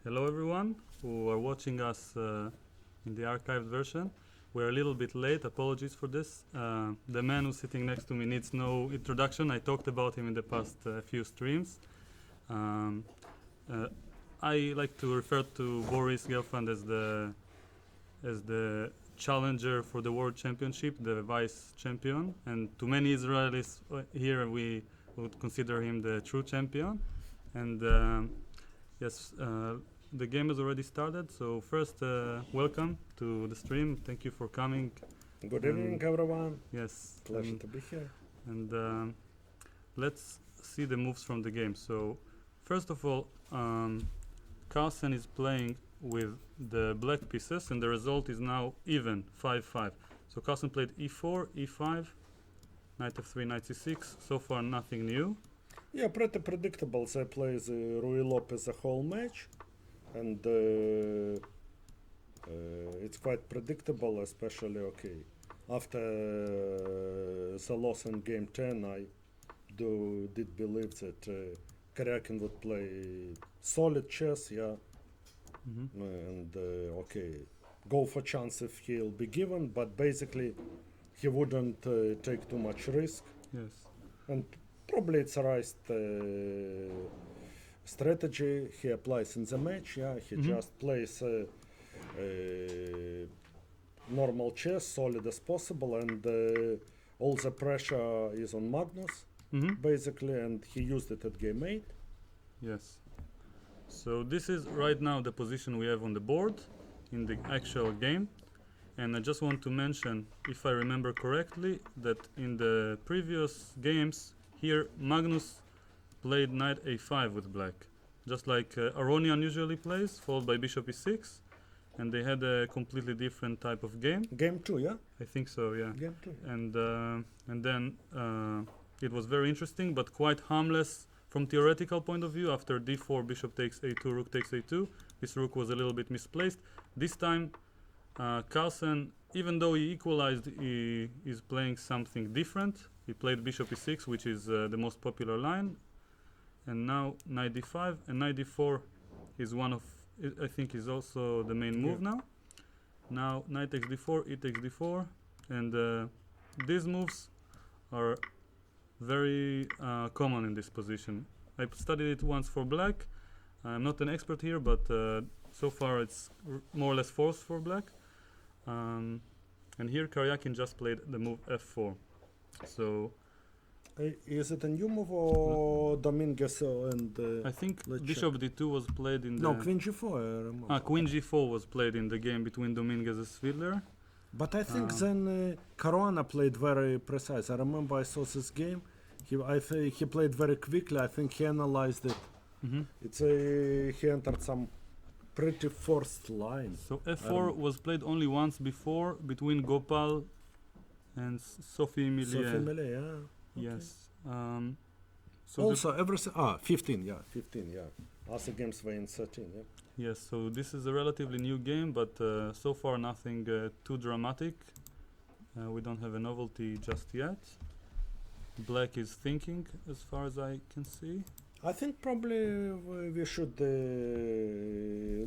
Hello everyone who are watching us in the archived version. We're a little bit late, apologies for this. The man who's sitting next to me needs no introduction. I talked about him in the past few streams. I like to refer to Boris Gelfand as the challenger for the World Championship, the vice champion. And to many Israelis here, we would consider him the true champion. And yes, the game has already started. So first, welcome to the stream. Thank you for coming. Good evening, everyone. Yes. Pleasure to be here. And let's see the moves from the game. So first of all, Carlsen is playing with the black pieces, and the result is now even 5-5. So Carlsen played e4, e5, knight f3, knight c6. So far, nothing new. Yeah, pretty predictable. They play the Rui Lopez the whole match, and it's quite predictable, especially after the loss in game 10. I did believe that Karyakin would play solid chess, and go for chance if he'll be given, but basically he wouldn't take too much risk. Yes. And probably it's a right strategy he applies in the match. He just plays normal chess, solid as possible, and all the pressure is on Magnus, basically, and he used it at game 8. Yes. So this is right now the position we have on the board in the actual game. And I just want to mention, if I remember correctly, that in the previous games here Magnus played knight a5 with black, just like Aronian usually plays, followed by bishop e6, and they had a completely different type of game. Game 2, yeah? I think so, yeah. Game 2. And then it was very interesting, but quite harmless from theoretical point of view. After d4, bishop takes a2, rook takes a2. This rook was a little bit misplaced. This time, Carlsen, even though he equalized, he is playing something different. He played bishop e6, which is the most popular line. And now knight d5, and knight d4 is one of, I think, is also the main move now. Now knight takes d4, e takes d4, and these moves are very common in this position. I studied it once for black. I'm not an expert here, but so far it's more or less forced for black. And here Karyakin just played the move f4. So is it a new move or Dominguez and I think let's bishop d2 was played in no, the... Queen G4. Queen g4 was played in the game between Dominguez and Fiedler. But I think then Caruana played very precise. I remember I saw this game. He played very quickly. I think he analyzed it. It's he entered some pretty forced line. So f4 was played only once before between Gopal and Sophie Millier. Sophie Millier, yeah. Yes. So also everything. 15, yeah. Other games were in 13, yeah. Yes, so this is a relatively new game, but so far nothing too dramatic. We don't have a novelty just yet. Black is thinking, as far as I can see. I think probably we should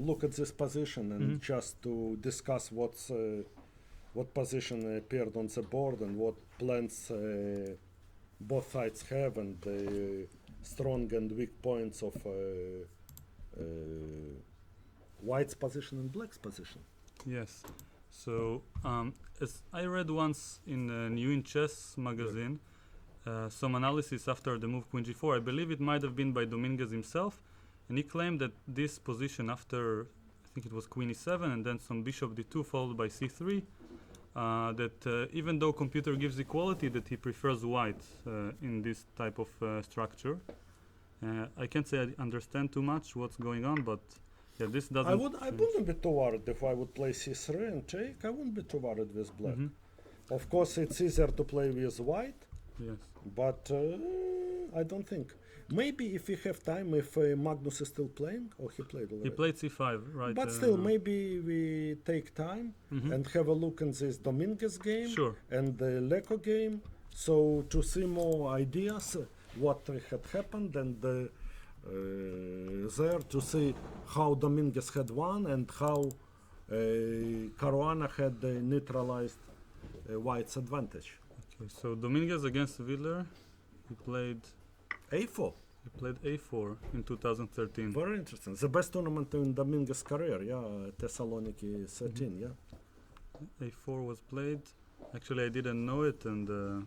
look at this position and just to discuss what position appeared on the board and what plans both sides have, and the strong and weak points of White's position and Black's position. Yes. So as I read once in a New in Chess magazine, some analysis after the move Queen G4, I believe it might have been by Dominguez himself, and he claimed that this position after, I think it was Queen E7 and then some Bishop D2 followed by C3, that even though computer gives equality, that he prefers White in this type of structure. I can't say I understand too much what's going on, but yeah, this doesn't... I wouldn't be too worried if I would play C3 and take. I wouldn't be too worried with Black. Of course, it's easier to play with White. Yes. But I don't think. Maybe if we have time, if Magnus is still playing, or he played already. He played C5, right? But still, maybe we take time and have a look in this Dominguez game and the Leco game, so to see more ideas what had happened, and there to see how Dominguez had won and how Caruana had neutralized White's advantage. Okay, so Dominguez against Wheeler, he played A4. A4 in 2013. Very interesting. The best tournament in Dominguez' career, yeah, Thessaloniki 13, yeah. A4 was played. Actually, I didn't know it, and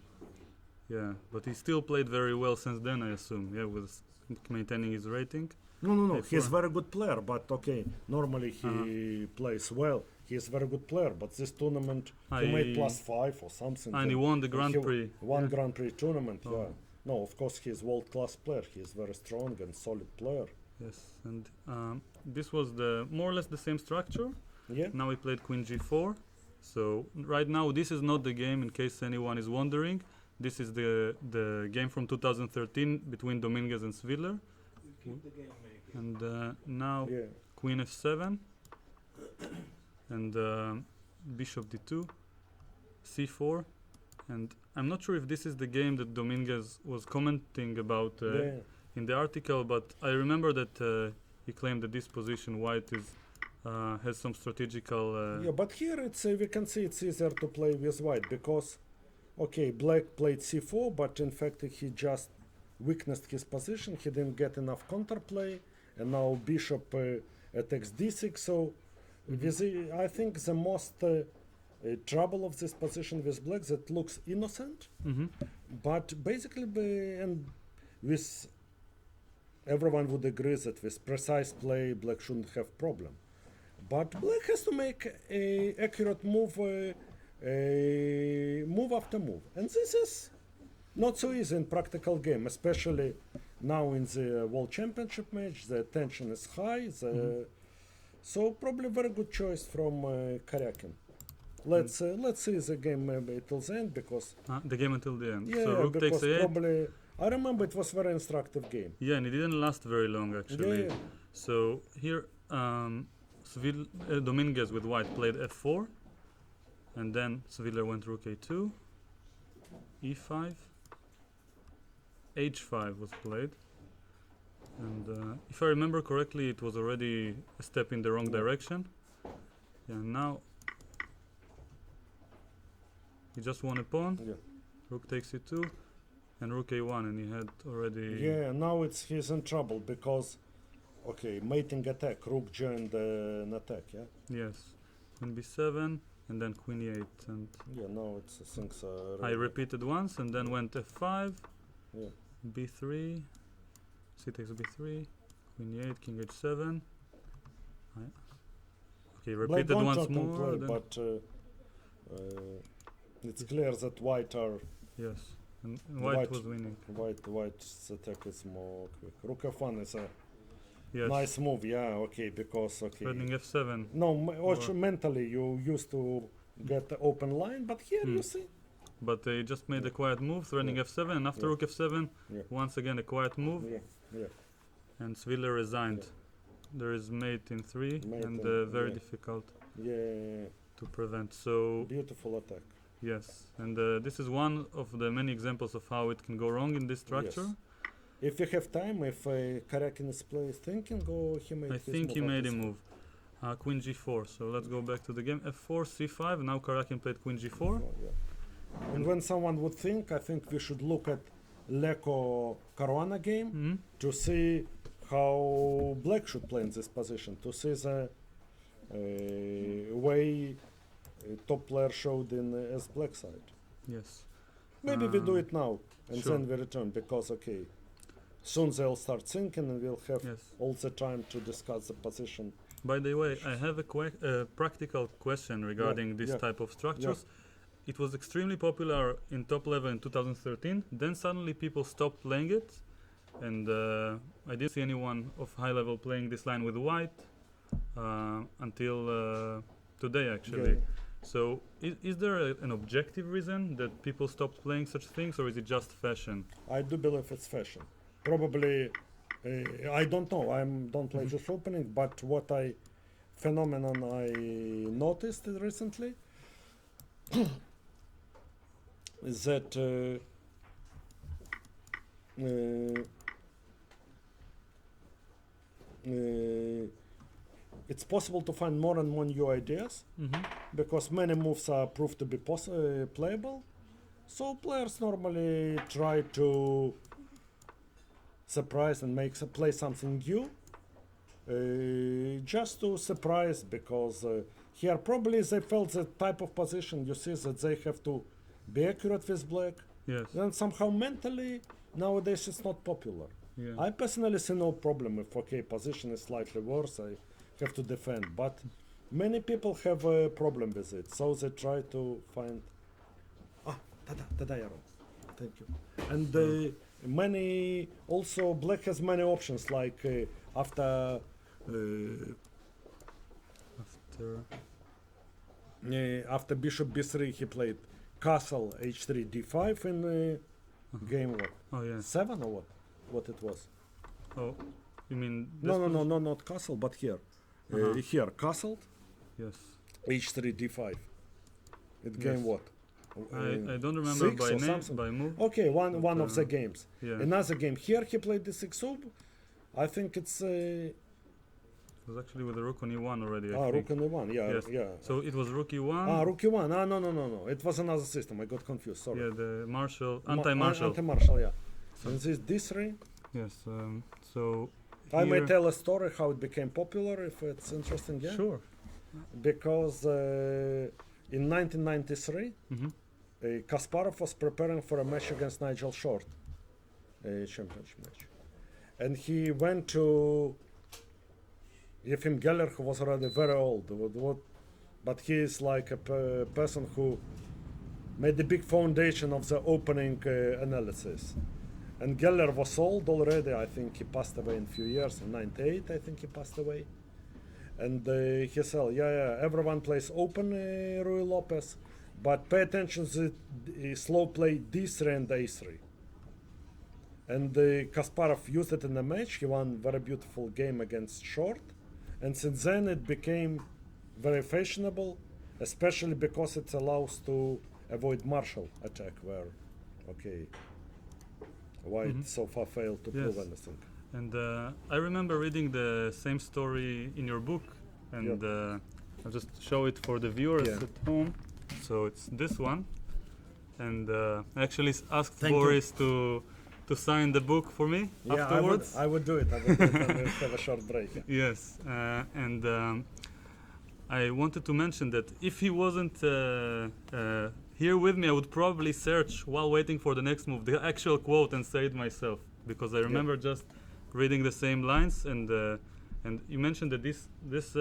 yeah, but he still played very well since then, I assume. Yeah, with maintaining his rating. No. A4. He's very good player, but okay, normally he plays well. He's very good player, but this tournament he made +5 or something. And he won the Grand Prix. One Yeah. Grand Prix tournament, Oh. yeah. No, of course he's world-class player. He's very strong and solid player. Yes, and this was the more or less the same structure. Yeah. Now we played Queen G4. So right now this is not the game, in case anyone is wondering. This is the game from 2013 between Dominguez and Sviller. And now Yeah. Queen F7 and Bishop D2, C4, and I'm not sure if this is the game that Dominguez was commenting about Yeah. in the article, but I remember that he claimed that this position White is has some strategical. Yeah, but here it's we can see it's easier to play with white because, okay, black played c4, but in fact he just weaknessed his position. He didn't get enough counterplay, and now bishop attacks d6. So with I think the most trouble of this position with black that looks innocent, but basically and with everyone would agree that with precise play black shouldn't have problem. But black has to make a accurate move, move after move, and this is not so easy in practical game, especially now in the World Championship match. The tension is high, so probably very good choice from Karyakin. Let's see the game maybe till the end because The game until the end. yeah, So rook takes because a8. probably I remember it was very instructive game. Yeah, and it didn't last very long actually. Yeah. So here, Dominguez with white played f4, and then Sviller went rook a2, e5, h5 was played, and if I remember correctly, it was already a step in the wrong direction. Yeah, now he just won a pawn. Yeah. Rook takes e2, and rook a1, and he had already. Yeah, now he's in trouble because, okay, mating attack, rook joined an attack, yeah? Yes, queen b7, and then queen e8, and Yeah, now it's things are... I repeated once, and then went f5, Yeah. b3, c takes b3, queen e8, king h7. Okay, Black repeated don't once talk and more. play, Then but it's clear that white are... yes, and white was winning. White's attack is more quick. Rook f1 is a Yes, nice move, yeah, okay, because, okay... threatening f7. No, also mentally you used to get the open line, but here you see... But they just made a quiet move, threatening Yeah. f7, and after Yeah. rook f7, Yeah. once again a quiet move, Yeah, yeah. and Sviller resigned. There is mate in 3, Mate and in- very yeah. difficult Yeah, to prevent. So beautiful attack. yes, and this is one of the many examples of how it can go wrong in this structure. Yes. If you have time, if Karyakin is thinking, or he made I his think he move made a after move. Queen g4. So let's go back to the game. f4, c5. Now Karyakin played queen g4. Oh, yeah. And when someone would think, I think we should look at Leko Caruana game Mhm. to see how black should play in this position, to see the way top player showed in as black side. Yes. Maybe we do it now and sure. then we return because okay, soon they'll start thinking and we'll have Yes. all the time to discuss the position. By the way, I have a practical question regarding this yeah. type of structures. It was extremely popular in top level in 2013. Then suddenly people stopped playing it, and I didn't see anyone of high level playing this line with white until today, actually. Yeah. So, is there an objective reason that people stopped playing such things, or is it just fashion? I do believe it's fashion. Probably, I don't know. I don't play this opening, but what phenomenon I noticed recently is that it's possible to find more and more new ideas because many moves are proved to be playable. So players normally try to surprise and play something new, just to surprise, because here probably they felt the type of position, you see, that they have to be accurate with black. Yes. Then somehow mentally nowadays it's not popular. Yeah. I personally see no problem if position is slightly worse, I have to defend, but many people have a problem with it, so they try to find arrow. Thank you. And many also black has many options, like after bishop b3 he played castle h3 d5 in game what? Oh yeah. 7 or what? What it was? Oh, you mean No, not castle, but here. Here, castled, yes. h3 d5. It game Yes. what? I don't remember 6 by or name, something. by move. Okay, one but, of the games. Yeah. Another game. Here he played d6 sub. I think it's It was actually with the rook on e1 already. I rook think. on e1. Yeah, Yes. yeah. So it was rook e1. Rook e1. No. It was another system. I got confused. Sorry. Yeah, the marshal, anti-marshal. Anti-marshal. Yeah. So- And this d3. Yes. So. I may here- tell a story how it became popular if it's interesting. Yeah. Sure. Because in 1993. Mm-hmm. Kasparov was preparing for a match against Nigel Short, a championship match, and he went to Efim Geller, who was already very old, but he is like a person who made the big foundation of the opening analysis. And Geller was old already. I think he passed away in a few years. In '98, I think he passed away. And he said, everyone plays open Rui Lopez. But pay attention to the slow play d3 and a3. And Kasparov used it in the match. He won very beautiful game against Short. And since then it became very fashionable, especially because it allows to avoid marshal attack where, white so far failed to prove Yes. anything. And I remember reading the same story in your book, and I'll just show it for the viewers Yeah. at home. So it's this one, and I actually asked Thank you. Boris to sign the book for me afterwards. I would do it. I would have a short break. Yeah. Yes, and I wanted to mention that if he wasn't here with me, I would probably search while waiting for the next move the actual quote and say it myself, because I remember just reading the same lines. And you mentioned that this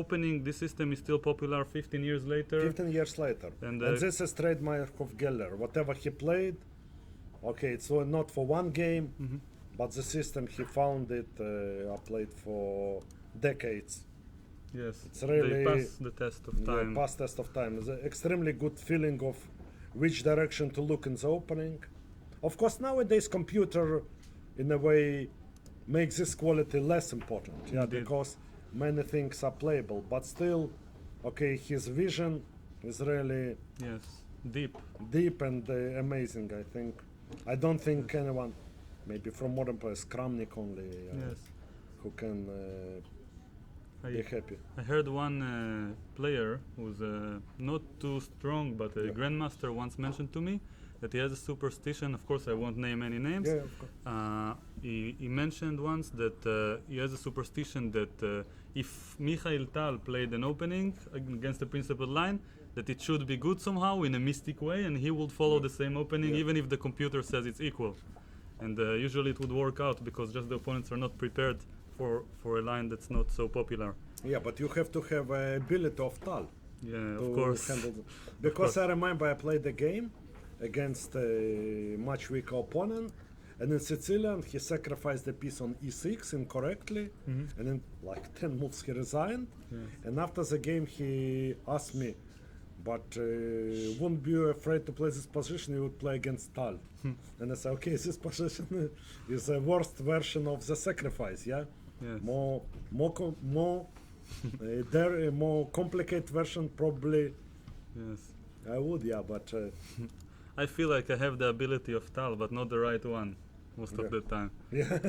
opening, this system is still popular 15 years later. 15 years later. And, And this is trademark of Geller. Whatever he played, it's not for one game, but the system he found it played for decades. Yes, It's really they pass the test of time. Past test of time. It's an extremely good feeling of which direction to look in the opening. Of course, nowadays computer, in a way, makes this quality less important. Yeah, Indeed. because many things are playable, but still, his vision is really Yes, deep. deep and amazing. I think. I don't think anyone, maybe from modern players, Kramnik only, Yes. who can be happy. I heard one player who's not too strong, but a grandmaster once mentioned to me that he has a superstition. Of course, I won't name any names. Yeah, of course. He mentioned once that he has a superstition that if Mikhail Tal played an opening against the principal line, that it should be good somehow in a mystic way, and he would follow the same opening even if the computer says it's equal. And usually it would work out because just the opponents are not prepared for a line that's not so popular. Yeah, but you have to have ability of Tal. Yeah, to of course. handle the- because I remember I played the game against a much weaker opponent, and in Sicilian he sacrificed the piece on e6 incorrectly, and in like 10 moves he resigned. And after the game he asked me, but wouldn't be afraid to play this position, you would play against Tal. And I said, okay, this position is the worst version of the sacrifice, yeah? Yes. More complicated version probably Yes. I would, yeah, but I feel like I have the ability of Tal, but not the right one most of Yeah. the time. yeah.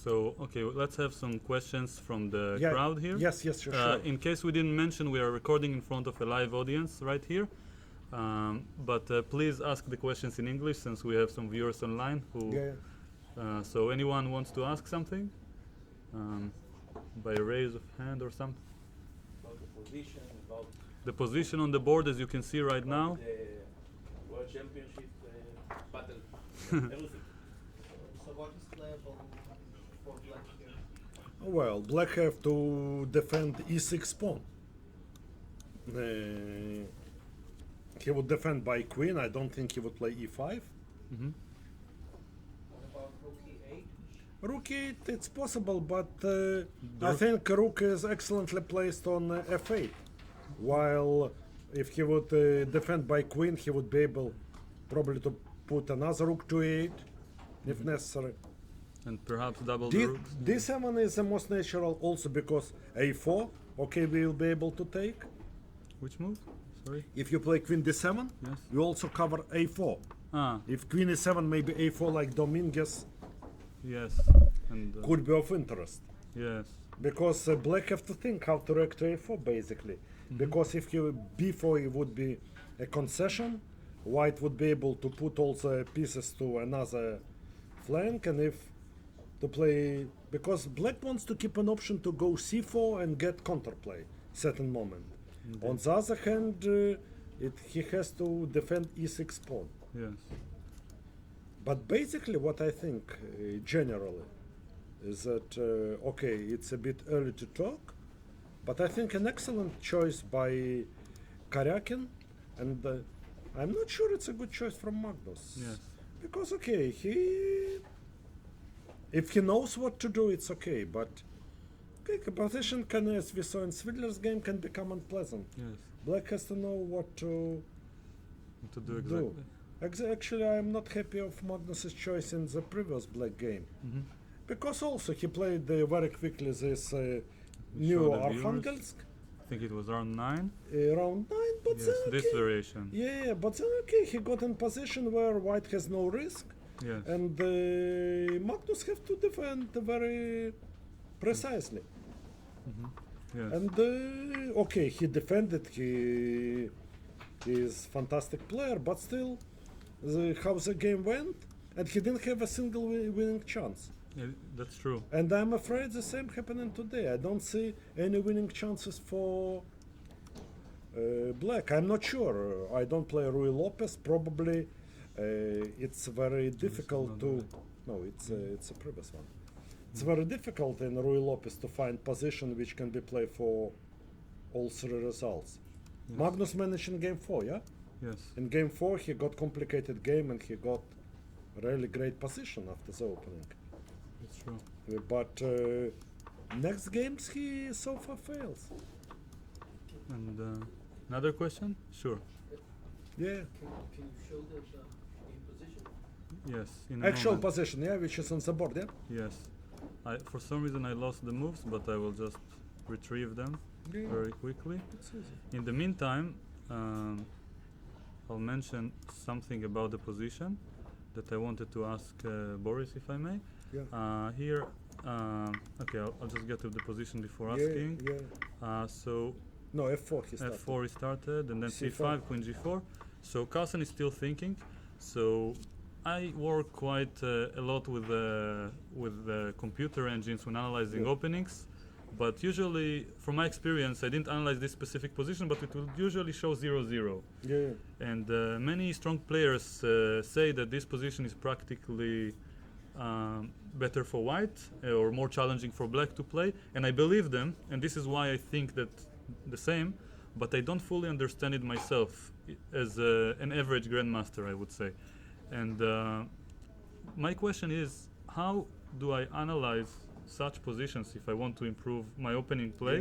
So, okay, let's have some questions from the Yeah, crowd here. Yes, sure. In case we didn't mention, we are recording in front of a live audience right here. But please ask the questions in English since we have some viewers online who. Yeah. So anyone wants to ask something? By a raise of hand or something? About the position, about The position on the board, as you can see right now. the World Championship battle, everything. So what is playable for black here? Well, black have to defend e6 pawn. He would defend by queen. I don't think he would play e5. Mm-hmm. What about rook e8? Rook e8, it's possible, but I think rook is excellently placed on f8. While if he would defend by queen, he would be able probably to put another rook to e8 if necessary. And perhaps double the rooks. D7 is the most natural also because a4, okay, we will be able to take. Which move? Sorry. If you play queen d7, Yes. you also cover a4. Ah, If queen e7, maybe a4 like Dominguez yes. And could be of interest. yes. Because black have to think how to react to a4 basically. Because if he b4 it would be a concession, white would be able to put all the pieces to another flank, and if to play, because black wants to keep an option to go c4 and get counterplay certain moment. On the other hand, he has to defend e6 pawn. Yes. But basically what I think generally is that okay, it's a bit early to talk, but I think an excellent choice by Karyakin, and I'm not sure it's a good choice from Magnus. Yes. Because okay, if he knows what to do, it's okay. But okay, composition can, as we saw in Swidler's game, can become unpleasant. Yes. Black has to know what to What to do exactly. Actually, I am not happy of Magnus's choice in the previous black game. Mm-hmm. Because also he played very quickly this new Show the viewers. Arkhangelsk I think it was round 9. round 9, but Yes, then this okay. variation. Yeah, but then okay, he got in position where white has no risk, Yes. and Magnus have to defend very precisely. Yes. And okay, he defended. He is fantastic player, but still, how the game went, and he didn't have a single winning chance. Yeah, that's true. And I'm afraid the same happening today. I don't see any winning chances for black. I'm not sure. I don't play Rui Lopez. Probably it's very difficult to. No, it's a previous one. It's very difficult in Rui Lopez to find position which can be played for all three results. Yes. Magnus managed in game 4, yeah? Yes. In game 4 he got complicated game and he got really great position after the opening. That's true. But next games he so far fails. And another question? Sure. Yeah. Can you show the game position? Yes. In a Actual moment. position, yeah, which is on the board, yeah? Yes. For some reason I lost the moves, but I will just retrieve them very quickly. It's easy. In the meantime, I'll mention something about the position that I wanted to ask Boris, if I may. Yeah. Here, okay, I'll just get to the position before Yeah, asking. yeah. So No, F4 he started. F4 is started, and then C5. C5, Queen G4. So Carlsen is still thinking. So I work quite a lot with the computer engines when analyzing Yeah. openings. But usually, from my experience, I didn't analyze this specific position, but it will usually show 0-0. Yeah. And many strong players say that this position is practically better for white or more challenging for black to play. And I believe them, and this is why I think that the same, but I don't fully understand it myself as an average grandmaster, I would say. And my question is, how do I analyze such positions if I want to improve my opening play?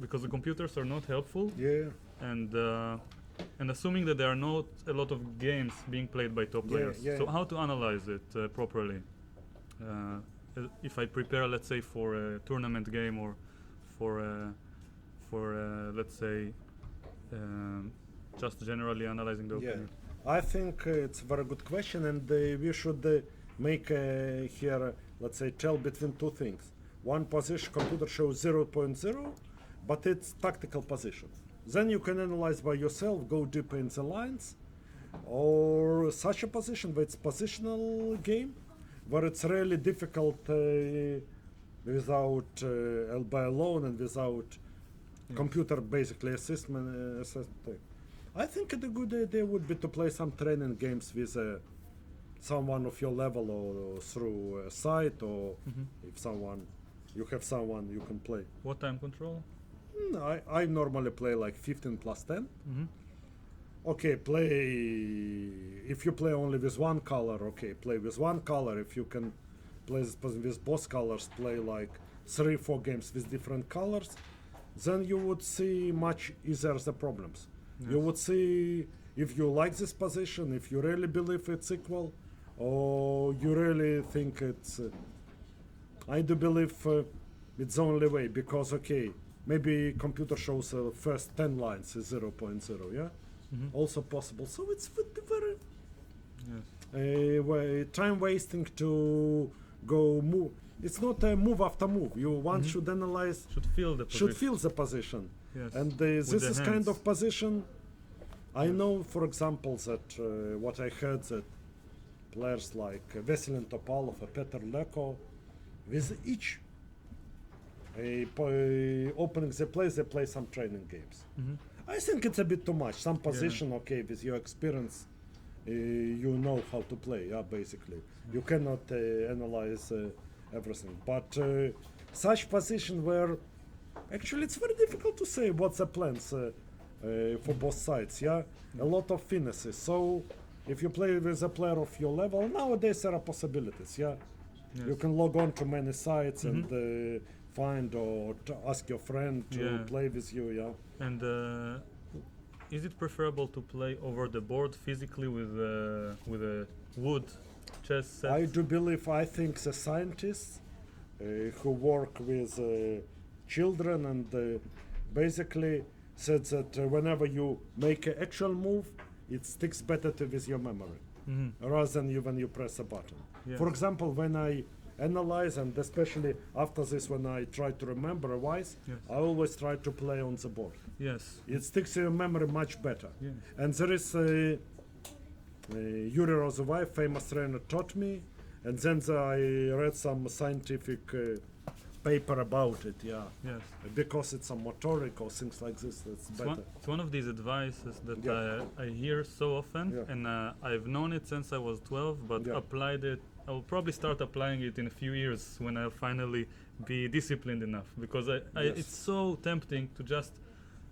Because the computers are not helpful, Yeah. and assuming that there are not a lot of games being played by top players. yeah. So how to analyze it properly? If I prepare, let's say, for a tournament game or for let's say, just generally analyzing the Yeah. opening. I think it's a very good question, and we should make here, let's say, tell between two things. One position, computer shows 0.0, but it's tactical position. Then you can analyze by yourself, go deeper in the lines, or such a position where it's positional game, where it's really difficult without by alone and without computer basically assessment. I think a good idea would be to play some training games with someone of your level, or through a site, or if you have someone you can play. What time control? I normally play like 15 plus 10. Okay, play. If you play only with one color, okay, play with one color. If you can play with both colors, play like 3-4 games with different colors. Then you would see much easier the problems. Yes. You would see if you like this position, if you really believe it's equal, or you really think it's. I do believe it's the only way, because okay, maybe computer shows first 10 lines is 0.0, yeah? Also possible. So it's would be very time wasting to go move. It's not a move after move. One should analyze, Should feel the position. should feel the position. Yes. And this With the is kind hands. of position. I know, for example, that what I heard that players like Veselin Topalov or Petr Leko, with each opening they play some training games. I think it's a bit too much. Some position, okay, with your experience, you know how to play. Yeah, basically, you cannot analyze everything. But such position where actually it's very difficult to say what's the plans for both sides. Yeah, a lot of finesses. So if you play with a player of your level, nowadays there are possibilities. Yeah, you can log on to many sites and find or ask your friend to play with you. Yeah. And is it preferable to play over the board physically with a wood chess set? I think the scientists who work with children and basically said that whenever you make an actual move, it sticks better with your memory rather than when you press a button. Yeah. For example, when I analyze, and especially after this when I try to remember a wise, I always try to play on the board. Yes. It sticks in your memory much better. Yes. And there is Yuri Rozovai, famous trainer, taught me, and then I read some scientific paper about it. Yeah. Yes. Because it's a motoric or things like this, it's better. It's one of these advices that Yeah. I hear so often, Yeah. and I've known it since I was 12, but Yeah. applied it. I will probably start applying it in a few years when I'll finally be disciplined enough, because Yes. it's so tempting to just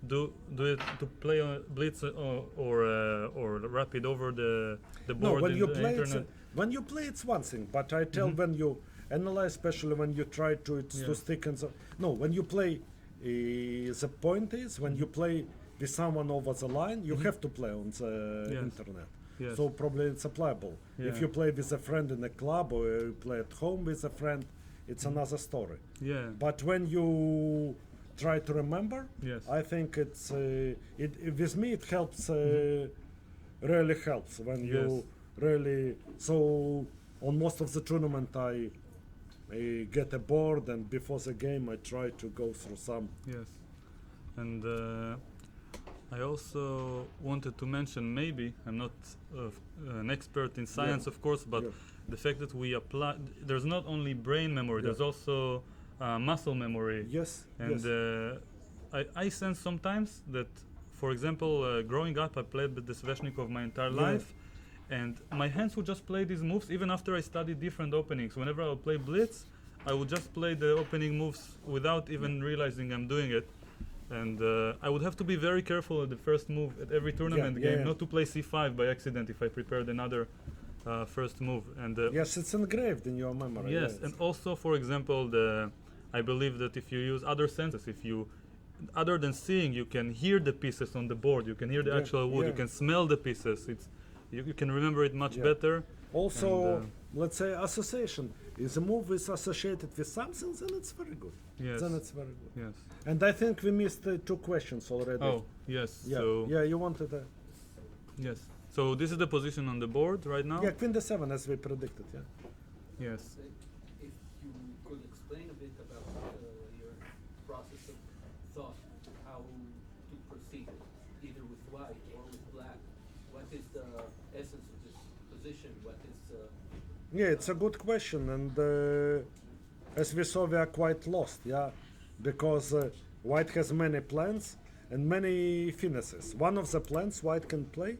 do it, to play on blitz or rapid over the No, board when in you the play, internet. when you play, it's one thing. But I tell when you analyze, especially when you try to stick and so. No, when you play, the point is when you play with someone over the line, you have to play on the Yes. internet. Yes. So probably it's applicable. If Yeah. you play with a friend in a club or you play at home with a friend, it's another story. Yeah. But when you try to remember, Yes. I think it's with me it helps. Really helps when you really. So on most of the tournament, I get a board, and before the game, I try to go through some. Yes, and I also wanted to mention, maybe I'm not an expert in science, of course, but the fact that we apply, there's not only brain memory, there's also muscle memory. Yes. And I sense sometimes that, for example, growing up, I played with the Sveshnikov my entire life, and my hands would just play these moves even after I studied different openings. Whenever I would play blitz, I would just play the opening moves without even realizing I'm doing it. And I would have to be very careful at the first move at every tournament game, not to play c5 by accident if I prepared another first move. And yes, it's engraved in your memory. yes, and also, for example, I believe that if you use other senses, if you, other than seeing, you can hear the pieces on the board, you can hear the actual wood, you can smell the pieces. You can remember it much better. Also, and, let's say association. If the move is associated with something, then it's very good. Yes. Then it's very good. Yes. And I think we missed 2 questions already. Oh, yes. Yeah. So Yeah, you wanted a. yes. So this is the position on the board right now? Yeah, queen d7 as we predicted, yeah. Yes. If you could explain a bit about your process of thought, how to proceed, either with white or with black. What is the essence of this position? What is Yeah, it's a good question, and as we saw, we are quite lost, yeah, because white has many plans and many finesses. One of the plans white can play,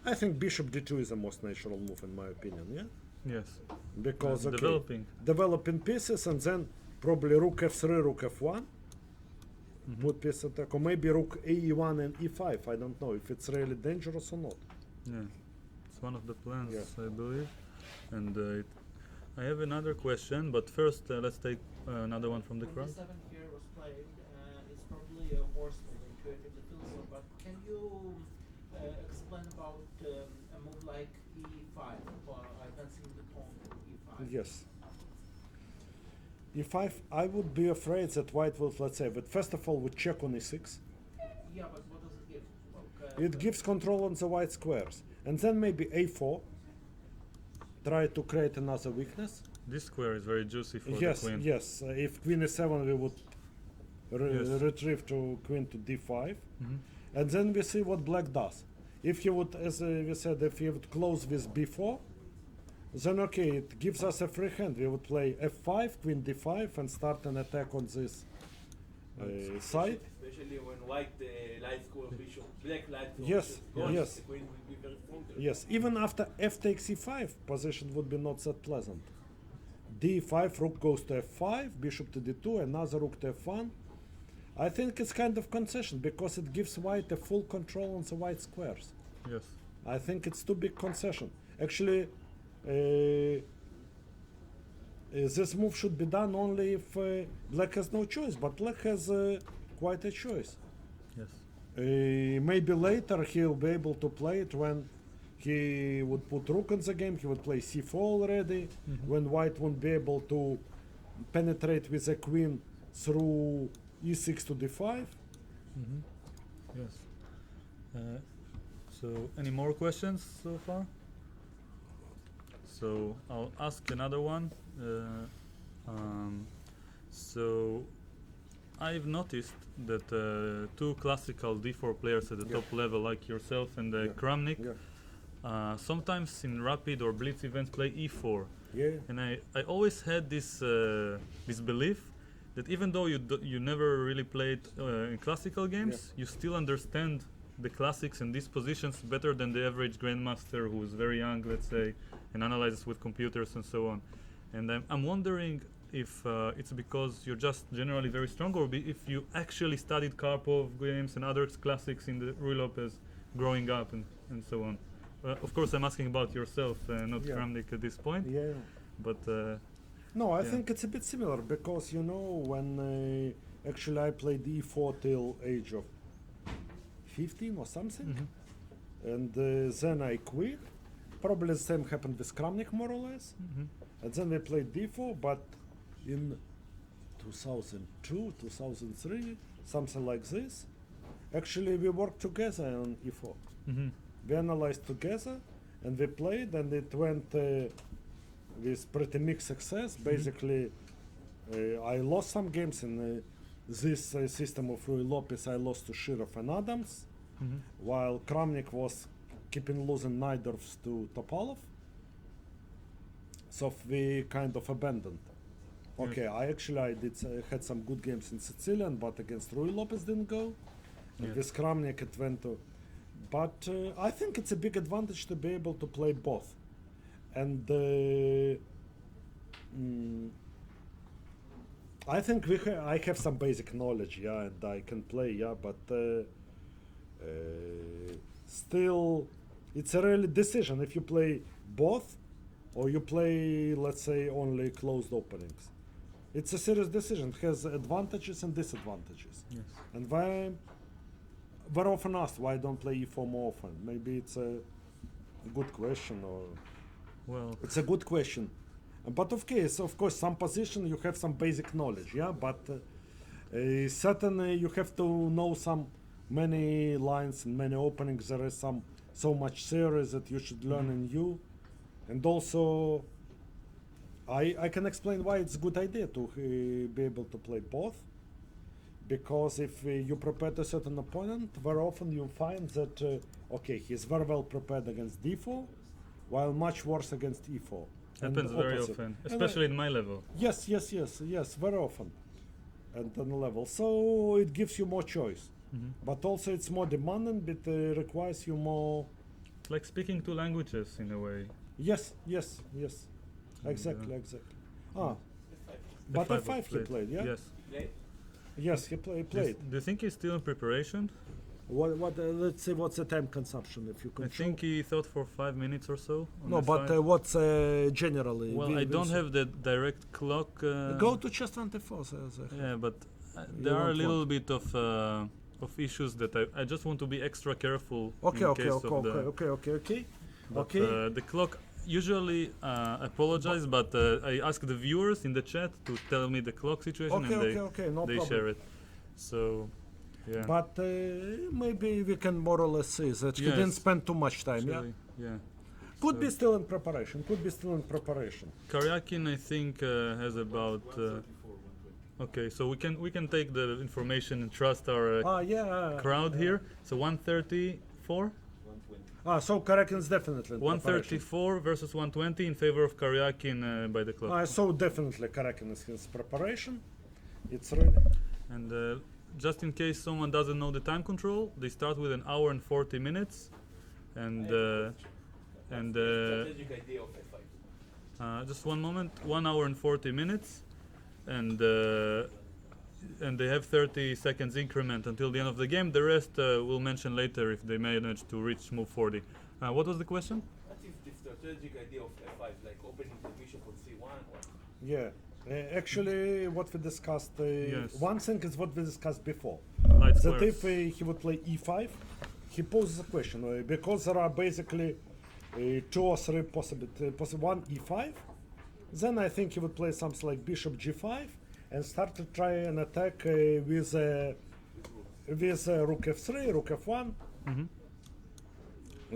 I think bishop d2 is the most natural move in my opinion, yeah, Yes. because okay, Developing. pieces, and then probably rook f3, rook f1, put piece attack, or maybe rook e1 and e5. I don't know if it's really dangerous or not. Yeah. It's one of the plans, Yeah. I believe. And I have another question, but first let's take another one from the When crowd. D7 here was played, it's probably a horse move, intuitively feels so, but can you explain about a move like e5, or advancing the pawn to e5? Yes. e5, I would be afraid that white will, let's say, but first of all, would check on e6. Yeah, but what does it give? It gives control on the white squares, and then maybe a4. Try to create another weakness. This square is very juicy for Yes, the queen. yes. If queen e7, we would Yes. retrieve to queen to d5, Mhm. and then we see what black does. If he would, as we said, if he would close with b4, then okay, it gives us a free hand. We would play f5, queen d5, and start an attack on this side. Especially when white light score bishop, black light score Yes, bishop goes, yes. the queen will be very strong. Yes, even after f takes e5, position would be not that pleasant. d5, rook goes to f5, bishop to d2, another rook to f1. I think it's kind of concession because it gives white a full control on the white squares. Yes. I think it's too big concession. Actually, this move should be done only if black has no choice, but black has quite a choice. Yes. Maybe later he'll be able to play it when he would put rook in the game, he would play c4 already, when white won't be able to penetrate with a queen through e6 to d5. Mm-hmm. Yes. So, any more questions so far? So, I'll ask another one. So, I've noticed that two classical d4 players at the Yeah. top level, like yourself and Yeah. Kramnik, Yeah. sometimes in rapid or blitz events play e4. Yeah. And I always had this this belief that even though you never really played in classical games, you still understand the classics and these positions better than the average grandmaster who is very young, let's say, and analyzes with computers and so on. And I'm wondering if it's because you're just generally very strong, or if you actually studied Karpov games and other classics in the Rui Lopez growing up and so on. Of course, I'm asking about yourself, not Yeah. Kramnik at this point. Yeah. But No, I Yeah. think it's a bit similar because you know when actually I played e4 till age of 15 or something, and then I quit. Probably the same happened with Kramnik more or less, and then we played d4. But in 2002, 2003, something like this, actually we worked together on e4. We analyzed together, and we played, and it went with pretty mixed success. Basically, I lost some games in this system of Rui Lopez. I lost to Shirov and Adams, while Kramnik was keeping losing Naidorfs to Topalov. So we kind of abandoned. Okay, I had some good games in Sicilian, but against Rui Lopez didn't go. Yeah. With Kramnik it went to. But I think it's a big advantage to be able to play both. And I think I have some basic knowledge, yeah, and I can play, yeah, but still, it's a really decision if you play both or you play, let's say, only closed openings. It's a serious decision. It has advantages and disadvantages. yes. And very often asked why I don't play e4 more often. Maybe it's a good question, or Well, it's a good question. But of course, some position you have some basic knowledge, yeah. But certainly you have to know many lines and many openings. There is some so much theory that you should learn in you, and also I can explain why it's a good idea to be able to play both, because if you prepare to a certain opponent, very often you find that okay, he's very well prepared against d4, while much worse against e4. And Happens very opposite. often, And, especially in my level. yes, very often, and on the level. So it gives you more choice, but also it's more demanding, but requires you more. Like speaking two languages in a way. Yes, exactly. Ah, but F5 F5 was he played, yeah. Yes. Play? Yes, he played. Do you think he's still in preparation? What? Let's see. What's the time consumption? If you can I show. think he thought for 5 minutes or so. On No, but F5. what's generally? Well, I don't have the direct clock. Go to chess 24. Yeah, but You there are a don't little want. bit of issues that I just want to be extra careful Okay, in okay, case okay, of the. okay. But, Okay. the clock. Usually, apologize, but I ask the viewers in the chat to tell me the clock situation, and Okay, no they problem. share it. So, yeah. But maybe we can more or less see that he Yes. didn't spend too much time. Yeah, Actually, yeah. could be So- still in preparation. Karyakin, I think, has about. Okay, so we can take the information and trust our crowd here. So 134, So Karakin's definitely in preparation. 134 versus 120 in favor of Karyakin by the clock. So definitely Karakin is his preparation. It's ready. And just in case someone doesn't know the time control, they start with 1 hour and 40 minutes, and Strategic idea of F5. just one moment, 1 hour and 40 minutes, and they have 30 seconds increment until the end of the game. The rest we'll mention later if they manage to reach move 40. What was the question? What is the strategic idea of F5, like opening the bishop on C1? Or Yeah. Actually, what we discussed, Yes. one thing is what we discussed before. Light That squares. if he would play e5, he poses a question because there are basically 2 or 3 possibilities. One e5, then I think he would play something like bishop g5 and start to try an attack with rook f3, rook f1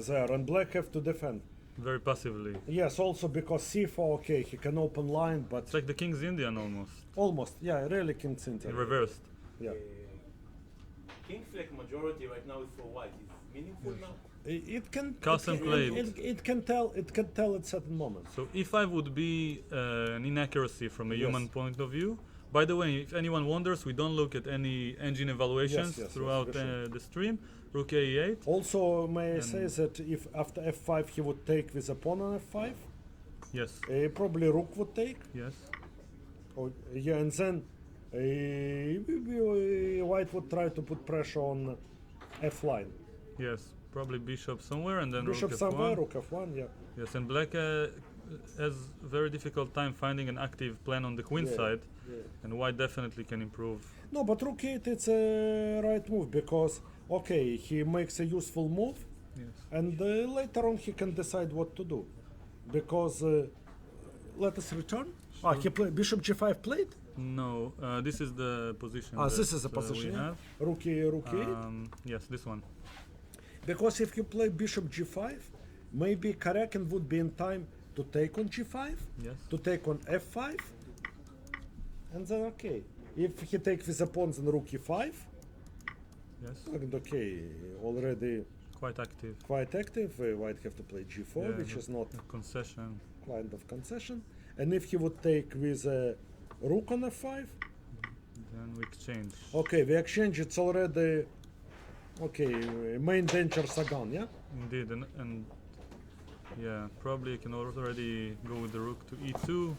there, and black have to defend. Very passively. Yes, also because c4, okay, he can open line, but It's like the King's Indian almost, almost, yeah, really King's Indian. reversed. Yeah. King flag majority right now is for white. Is meaningful now? It can Custom played. It can tell at certain moments. So e5 would be an inaccuracy from a human Yes. point of view. By the way, if anyone wonders, we don't look at any engine evaluations Yes, throughout for sure. the stream. Rook a8. Also, may I say that if after f5 he would take with a pawn on f5, Yes, probably rook would take. yes. Yeah, and then white would try to put pressure on f line. Yes, probably bishop somewhere and then Bishop rook somewhere, f1. rook f1, yeah. Yes, and black has very difficult time finding an active plan on the queen Yeah, side, yeah. and white definitely can improve. No, but rook 8 it's a right move because, okay, he makes a useful move, Yes. and later on he can decide what to do. Because, let us return. He played bishop g5 played? No, this is the position. This is the that, position, we yeah. have. Rook 8. Yes, this one. Because if you play bishop g5, maybe Karakin would be in time to take on g5, Yes. to take on f5, and then okay. If he takes with a pawn, then rook e5, Yes. and okay, already Quite active. quite active. White have to play g4, Yeah, which is not a concession. kind of concession. And if he would take with a rook on f5, Then we exchange. okay, we exchange. It's already okay. Main dangers are gone, yeah. Indeed, and yeah, probably you can already go with the rook to e2,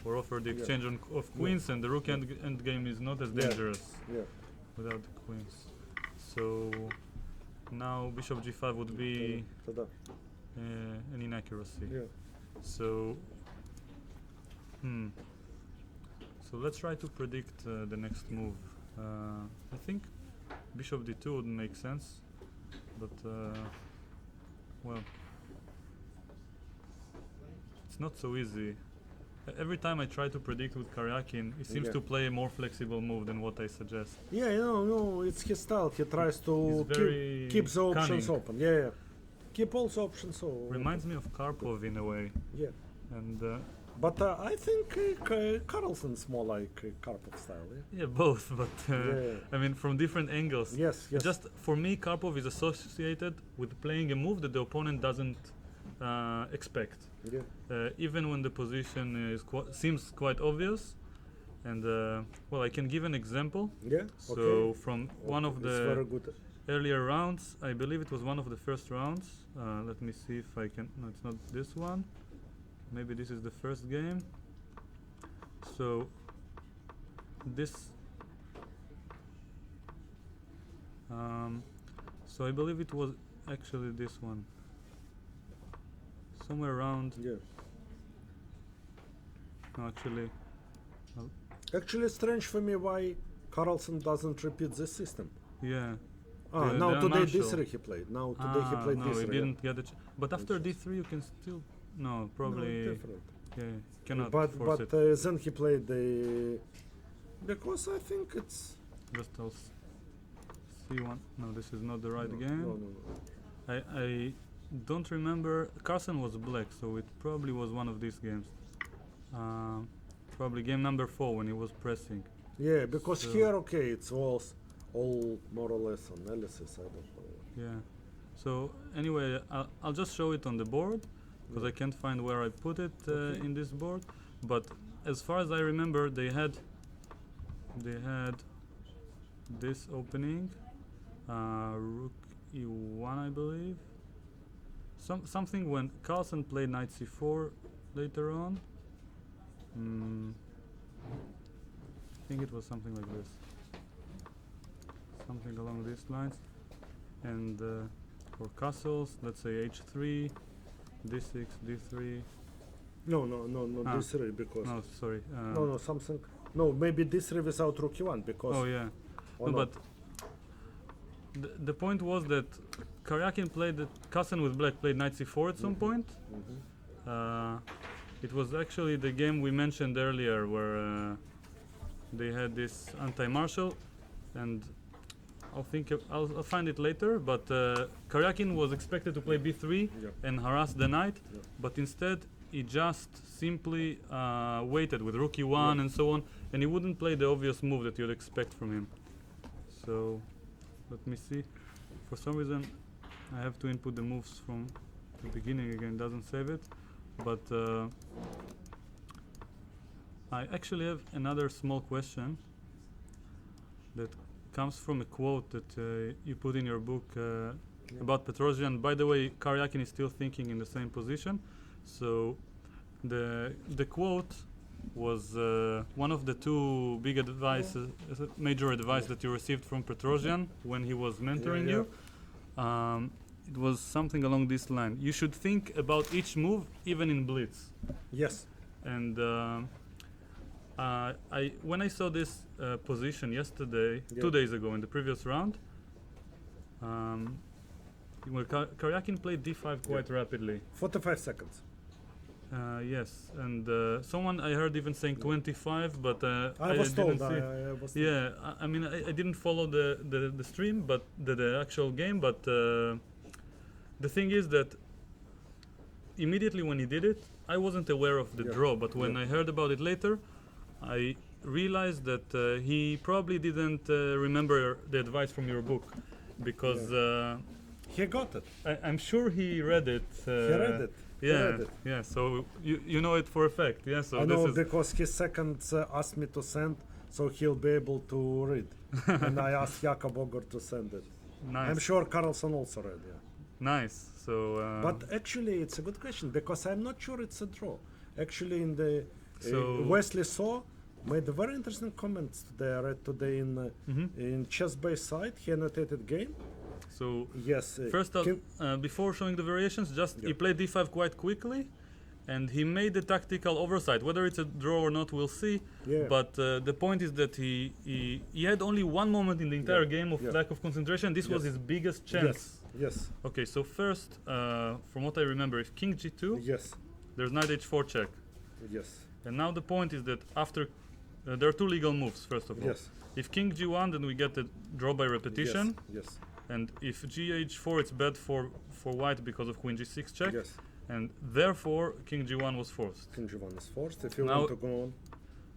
or offer the Yeah. exchange of queens, and the rook endgame is not as Yeah. dangerous Yeah. without the queens. So now bishop g5 would be Tada. an inaccuracy. Yeah. So, so let's try to predict the next move. I think bishop d2 would make sense, but well, it's not so easy. Every time I try to predict with Karyakin, he seems Yeah. to play a more flexible move than what I suggest. Yeah, no, it's his style. He tries to He's very keep the options cunning. open. Yeah, yeah. keep all the options. So Reminds me of Karpov in a way. yeah. And But I think Carlsen's more like Karpov style. Yeah. yeah, both. But Yeah. I mean, from different angles. Yes. Yes. Just for me, Karpov is associated with playing a move that the opponent doesn't expect. yeah. Even when the position is seems quite obvious. And well, I can give an example. Yeah. So Okay. from one of It's the very good. earlier rounds, I believe it was one of the first rounds. Let me see if I can. No, it's not this one. Maybe this is the first game. So this. So I believe it was actually this one. Somewhere around. Yeah. No, actually. Actually, strange for me why Carlsen doesn't repeat this system. Yeah. Now the today Marshall. D3 he played. Now today he played no, D3. he yeah. didn't get it. But after Interesting. D3, you can still. No, probably. No, different. Yeah, cannot But force it. then he played the because I think it's Just I'll see one. No, this is not the right no, game. No. I don't remember. Carson was black, so it probably was one of these games. Probably game number 4 when he was pressing. Yeah, because So- here okay, it was all more or less analysis. I don't know. Yeah. So anyway, I'll just show it on the board because I can't find where I put it Okay. in this board. But as far as I remember, they had this opening, Rook E1, I believe. Something when Carlsen played Knight C4 later on. I think it was something like this. Something along these lines. And for castles, let's say H3, D6, D3. No, Ah. D3 because No, sorry. no, something. No, maybe D3 without Rook E1 because. Oh yeah. or No, not. but the point was that Karyakin played Carlsen with black played Knight C4 at some point. It was actually the game we mentioned earlier where they had this anti-marshal, and I'll find it later. But Karyakin was expected to play B3 Yeah. and harass the knight, Yeah. but instead he just simply waited with Rook E1 Yeah. and so on, and he wouldn't play the obvious move that you'd expect from him. So let me see. For some reason, I have to input the moves from the beginning again. Doesn't save it, but I actually have another small question that comes from a quote that you put in your book about Petrosian. By the way, Karyakin is still thinking in the same position. So the quote was one of the two big major advice that you received from Petrosian when he was mentoring Yeah, you. It was something along this line. You should think about each move, even in blitz. Yes. And when I saw this position yesterday, Yeah. 2 days ago in the previous round, when Karyakin played D5 quite rapidly. 45 seconds. Yes, and someone I heard even saying 25, but I was told. didn't see. I was told. Yeah, I mean, I didn't follow the stream, but the actual game. But the thing is that immediately when he did it, I wasn't aware of the Yeah. draw. But when Yeah. I heard about it later, I realized that he probably didn't remember the advice from your book, because He got it. I'm sure he read it. He read it. He Yeah, read it. yeah. So you know it for a fact. Yeah. So I this know is because his second asked me to send, so he'll be able to read. And I asked Jakob Ogor to send it. nice. I'm sure Carlsen also read. Yeah. Nice. So. But actually, it's a good question because I'm not sure it's a draw. Actually, in the So- Wesley Saw made a very interesting comments today. I read today in Chess Base site. He annotated game. So Yes. first, before showing the variations, just he Yeah. played D5 quite quickly, and he made the tactical oversight. Whether it's a draw or not, we'll see. Yeah. But the point is that he had only one moment in the entire Yeah. game of Yeah. lack of concentration. This was Yes. his biggest chance. Yes. Okay, so first, from what I remember, if King G2, Yes. there's Knight H4 check. Yes. And now the point is that after there are two legal moves. First of all, Yes. if King G1, then we get a draw by repetition. Yes. and if gh4 it's bad for white because of queen g6 check, Yes. and therefore king g1 was forced. King g1 is forced. If you Now- want to go on,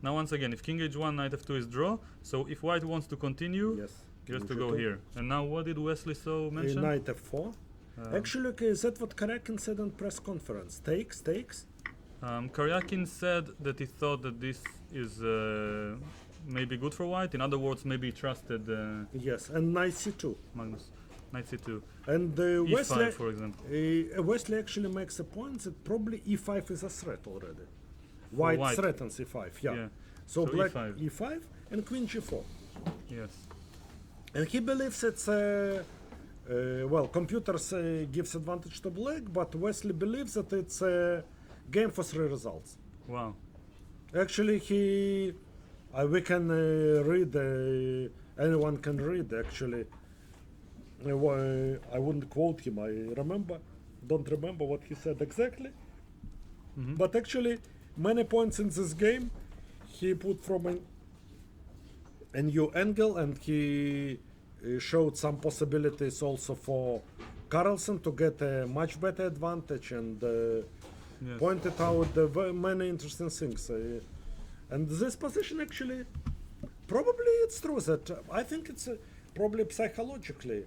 Now once again, if king h1, knight f2 is draw, so if white wants to continue, yes. he has King to go g2. here. And now what did Wesley so mention? Knight f4. Actually, okay, is that what Karyakin said in press conference? Takes? Karyakin said that he thought that this is maybe good for white. In other words, maybe he trusted Yes, and knight c2. Magnus. Knight c2. And e5, Wesley, for example. Wesley actually makes a point that probably e5 is a threat already. White, white. threatens e5, yeah. Yeah. So, So black e5. e5 and queen g4. Yes. And he believes it's well, computers gives advantage to black, but Wesley believes that it's a game for 3 results. Wow. Actually, we can read, anyone can read actually. I wouldn't quote him, don't remember what he said exactly. Mhm. But actually, many points in this game, he put from a new angle, and he showed some possibilities also for Carlsen to get a much better advantage, and Yes. pointed out many interesting things. And this position actually, probably it's true that I think it's probably psychologically,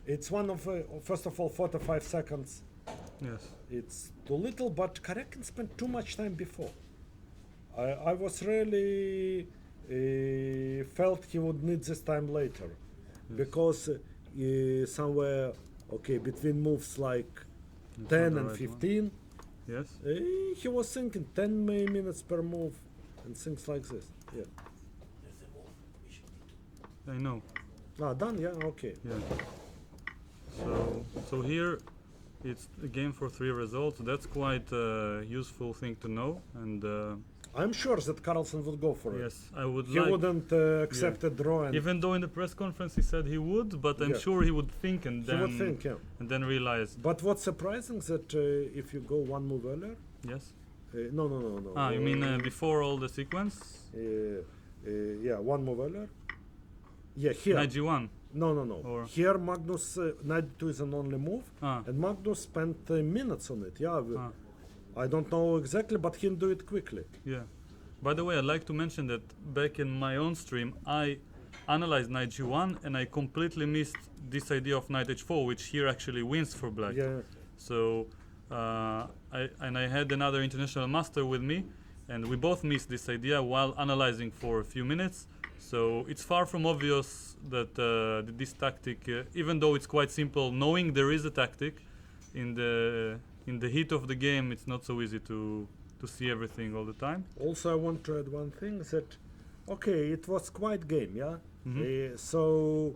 it's one of, first of all, 45 seconds. Yes. It's too little, but Karyakin spent too much time before. I was really felt he would need this time later, because somewhere, okay, between moves like It's 10 not the and right one. 15, Yes. he was thinking 10 minutes per move and things like this. Yeah. There's a move. Bishop d2. I know. Done. Yeah. Okay. Yeah. So here it's a game for 3 results. That's quite a useful thing to know. And I'm sure that Carlsen would go for it. yes, I would He like. wouldn't accept a draw, and Even though in the press conference he said he would, but I'm Yeah. sure he would think and he then would think. Yeah. and then realize. But what's surprising that if you go one move earlier, Yes. no. You mean before all the sequence? Yeah, one move earlier. Yeah, here. Knight g1. No. Or- Here, Magnus knight 2 is an only move, Ah. and Magnus spent minutes on it. Yeah, Ah. I don't know exactly, but he do it quickly. Yeah. By the way, I'd like to mention that back in my own stream, I analyzed knight g1 and I completely missed this idea of knight h4, which here actually wins for black. Yeah. So I had another international master with me, and we both missed this idea while analyzing for a few minutes. So it's far from obvious that this tactic, even though it's quite simple, knowing there is a tactic, in the heat of the game, it's not so easy to see everything all the time. Also, I want to add one thing that, okay, it was quite game, yeah. Mhm. So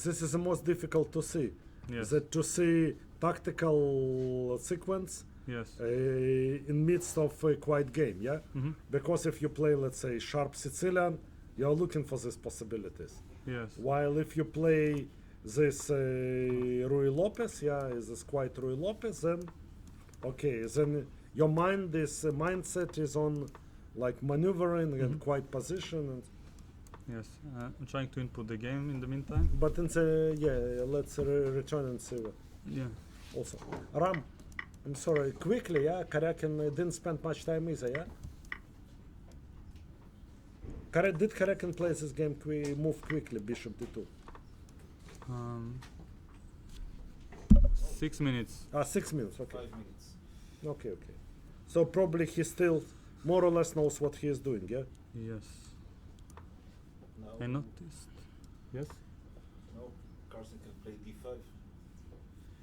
this is the most difficult to see. Yes. That to see tactical sequence Yes. in midst of a quiet game, yeah. Mhm. Because if you play, let's say, sharp Sicilian, you're looking for these possibilities. Yes. While if you play this Rui Lopez, yeah, this quite Rui Lopez, then okay, then your mindset is on like maneuvering and Mhm. quiet position. And, Yes. I'm trying to input the game in the meantime. but in let's return and see what. Yeah. Also, Ram, I'm sorry, quickly, yeah, Karyakin didn't spend much time either, yeah. Did Karyakin play this game move quickly, Bishop d2? 6 minutes. 6 minutes, okay. 5 minutes. Okay. So probably he still more or less knows what he is doing, yeah? Yes. Now, I noticed. Yes. now Carlsen can play d5.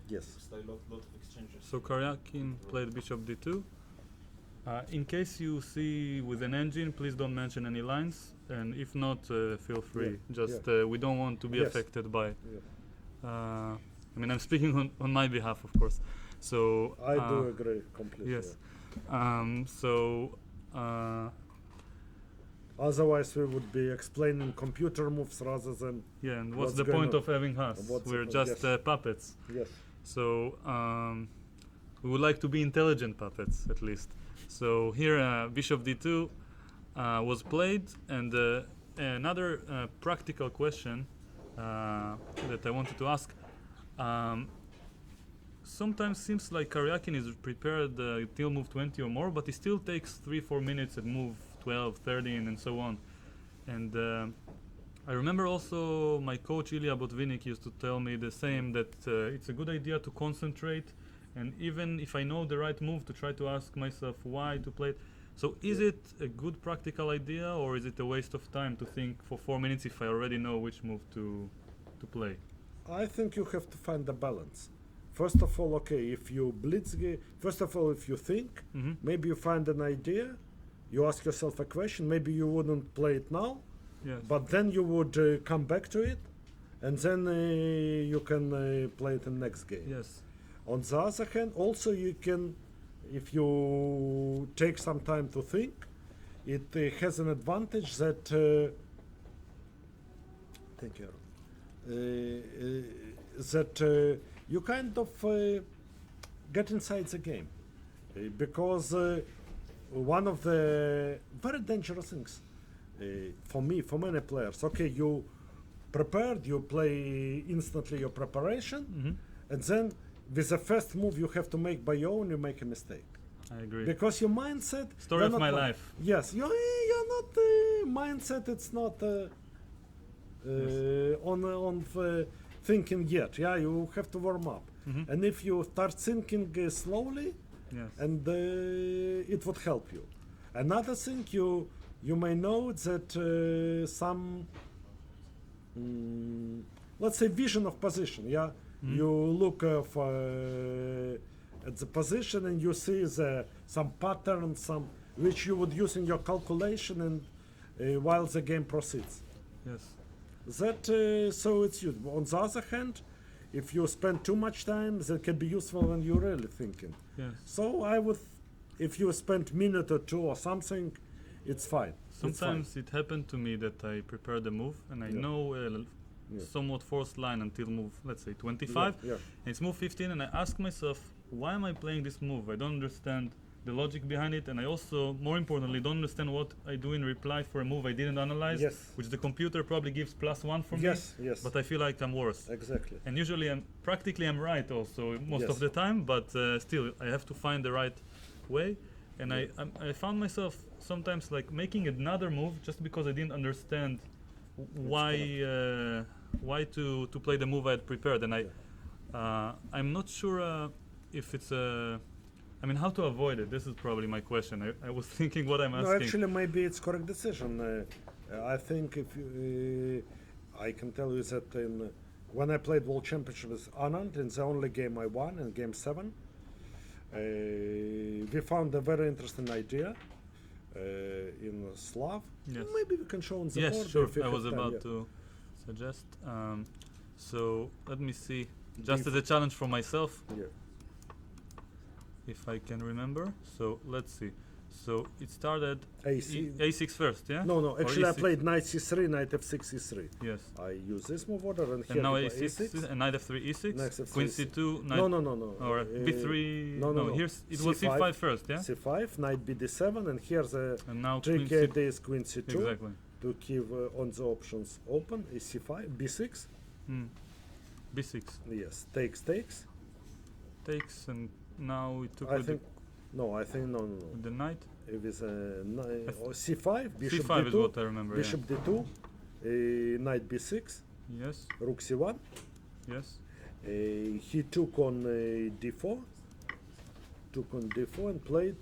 Yes. Style lot of exchanges. So Karyakin played bishop d2. In case you see with an engine, please don't mention any lines, and if not, feel free. Yeah, Just yeah. we don't want to be Yes. affected by. Yeah. I mean, I'm speaking on my behalf, of course. So I do agree completely. yes. Otherwise, we would be explaining computer moves rather than Yeah, and what's What's the going point on? of having us? What's the We're point? just Yes. puppets. yes. So we would like to be intelligent puppets, at least. So here, bishop d2 was played, and another practical question that I wanted to ask. Sometimes seems like Karyakin is prepared till move 20 or more, but he still takes 3-4 minutes at move 12, 13, and so on. And I remember also my coach Ilya Botvinnik used to tell me the same, that it's a good idea to concentrate, and even if I know the right move, to try to ask myself why to play it. So is it a good practical idea, or is it a waste of time to think for 4 minutes if I already know which move to play? I think you have to find the balance. First of all, okay, if you first of all, if you think, maybe you find an idea, you ask yourself a question, maybe you wouldn't play it now, Yes. but then you would come back to it, and then you can play it in next game. Yes. On the other hand, also you can, if you take some time to think, it has an advantage that thank you. That you kind of get inside the game, because one of the very dangerous things for me, for many players, okay, you prepared, you play instantly your preparation, and then with the first move you have to make by your own, you make a mistake. I agree. Because your mindset... Story you're of not my li- life. Yes, you're not... mindset, it's not on thinking yet. Yeah, you have to warm up. And if you start thinking slowly, Yes. and it would help you. Another thing, you may know that some, let's say, vision of position, yeah? You look at the position and you see some patterns, which you would use in your calculation, and while the game proceeds. Yes. That so it's useful. On the other hand, if you spend too much time, that can be useful when you're really thinking. Yes. So I would, if you spend minute or two or something, it's fine. Sometimes it happened to me that I prepare the move and I Yeah. know Yeah. somewhat forced line until move, let's say 25. Yeah, yeah. And it's move 15, and I ask myself, why am I playing this move? I don't understand the logic behind it, and I also, more importantly, don't understand what I do in reply for a move I didn't analyze, Yes. which the computer probably gives +1 for Yes, me, yes. but I feel like I'm worse. Exactly. And usually I'm right also most Yes. of the time, but still I have to find the right way. And I found myself sometimes like making another move just because I didn't understand why to play the move I had prepared. And I'm not sure if it's I mean, how to avoid it. This is probably my question. I was thinking what I'm asking. No, actually, maybe it's correct decision. I think if you, I can tell you that when I played World Championship with Anand, in the only game I won, in Game 7, we found a very interesting idea in Slav. Yes. Maybe we can show on the Yes, board. sure. if we I have was time, about yeah. to suggest. So let me see. Just as a challenge for myself, Yeah. if I can remember. So let's see. So it started AC. A6 first, yeah? No, Or actually I E6? played knight c3, knight f6, e3. Yes. I use this move order, and here And now we play A6 and knight F3 E6. Next F3 Queen E6. C2, knight No. or B3. no. Here's it was C5. C5 first, yeah? c5, knight bd7, and here the And now Queen tricky C2. idea is queen c2 Exactly. to keep on the options open. Is c5, b6, B6 yes, takes, takes, and now we took I with think, no, the knight. it is c5, bishop C5 d2, is what I remember. bishop d2, knight b6, Yeah. Yes. rook c1, Yes. he took on d4, and played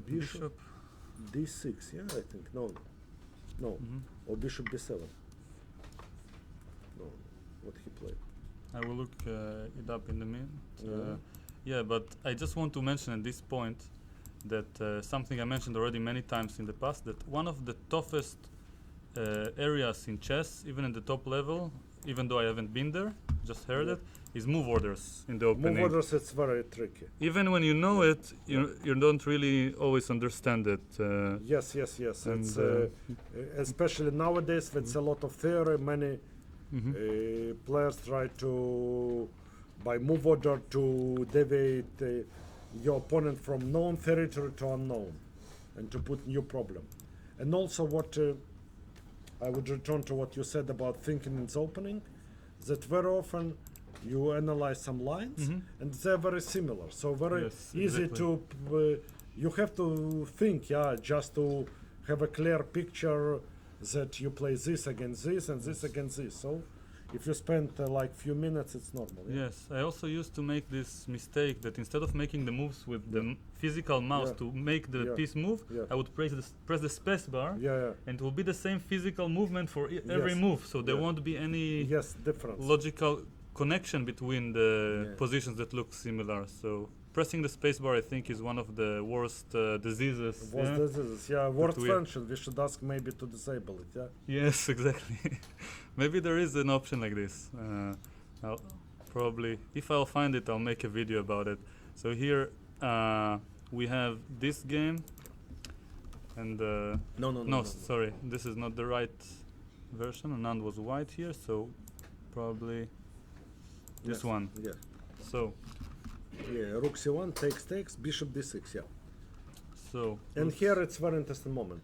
bishop d6, yeah, I think, no, Mhm. or bishop b7, no, what he played. I will look it up in a minute. Yeah. Yeah, but I just want to mention at this point that something I mentioned already many times in the past, that one of the toughest areas in chess, even at the top level, even though I haven't been there, just heard Yeah. it, is move orders in the opening. Move orders, it's very tricky. Even when you know it, you don't really always understand it. Yes. And, It's especially nowadays, with a lot of theory. Many players try to, by move order, to deviate your opponent from known territory to unknown, and to put new problem. And also, what I would return to what you said about thinking in the opening, that very often you analyze some lines and they're very similar. So very Yes, easy exactly. to, you have to think, just to have a clear picture that you play this against this and this against this. So if you spend like few minutes, it's normal. Yes, I also used to make this mistake that instead of making the moves with the physical mouse Yeah. to make the Yeah. piece move, Yeah. I would press the space bar, Yeah. and it will be the same physical movement for every Yes. move. So there Yeah. won't be any Yes, difference. logical connection between the Yeah. positions that look similar. So pressing the space bar, I think, is one of the worst diseases. What yeah? this is, word we- function. We should ask maybe to disable it. Yes, exactly. Maybe there is an option like this. I'll probably, if I'll find it, I'll make a video about it. So here we have this game, and No. sorry, this is not the right version. None was white here, so probably this Yes, one. Yeah. So Rook c1 takes, bishop d6. Yeah. so And let's- here it's very interesting moment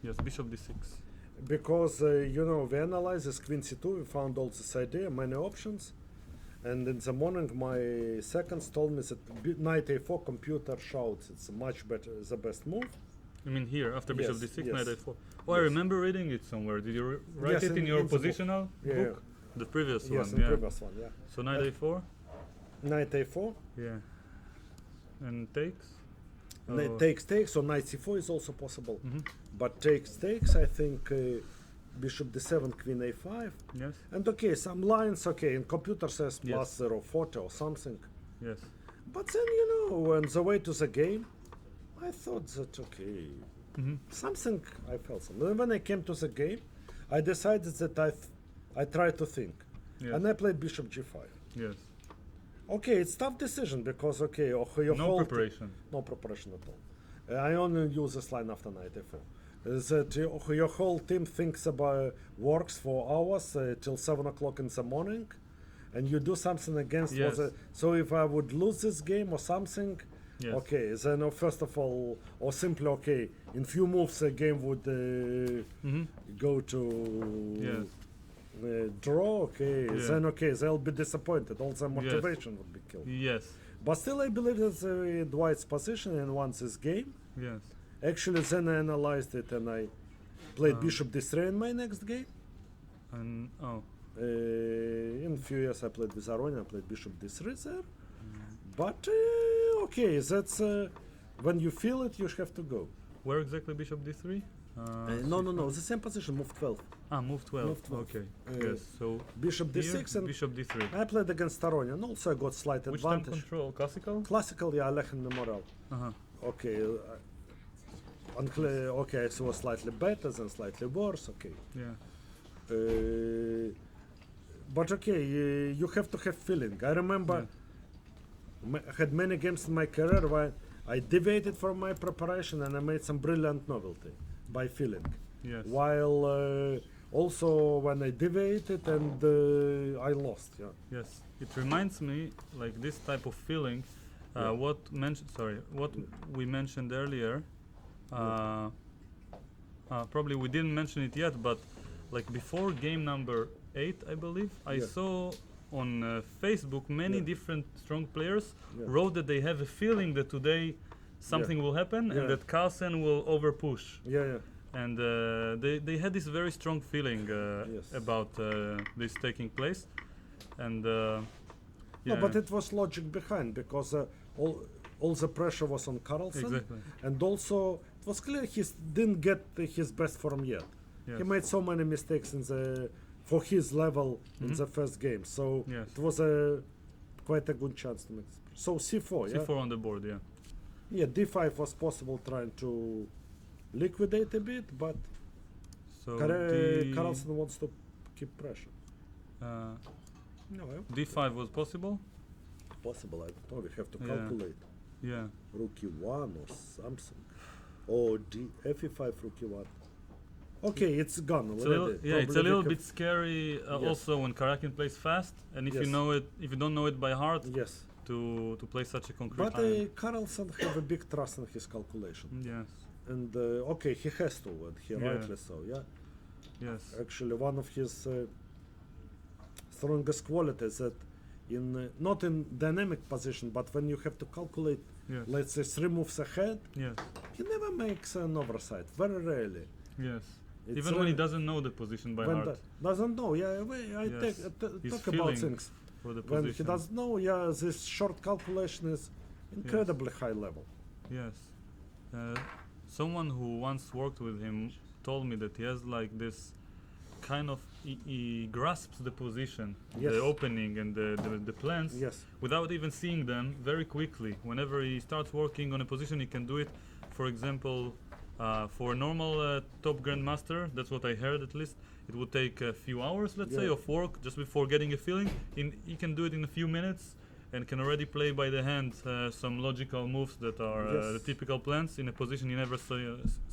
yes, bishop d6. because we analyzed this queen c2. We found all this idea, many options, and in the morning my seconds told me that knight a4 computer shouts it's much better, the best move. You mean here after bishop Yes, d6, yes. knight a4? Oh, I Yes. remember reading it somewhere. Did you write Yes, it in your in the book. positional Yeah, book? The previous Yes, one, in yeah. previous one. Yeah. So knight a4, Knight a4. yeah, and takes. Knight takes, or knight c4 is also possible. Mhm. But takes, I think bishop d7, queen a5. Yes, And okay, some lines, okay, and computer says Yes. plus 0.40 or something. yes, But then, on the way to the game, I thought that, okay, Mhm. something, I felt something. And when I came to the game, I decided that I tried to think. yes, And I played bishop g5. yes. Okay, it's tough decision because, okay, your No whole preparation. no preparation at all. I only use this line after knight a4. That your whole team thinks about works for hours till 7 o'clock in the morning, and you do something against. Yes. So if I would lose this game or something, Yes. okay, then first of all, or simply okay, in few moves the game would Mhm. go to Yes. draw. Okay, Yeah. then okay, they'll be disappointed. All their motivation would be killed. Yes, But still, I believe that Dwight's position and once this game. yes. Actually, then I analyzed it and I played Ah. bishop d3 in my next game. And oh, In a few years, I played with Aronia, I played bishop d3 there. Mm. But okay, that's when you feel it, you have to go. where exactly bishop d3? No, the same position, move 12. Move 12. Move 12. Okay. Uh, Yes. So Bishop d6 here, and bishop d3. I played against Aronia and also I got slight Which time advantage. control? Classical? Classical, yeah, Alechen Memorial. Uh-huh. Okay, okay, so slightly better than slightly worse. Okay. Yeah. But okay, you have to have feeling. I remember I had many games in my career where I deviated from my preparation and I made some brilliant novelty by feeling. Yes. While also when I deviated and I lost. Yeah. Yes, it reminds me like this type of feeling. Yeah. What we mentioned earlier. Probably we didn't mention it yet, but like before game number 8, I believe, I Yeah. saw on Facebook many Yeah. different strong players Yeah. wrote that they have a feeling that today something will happen Yeah. and that Carlsen will overpush. Yeah. And they had this very strong feeling Yes. about this taking place, and No, but it was logic behind because all the pressure was on Carlsen, exactly. and also it was clear he didn't get his best form yet. Yes. He made so many mistakes for his level in Mhm. the first game, so Yes. it was quite a good chance to make. So c4, yeah, C4 on the board, yeah. yeah. d5 was possible, trying to liquidate a bit, but So Carlsen wants to keep pressure. No, D5 was possible. possible. I don't know. We have to Yeah. calculate. Yeah. Rook e1 or something. Or fe5 rook e1. Okay, it's gone It's a already. little, yeah, it's a Probably little we bit scary Yes. also when Karakin plays fast, and if you Yes. know it, if you don't know it by heart, Yes, to play such a concrete but iron. Carlsen have a big trust in his calculation, Yes. and okay, he has to, and he Yeah. rightly so. Yeah, Yes. Actually, one of his strongest qualities that in not in dynamic position, but when you have to calculate, Yes. let's say 3 moves ahead, Yes. he never makes an oversight. Very rarely. Yes. It's Even when he rare- doesn't know the position by when heart doesn't know. Yeah, I Yes. He's talk about feeling things. for the When he position. doesn't know, yeah, this short calculation is incredibly high level. Yes. Someone who once worked with him told me that he has like this kind of he grasps the position, Yes. the opening and the plans Yes. without even seeing them very quickly. Whenever he starts working on a position, he can do it. For example, for a normal top grandmaster, that's what I heard at least, it would take a few hours, let's say, Yeah. of work just before getting a feeling. He can do it in a few minutes and can already play by the hand some logical moves that are the Yes. typical plans in a position you never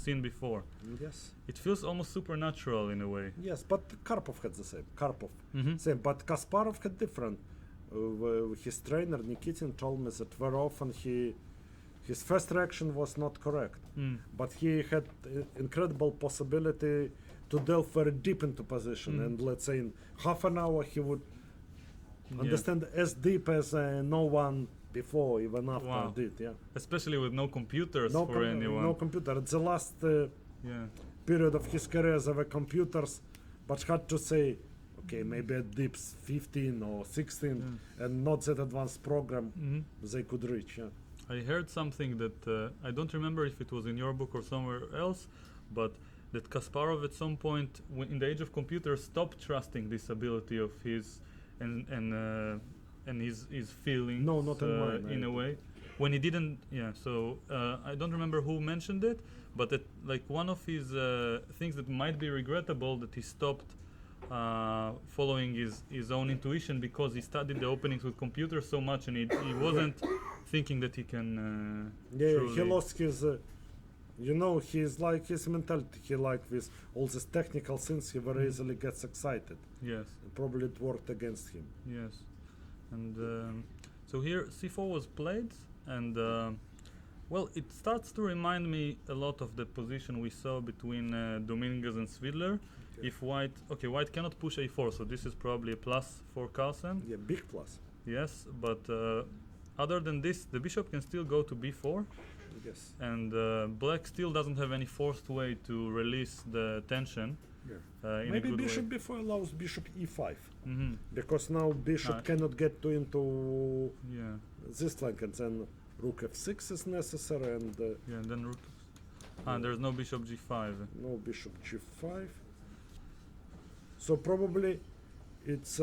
seen before. Yes. It feels almost supernatural in a way. Yes, but Karpov had the same. Karpov. Mm-hmm. Same, but Kasparov had different. His trainer Nikitin told me that very often his first reaction was not correct, but he had incredible possibility to delve very deep into position, and let's say in half an hour he would understand as deep as no one before, even after Wow. did. Yeah, Especially with no computers no, for anyone. no computer. At the last Yeah. period of his career, there were computers, but had to say, okay, maybe at deeps 15 or 16, and not that advanced program they could reach. Yeah. I heard something that I don't remember if it was in your book or somewhere else, but that Kasparov at some point, in the age of computers, stopped trusting this ability of his and his feelings. No, not in mine, in I a way, when he didn't. Yeah. So I don't remember who mentioned it, but that like one of his things that might be regrettable that he stopped following his own intuition because he studied the openings with computers so much and he wasn't thinking that he can Yeah, he truly- lost his. He's like his mentality. He like with all these technical things, he very easily gets excited. Yes, And probably it worked against him. yes. And so here c4 was played and well, it starts to remind me a lot of the position we saw between Dominguez and Svidler. Okay. If white cannot push a4, so this is probably a plus for Carlsen. Yeah, big plus. Yes, but other than this, the bishop can still go to b4, Yes. and black still doesn't have any forced way to release the tension Yeah. in a Maybe good bishop way. before allows bishop e5, Mm-hmm. because now bishop Ah. cannot get into Yeah, this flank, and then rook f6 is necessary, and yeah, and then rook. And there's no bishop g5. no bishop g5. So probably it's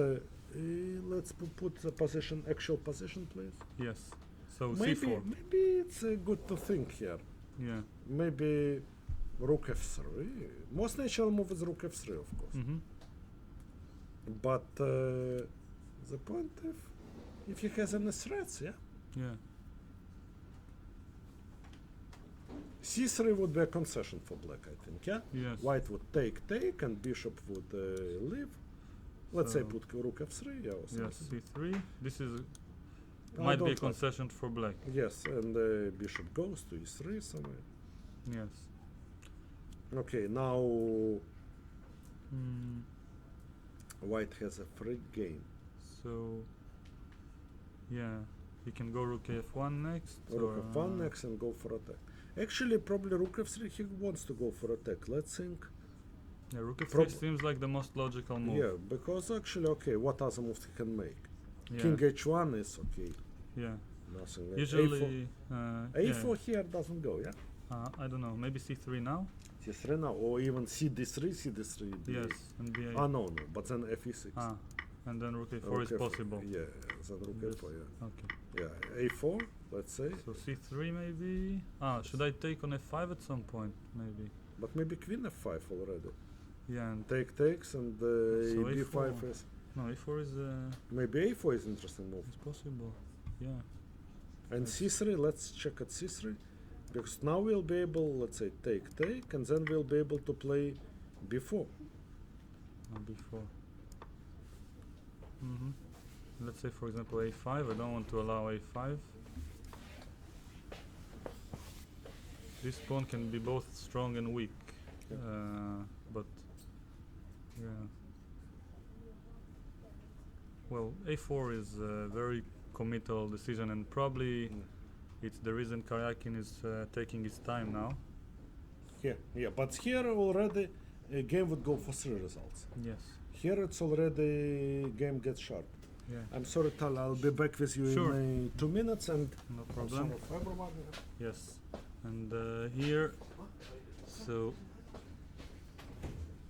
let's put the position, actual position, please. Yes. So Maybe c4. maybe it's good to think here. Yeah. Maybe rook f3. Most natural move is rook f3, of course. Mm-hmm. But the point if he has any threats, yeah. Yeah. c3 would be a concession for black, I think, yeah. Yes. White would take, and bishop would leave. Let's say So- put rook f3, yeah, or Yes. something. c3. This is I might be a don't like- concession for black. Yes, and bishop goes to e3 somewhere. Yes. Okay, now Mm. white has a free game. So yeah, he can go rook f1 next. Rook or, f1 next and go for attack. Actually, probably rook f3 he wants to go for attack. Let's think. Yeah, rook f3 Prob- seems like the most logical move. Yeah, because actually, okay, what other moves he can make? Yeah. King h1 is okay. Yeah. Nothing. Usually. A4 here doesn't go, yeah? I don't know. Maybe c3 now. c3 now, or even cd3, cd3. Yes. And b8. No, but then fe6. And then rook a4 Rook is F4, possible. Yeah, then rook Yes. f4, yeah. Okay. Yeah, a4, let's say. So c3 maybe. Should I take on f5 at some point? Maybe. But maybe queen f5 already. Yeah. And Takes, and So b5 A4. is. no, a4 is Maybe a4 is interesting move. it's possible. Yeah. And c3, let's check at c3. Because now we'll be able, let's say, take, and then we'll be able to play b4. Before. Mm-hmm. Let's say, for example, a5. I don't want to allow a5. This pawn can be both strong and weak, Yeah. but Yeah. Well, a4 is a very committal decision, and probably it's the reason Karyakin is taking his time now. Yeah, but here already a game would go for 3 results. Yes. Here it's already game gets sharp. Yeah. I'm sorry, Tal, I'll be back with you Sure. in 2 minutes and No I'm problem. sorry for everyone. Yes. And here, so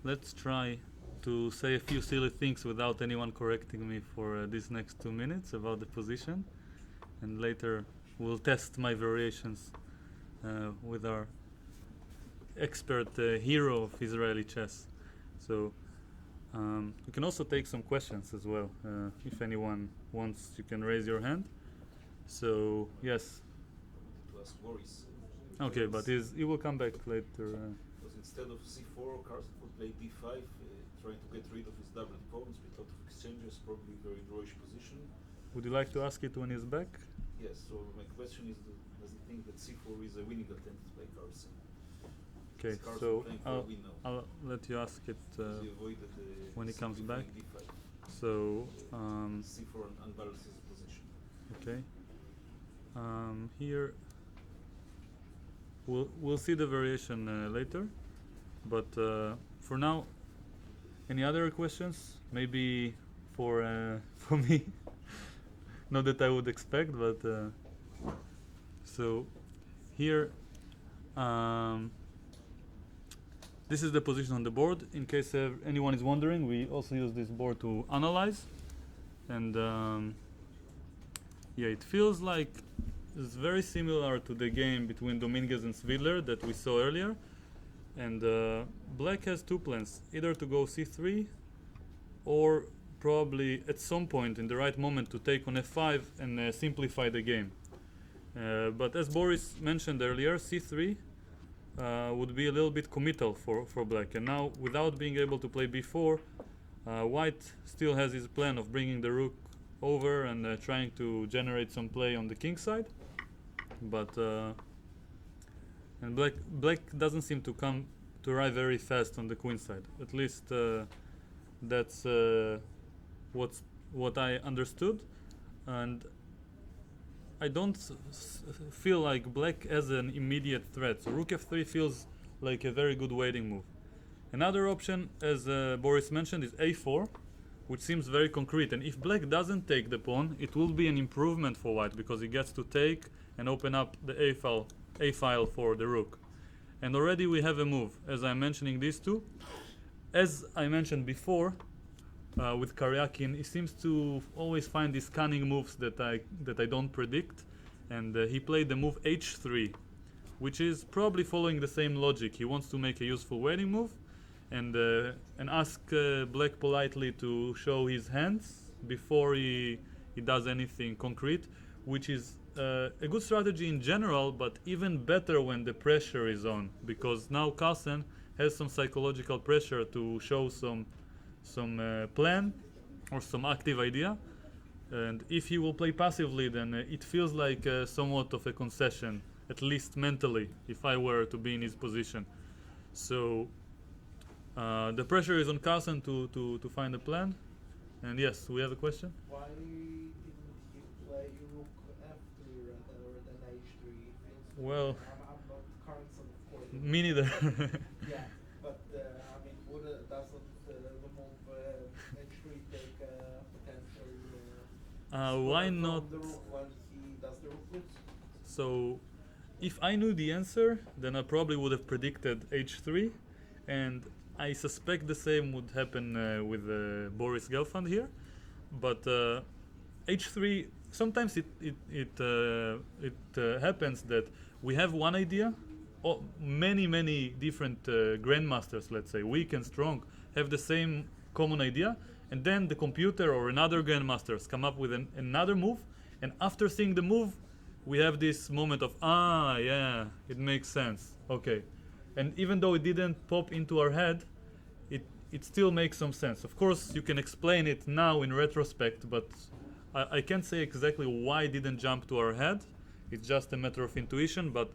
let's try to say a few silly things without anyone correcting me for these next 2 minutes about the position, and later we'll test my variations with our expert hero of Israeli chess. So you can also take some questions as well. If anyone wants, you can raise your hand. So yes. To ask Boris. Okay, but he will come back later. Because instead of c4, Carlsen would play d5, trying to get rid of his double pawns with a lot of exchanges, probably very drawish position. Would you like to ask it when he's back? Yes, so my question is, does he think that c4 is a winning attempt by Carlsen? Okay, Is Carlsen so playing for a win now? I'll let you ask it Does he avoid that, when he comes c3 back. playing d5? So c4 unbalances the position. okay. Here we'll see the variation later, but for now, any other questions? Maybe for for me. Not that I would expect, but so here this is the position on the board. In case anyone is wondering, we also use this board to analyze, and yeah, it feels like it's very similar to the game between Dominguez and Svidler that we saw earlier. And black has 2 plans, either to go c3 or probably at some point in the right moment to take on f5 and simplify the game. But as Boris mentioned earlier, c3 would be a little bit committal for black. And now, without being able to play b4, white still has his plan of bringing the rook over and trying to generate some play on the king side. But and black doesn't seem to come to arrive very fast on the queen side. At least that's what I understood, and I don't feel like black has an immediate threat. So rook f3 feels like a very good waiting move. Another option, as Boris mentioned, is a4, which seems very concrete. And if black doesn't take the pawn, it will be an improvement for white because he gets to take and open up the a file for the rook. And already we have a move, as I'm mentioning these two. As I mentioned before, with Karyakin, he seems to always find these cunning moves that I don't predict. And he played the move h3, which is probably following the same logic. He wants to make a useful waiting move and ask black politely to show his hands before he does anything concrete, which is a good strategy in general, but even better when the pressure is on, because now Carlsen has some psychological pressure to show some plan or some active idea, and if he will play passively, then it feels like somewhat of a concession, at least mentally, if I were to be in his position. So the pressure is on Carlsen to find a plan. And yes, we have a question. Why didn't he play rook f3 rather than h3? Well, I'm not Carlsen, of course. me neither. Yeah, but I mean, doesn't the move h3 take potential? Why from not? the rook when he does the rook flips? So, if I knew the answer, then I probably would have predicted h3, and I suspect the same would happen with Boris Gelfand here. But h3, sometimes it happens that we have one idea. Many different grandmasters, let's say, weak and strong, have the same common idea, and then the computer or another grandmasters come up with another move, and after seeing the move, we have this moment of, yeah, it makes sense, okay. And even though it didn't pop into our head, it still makes some sense. Of course, you can explain it now in retrospect, but I can't say exactly why it didn't jump to our head. It's just a matter of intuition, but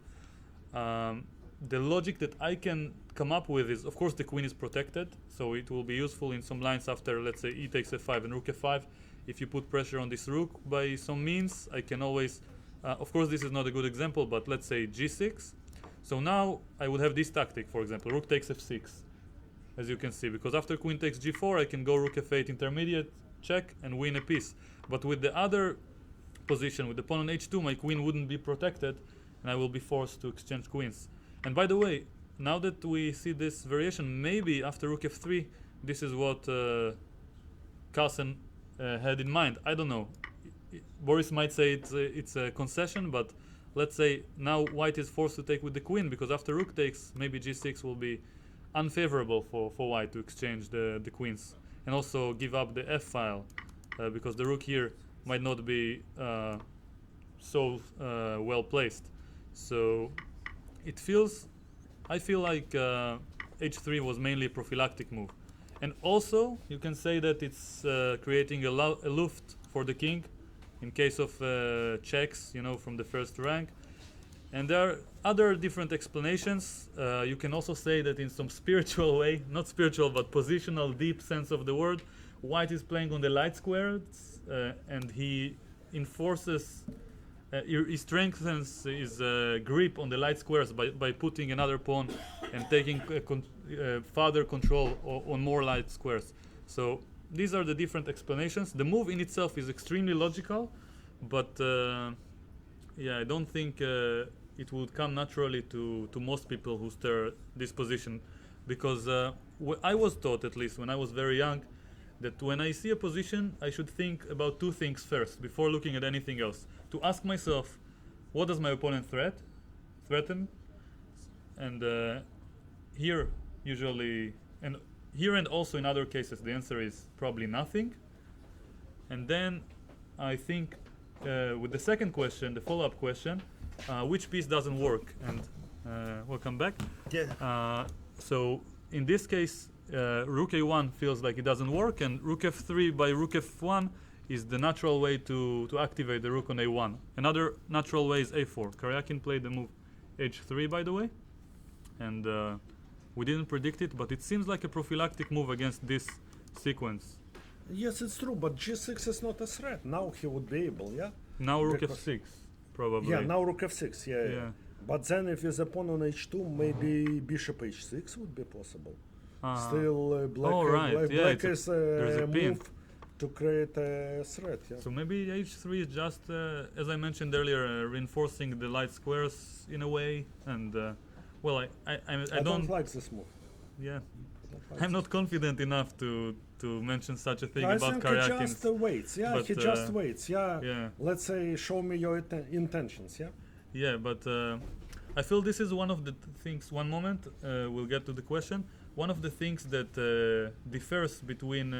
the logic that I can come up with is, of course, the queen is protected, so it will be useful in some lines after, let's say, e takes f5 and rook f5. If you put pressure on this rook by some means, I can always, of course, this is not a good example, but let's say g6. So now I would have this tactic, for example, rook takes f6, as you can see, because after queen takes g4, I can go rook f8 intermediate, check, and win a piece. But with the other position, with the pawn on h2, my queen wouldn't be protected, and I will be forced to exchange queens. And by the way, now that we see this variation, maybe after rook f3, this is what Carlsen had in mind. I don't know. Boris might say it's a concession, but let's say now white is forced to take with the queen, because after rook takes, maybe g6 will be unfavorable for white to exchange the queens, and also give up the f file, because the rook here might not be so well placed. So it feels, I feel like h3 was mainly a prophylactic move. And also you can say that it's creating a luft for the king in case of checks, you know, from the first rank. And there are other different explanations. You can also say that in some spiritual way, not spiritual but positional, deep sense of the word, white is playing on the light squares, and he enforces, he strengthens his grip on the light squares by putting another pawn and taking further control on more light squares. So these are the different explanations. The move in itself is extremely logical, but yeah, I don't think it would come naturally to most people who stir this position, because I was taught, at least when I was very young, that when I see a position, I should think about two things first before looking at anything else. To ask myself, what does my opponent threaten? And here usually, and here and also in other cases, the answer is probably nothing. And then I think with the second question, the follow-up question, which piece doesn't work? And welcome back. Yeah. So in this case, rook a1 feels like it doesn't work, and rook f3 by rook f1 is the natural way to activate the rook on a1. Another natural way is a4. Karyakin played the move h3, by the way, and we didn't predict it, but it seems like a prophylactic move against this sequence. Yes, it's true, but g6 is not a threat. Now he would be able, yeah? Now rook Because- f6, probably. Yeah, now rook f6, yeah. Yeah. But then if with a pawn on h2, maybe bishop h6 would be possible. Ah. Still, black, Oh, right, black, yeah, black it's a- is there's a pin. move to create a threat, yeah. So maybe h3 is just, as I mentioned earlier, reinforcing the light squares in a way, and well, I don't like this move. yeah, Don't like I'm this. not confident enough to mention such a thing I about think he Karyakin's. just waits, yeah, but, he just waits, yeah. Yeah. Let's say, show me your intentions, yeah? Yeah, but I feel this is one of the things. One moment, we'll get to the question. One of the things that differs between,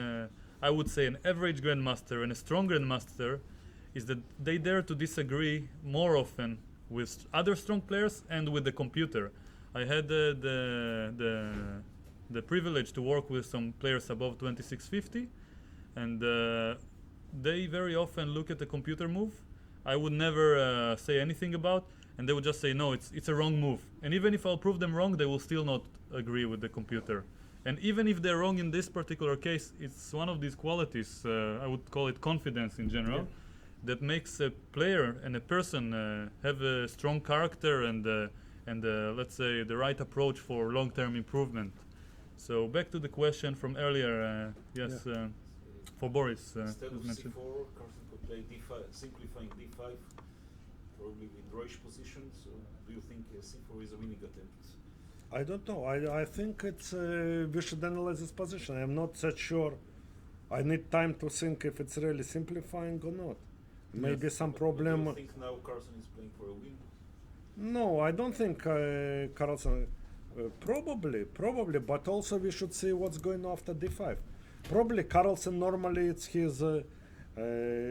I would say, an average grandmaster and a strong grandmaster is that they dare to disagree more often with other strong players and with the computer. I had the privilege to work with some players above 2650, and they very often look at the computer move. I would never say anything about, and they would just say, no, it's a wrong move. And even if I'll prove them wrong, they will still not agree with the computer. And even if they're wrong in this particular case, it's one of these qualities, I would call it confidence in general, that makes a player and a person have a strong character and let's say the right approach for long-term improvement. So back to the question from earlier, yes, for Boris. Instead of as mentioned. c4, Carlsen could play d5, simplifying d5, probably with Roish position. So do you think c4 is a winning attempt? I don't know. I think it's we should analyze this position. I'm not that sure. I need time to think if it's really simplifying or not. Maybe some But problem. do you think now Carlsen is playing for a win? No, I don't think Carlsen. Probably, but also we should see what's going after d5. Probably Carlsen normally it's his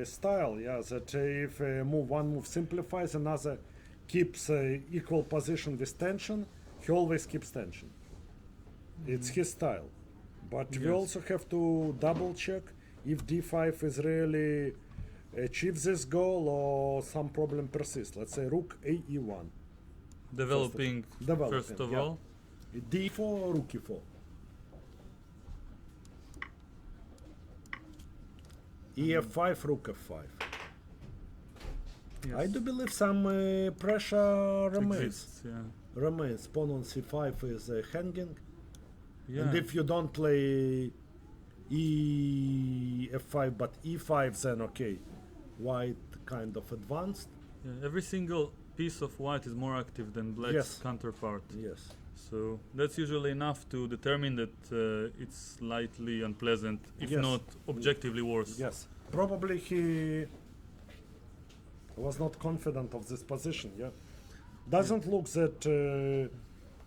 style. Yeah, that if one move simplifies, another keeps equal position with tension. He always keeps tension. It's his style. But we Yes. also have to double check if d5 is really achieves this goal or some problem persists. Let's say rook a e1. developing first of yeah. all. D4, rook e4. EF5, rook f5. Yes. I do believe some pressure remains. Exists, yeah. Remains. Pawn on c5 is hanging. Yeah. And if you don't play f5 but e5, then okay, white kind of advanced. Yeah, every single piece of white is more active than black's Yes. counterpart. Yes. So that's usually enough to determine that it's slightly unpleasant, if Yes. not objectively worse. Yes. Probably he was not confident of this position. Yeah. Doesn't look that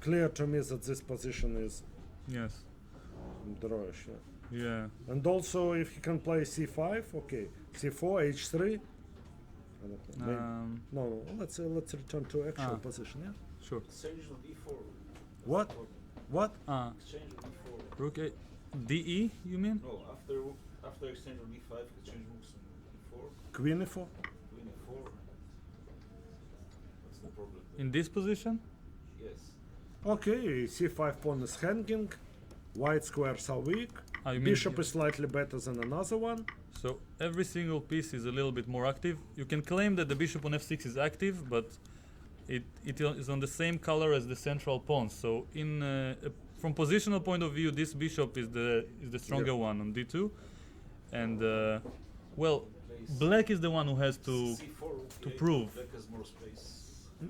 clear to me that this position is Yes. drawish. Yeah. Yeah. And also, if he can play c5, okay, c4, h3. I don't know. Um, No, let's return to actual Ah. position. Yeah. sure. Exchange on d4. What? What? Exchange on d4. Rook a DE, you mean? No, after exchange on d5, exchange rooks on d4, Queen e4. queen e4. What's the problem? In this position? Yes. Okay, c5 pawn is hanging. White squares are weak. Ah, you mean Bishop is slightly better than another one. So every single piece is a little bit more active. You can claim that the bishop on f6 is active, but it is on the same color as the central pawn. So from positional point of view, this bishop is the stronger Yeah. one on d2, and well, Plays black is the one who has to. c4, rook to e8, prove. Black has more space.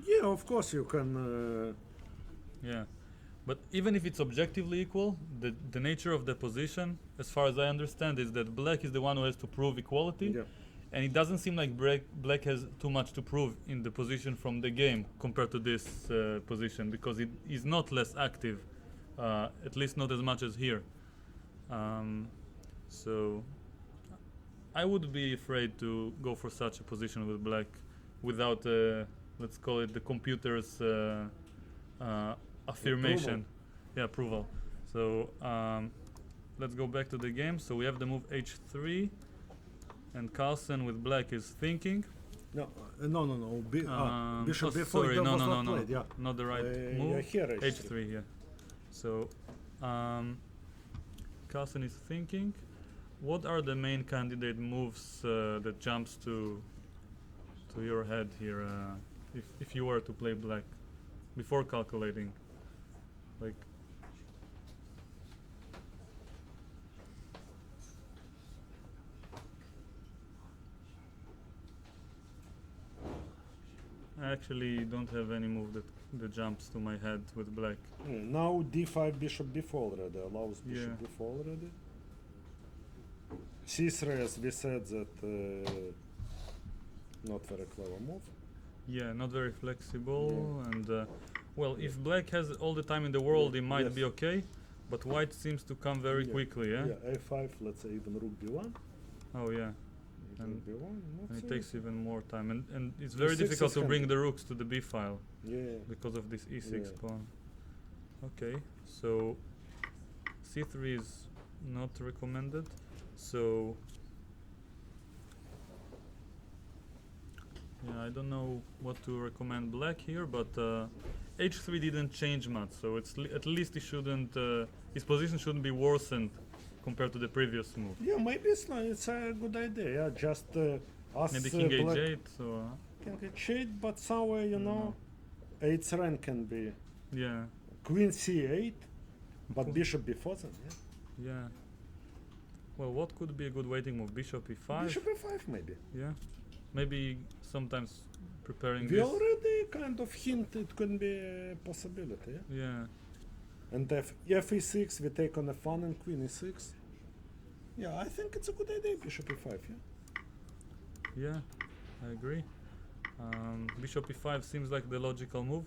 Yeah, of course you can. Yeah, but even if it's objectively equal, the nature of the position, as far as I understand, is that black is the one who has to prove equality. Yeah. And it doesn't seem like black has too much to prove in the position from the game compared to this position, because it is not less active, at least not as much as here. So I would be afraid to go for such a position with black without, let's call it the computer's affirmation. Yeah, approval. So let's go back to the game. So we have the move h3. And Carlsen with black is thinking. No. Bishop oh, b4 sorry, that no, was no, not no, played. no, Yeah. not the right Yeah, move. here h3, yeah. So Carlsen is thinking. What are the main candidate moves that jumps to your head here, if you were to play black, before calculating, like? I actually don't have any move that jumps to my head with black. Now d5 bishop b4 already allows bishop Yeah. b4 already. c3, as we said, that not very clever move. Yeah, not very flexible, and well, if black has all the time in the world, Yeah, it might be yes. okay, but white seems to come very Yeah, quickly, yeah? a5, let's say even rook b1. Oh yeah, Rook And- b1, and let's it say. takes even more time, and it's very E6 difficult is to bring handy. the rooks to the b file Yeah. because of this e6 Yeah. pawn. Okay, so c3 is not recommended, so yeah, I don't know what to recommend black here, but h3 didn't change much, so it's at least it shouldn't his position shouldn't be worsened compared to the previous move. Yeah, maybe it's a good idea. Yeah, just ask Maybe king black h8, so king h8, but somewhere you know, 8's rank can be yeah, queen c8, but bishop b4 then. Yeah. yeah. Well, what could be a good waiting move? Bishop e5. Bishop e5 maybe. Yeah, maybe sometimes preparing We this. already kind of hint it could be a possibility. Yeah? Yeah, And f6 we take on f1 and queen e6. Yeah, I think it's a good idea. Bishop e5. Yeah. yeah, I agree. Bishop e5 seems like the logical move.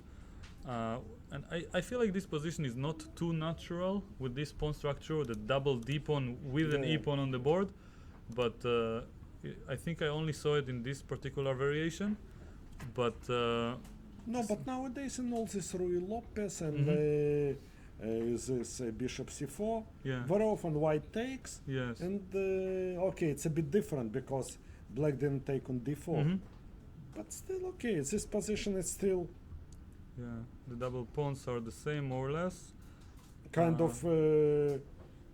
And I feel like this position is not too natural with this pawn structure, the double d pawn with an Yeah. e pawn on the board, but I think I only saw it in this particular variation. But No, but nowadays in all this Rui Lopez and this bishop c4, yeah, very often white takes, yes, and okay, it's a bit different because black didn't take on d4, Mhm. but still okay. This position is still Yeah, the double pawns are the same more or less. Kind of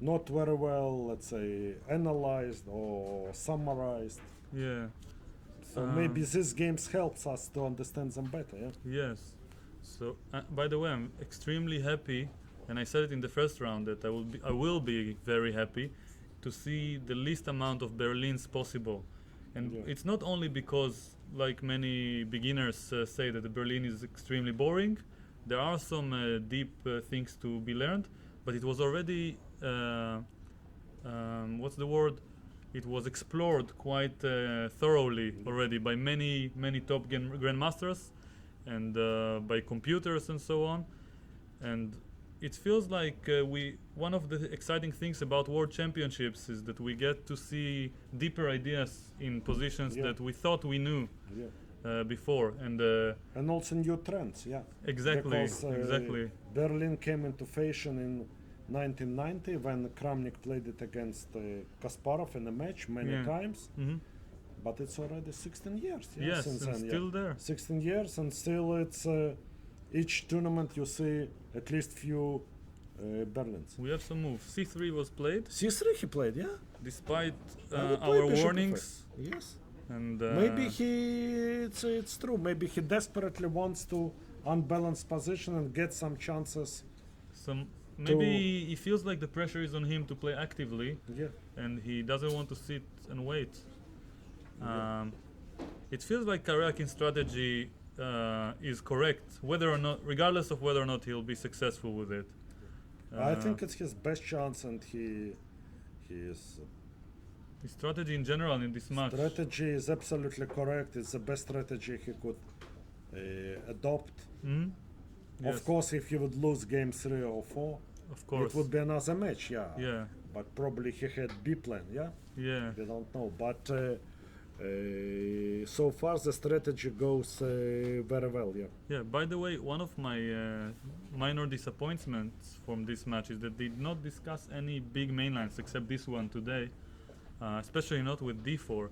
not very well, let's say, analyzed or summarized. Yeah. So maybe these games helps us to understand them better. Yeah. Yes. So, by the way, I'm extremely happy, and I said it in the first round that I will be very happy to see the least amount of Berlins possible, and Yeah. it's not only because, like many beginners say, that the Berlin is extremely boring. There are some deep things to be learned, but it was already what's the word? It was explored quite thoroughly already by many top grandmasters and by computers and so on. And it feels like one of the exciting things about World Championships is that we get to see deeper ideas in positions Yeah. that we thought we knew Yeah. before. And And also new trends. Yeah. exactly, Because, exactly. Berlin came into fashion in 1990 when Kramnik played it against Kasparov in a match many Yeah. times. Hmm. But it's already 16 years. Yeah, Yes, since and then, still there. 16 years, and still it's each tournament you see at least few Berlins. We have some moves. C3 was played C3 he played, yeah. despite I would play our bishop warnings. Yes. And Maybe it's true. Maybe he desperately wants to unbalance position and get some chances. maybe he feels like the pressure is on him to play actively, Yeah. and he doesn't want to sit and wait. Yeah. It feels like Karyakin's strategy is correct, whether or not, regardless of whether or not he'll be successful with it. I think it's his best chance, and he is. His strategy in general in this match. Strategy is absolutely correct. It's the best strategy he could adopt. Mhm. Yes, Of course, if he would lose game 3 or 4, of course. it would be another match, yeah. Yeah, But probably he had B plan, yeah. yeah. We don't know. But so far the strategy goes very well, yeah. Yeah, by the way, one of my minor disappointments from this match is that they did not discuss any big mainlines except this one today, especially not with d4.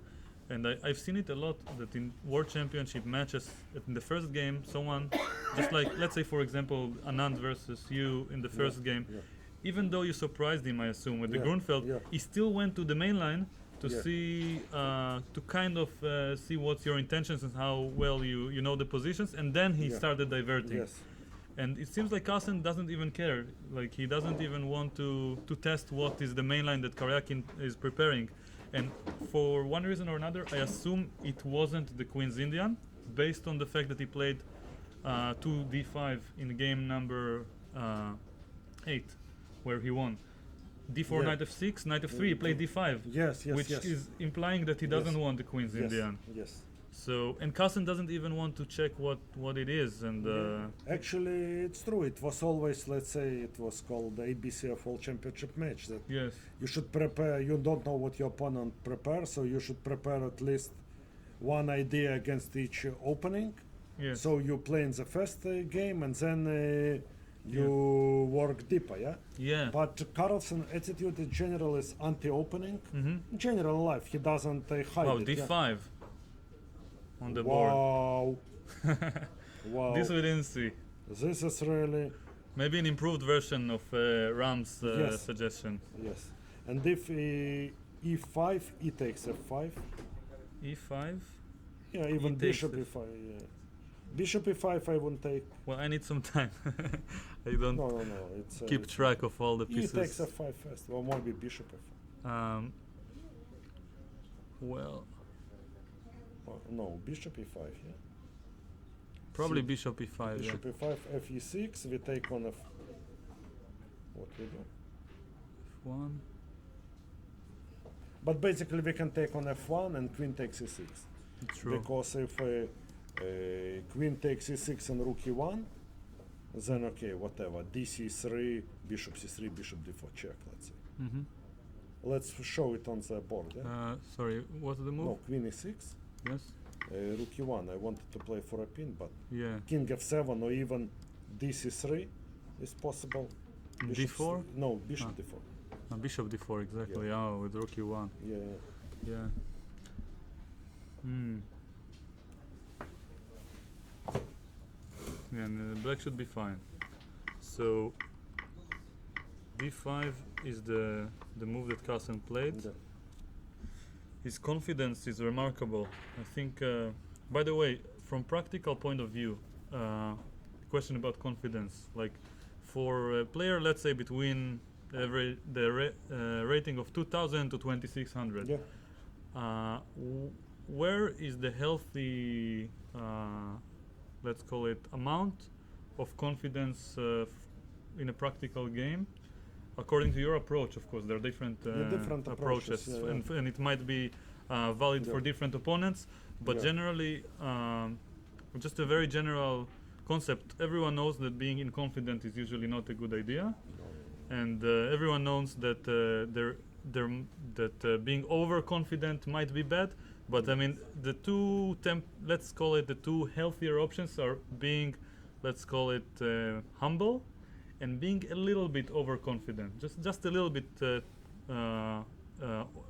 And I've seen it a lot that in World Championship matches, in the first game, someone, just like, let's say for example, Anand versus you in the first game, Yeah. even though you surprised him, I assume, with the Yeah, Grunfeld, yeah. he still went to the main line to Yeah. see, to kind of see what's your intentions and how well you know the positions, and then he Yeah. started diverting. Yes. And it seems like Carlsen doesn't even care. Like he doesn't even want to test what is the main line that Karyakin is preparing. And for one reason or another, I assume it wasn't the Queen's Indian, based on the fact that he played 2d5 in game number 8, where he won. d4, Yeah. knight f6, knight f3, he played d5, Yes, yes, which yes. is implying that he doesn't Yes. want the Queen's Yes, Indian. Yes. So, and Carlsen doesn't even want to check what it is, and Actually, it's true. It was always, let's say, it was called the ABC of World Championship match. That yes, you should prepare. You don't know what your opponent prepares, so you should prepare at least one idea against each opening. yes, So you play in the first game, and then you work deeper. Yeah. yeah. But Carlsen's attitude in general is anti-opening. Mm-hmm. In general life, he doesn't hide Wow, it. yeah. d5 on the board. Wow. Wow. This we didn't see. This is really. Maybe an improved version of Ram's Yes. suggestion. Yes, and if e5, e takes f5. E5. Yeah, even E takes bishop F- e5. Yeah. Bishop e5, I won't take. Well, I need some time. I don't No. It's keep track of all the E pieces. takes f5 first. Or maybe bishop f5. Well, Oh, no, bishop e5. Yeah. probably See, bishop e5. Bishop e5, f e6. We take on f. What we do? Yeah. One. But basically, we can take on f1 and queen takes e6. True. Because if queen takes e6 and rook e1, then okay, whatever. dc3, bishop c3, bishop d4 check, let's say. Mm-hmm. Let's show it on the board. Yeah? Sorry, what's the move? No, queen e6, Yes. rook e1. I wanted to play for a pin, but Yeah. king f7 or even dc3 is possible. D4? No, bishop Ah. d4. Bishop d4 exactly. Oh, with rook e1. Yeah. Yeah. Hmm. and black should be fine. So d5 is the move that Carson played. Yeah. His confidence is remarkable. I think, by the way, from practical point of view, question about confidence, like for a player, let's say between rating of 2000 to 2600, Yeah. where is the healthy, let's call it, amount of confidence in a practical game? According to your approach, of course, there are different, different approaches, yeah, yeah. And it might be valid for Yeah. different opponents, but Yeah. generally, just a very general concept. Everyone knows that being inconfident is usually not a good idea, and everyone knows that being overconfident might be bad. But I mean, the two let's call it the two healthier options are being, let's call it, humble, and being a little bit overconfident. Just a little bit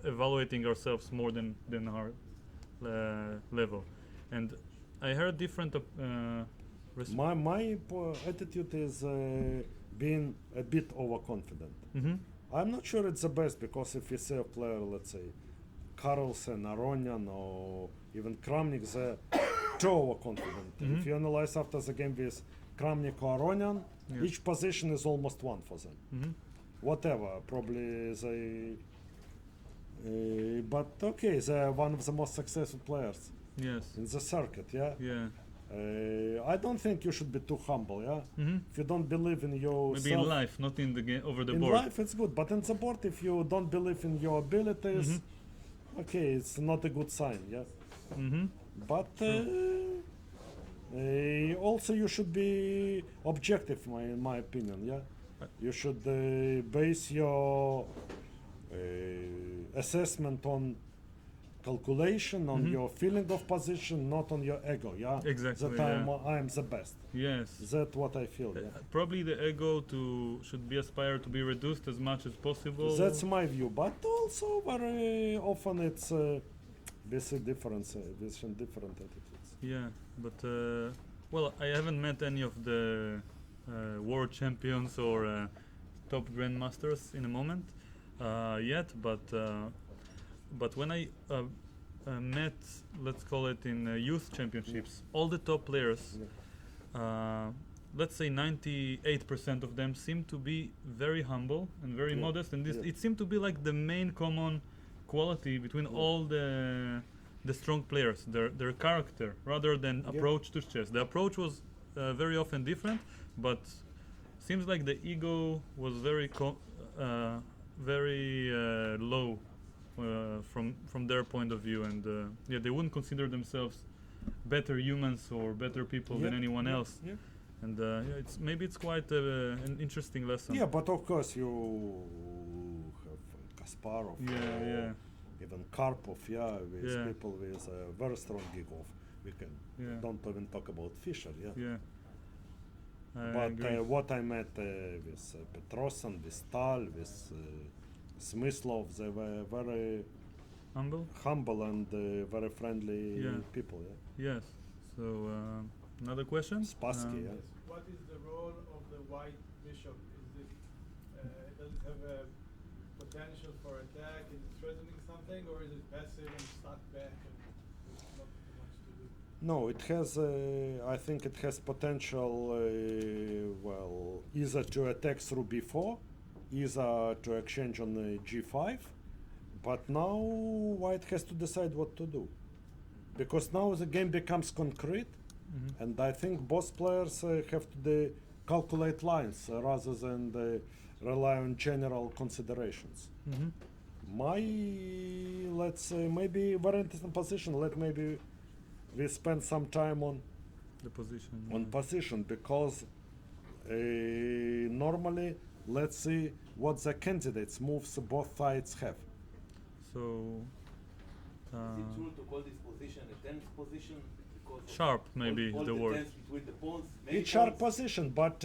evaluating ourselves more than our level. And I heard different. My attitude is being a bit overconfident. Mm-hmm. I'm not sure it's the best, because if you see a player, let's say Carlsen, Aronian, or even Kramnik, they're too overconfident. Mhm. If you analyze after the game with Kramnik or Aronian, Yeah. each position is almost one for them. Mm-hmm. Whatever, probably they. But okay, they're one of the most successful players Yes. in the circuit, yeah. Yeah. I don't think you should be too humble, yeah. Mm-hmm. If you don't believe in yourself, Maybe in life, not in the game over the in board. life it's good, but in the board, if you don't believe in your abilities, Mhm. okay, it's not a good sign, yeah. Mm-hmm. But also you should be objective, in my opinion, yeah. You should base your assessment on calculation, on Mhm. your feeling of position, not on your ego, yeah. Exactly, That yeah. I am the best. Yes. That's what I feel, yeah. Probably the ego should be aspired to be reduced as much as possible. That's my view, but also very often it's with different attitudes. Yeah, but well, I haven't met any of the world champions or top grandmasters in a moment yet, but when I met, let's call it, in youth championships, all the top players, let's say 98% of them seem to be very humble and very Yeah, modest, and this yeah. it seemed to be like the main common quality between all the strong players, their character rather than Yeah. approach to chess. The approach was very often different, but seems like the ego was very low from their point of view, and yeah, they wouldn't consider themselves better humans or better people than Yeah, anyone yeah, else. yeah. And yeah, maybe it's quite an interesting lesson. Yeah, but of course you have Kasparov, Yeah, yeah. even Karpov, yeah, with Yeah. people with a very strong ego. We can Yeah. don't even talk about Fischer, yeah. Yeah. I But agree. what I met with Petrosyan, with Stahl, with Smyslov, they were very Humble? humble and very friendly Yeah. people, yeah. Yes. So another question? Spassky, yeah. What is the role of the white bishop? Is it does it have a potential for attack? Is it threatening something, or is it passive and stuck back and with not too much to do? No, it has. I think it has potential. Well, either to attack through b4, either to exchange on g5. But now White has to decide what to do, because now the game becomes concrete, Mhm. and I think both players have to calculate lines rather than rely on general considerations. Mhm. My, let's say, maybe very interesting position. Maybe we spend some time on The position. position, because normally, let's see what the candidates moves both sides have. So Is it true to call this position a tense position? Because of sharp, maybe all the the word. tense between the pawns. Many It's sharp pawns- position, but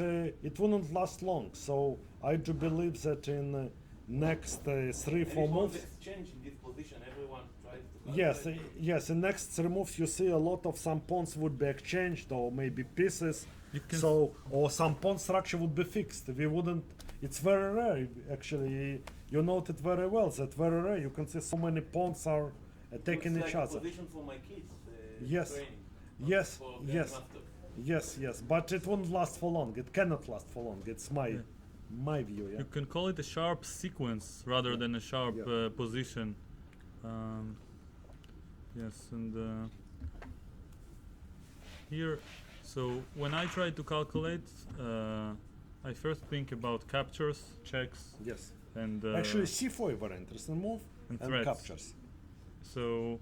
it wouldn't last long. So I do believe that in next 3-4 many pawns moves, exchange in this position. Everyone tries to Yes, yes. In next removes, you see a lot of some pawns would be exchanged or maybe pieces. You can So or some pawn structure would be fixed. We wouldn't. It's very rare, actually. You noted very well that very rare. You can see so many pawns are attacking Looks each like other. a position for my kids. Yes. Training, not Yes, for yes. grandmaster. Yes, yes. But it won't last for long. It cannot last for long. It's my Yeah. my view. Yeah. You can call it a sharp sequence rather Yeah. than a sharp Yeah. position. Yes, and here, so when I try to calculate, I first think about captures, checks, Yes. and Actually, c4 is very interesting move and and threats. captures. So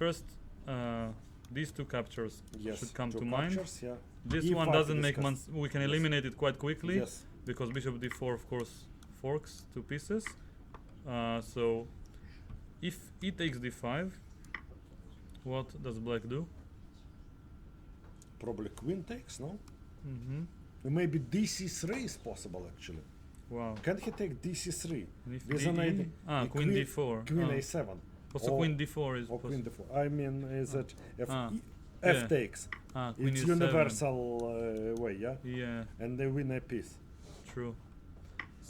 first, these two captures Yes. should come two to mind. captures, yeah. This E5 one doesn't make discussed. we can Yes. eliminate it quite quickly Yes. because bishop d4 of course forks to pieces. So if e takes d5, what does black do? Probably queen takes, no? Mm-hmm. Maybe dc3 is possible actually. Wow. Can he take dc3? And if With an DE? idea. Queen d4. Queen Ah. a7. Also or- queen d4 is Or queen possible. d4. I mean, is that if Ah, f yeah. takes? Queen It's e7. universal way, yeah? Yeah, And they win a piece. true.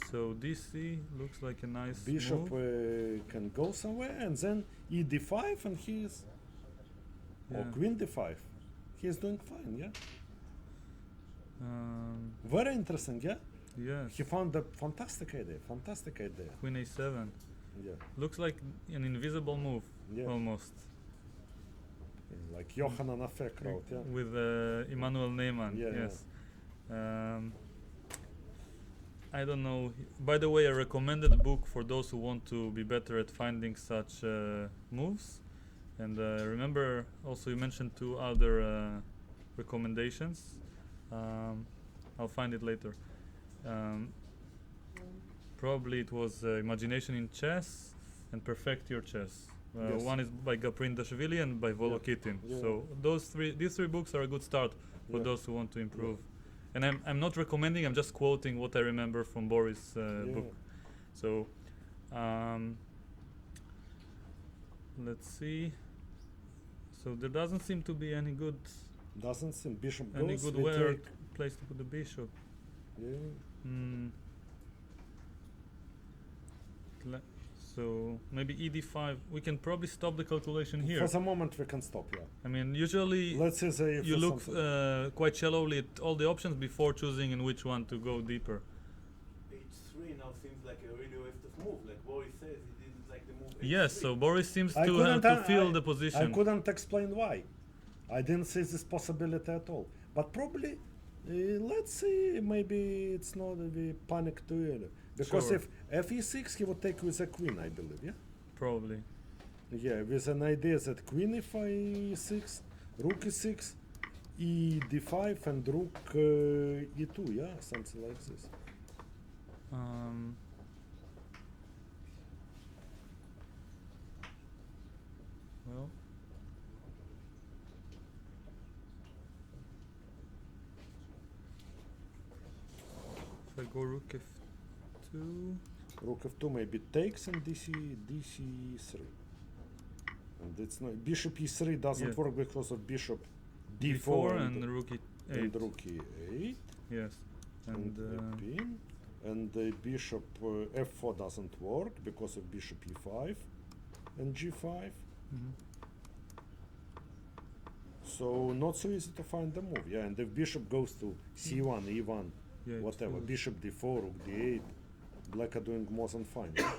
So dc looks like a nice Bishop move. can go somewhere, and then e d5, and he is. Or Yeah. queen d5. He is doing fine, yeah? Very interesting, yeah? Yes. He found a fantastic idea, fantastic idea. Queen a7 Yeah, looks like an invisible move yeah. almost. Like Johanna Nafek wrote, yeah? With Immanuel Neyman. Yeah, yeah. Yes. I don't know. By the way, a recommended book for those who want to be better at finding such moves. And remember, also you mentioned two other recommendations. I'll find it later. Probably it was Imagination in Chess and Perfect Your Chess. Yes. One is by Gaprin Dashvili and by Volokitin. Yeah. So these three books are a good start for Yeah. those who want to improve. And I'm not recommending. I'm just quoting what I remember from Boris' Yeah. book. So let's see. So there doesn't seem to be any good Doesn't seem bishop any goes. good we where take. place to put the bishop. Yeah. So maybe e d5. We can probably stop the calculation here. For the moment, we can stop. Yeah. I mean, usually Let's see if you for look something. quite shallowly at all the options before choosing in which one to go deeper. H3 now seems like a radioactive move. Like Boris says, he didn't like the move. Yes, H3. so Boris seems I to have couldn't, to feel I- the position. I couldn't explain why. I didn't see this possibility at all. But probably, let's see, maybe it's not the panic too early. Because Sure. if fe6, he would take with a queen, I believe, yeah? Probably. Yeah, with an idea that queen e6, rook e6, e d5, and rook e2, yeah? Something like this. Well, if I go rook f2, Rook f2 maybe takes and dc3. And it's not, bishop e3 doesn't Yeah. work because of bishop d4 d4 and rook e8. and rook e8 Yes, and and pin, and the bishop f4 doesn't work because of bishop e5 and g5. mhm. So not so easy to find the move. Yeah, and if bishop goes to c1, e1, Yeah, it whatever, feels- bishop d4, rook d8, black are doing more than fine. Check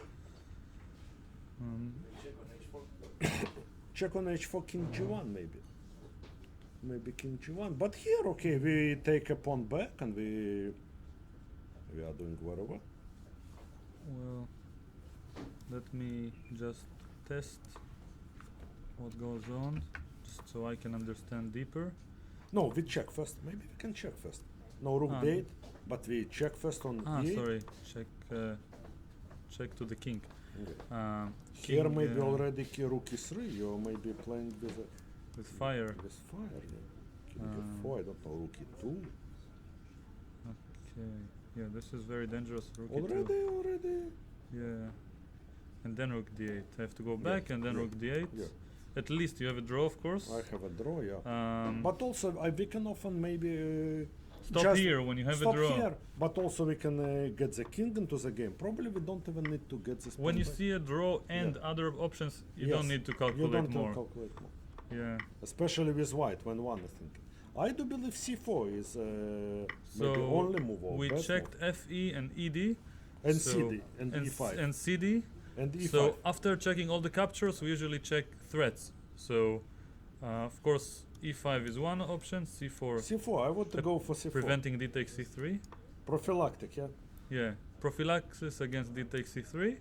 on H4. Check on h4, king g1 maybe. Maybe king g1. But here, okay, we take a pawn back and we are doing very well. Well, let me just test what goes on, just so I can understand deeper. No, we check first. Maybe we can check first. No rook Ah. d8, but we check first on e8. Sorry, check to the king. Okay. King, Here maybe already rook e3. You may be playing with with fire. With fire, yeah. King Um, f4. I don't know. Rook e2. Okay, yeah, this is very dangerous. Rook e2. Already. Yeah, and then rook d8. I have to go Yeah, back and then yeah, rook d8. Yeah. at least you have a draw, of course. I have a draw, yeah. Um, But also, we can often maybe stop just here when you have a stop draw. here. But also we can get the king into the game. Probably we don't even need to get this. When pawn you back. see a draw and Yeah. other options, you Yes, don't need to you calculate don't more. calculate more. Yeah. Especially with white when one is thinking. I do believe c4 is So maybe only move or we best checked move. FE and ED. And so- CD and and e5 and CD. and e5. So after checking all the captures, we usually check threats. So of course E5 is one option, C4 c4, I would Pre- go for c4. preventing D takes C3. Prophylactic, yeah. Yeah, prophylaxis against D takes C3.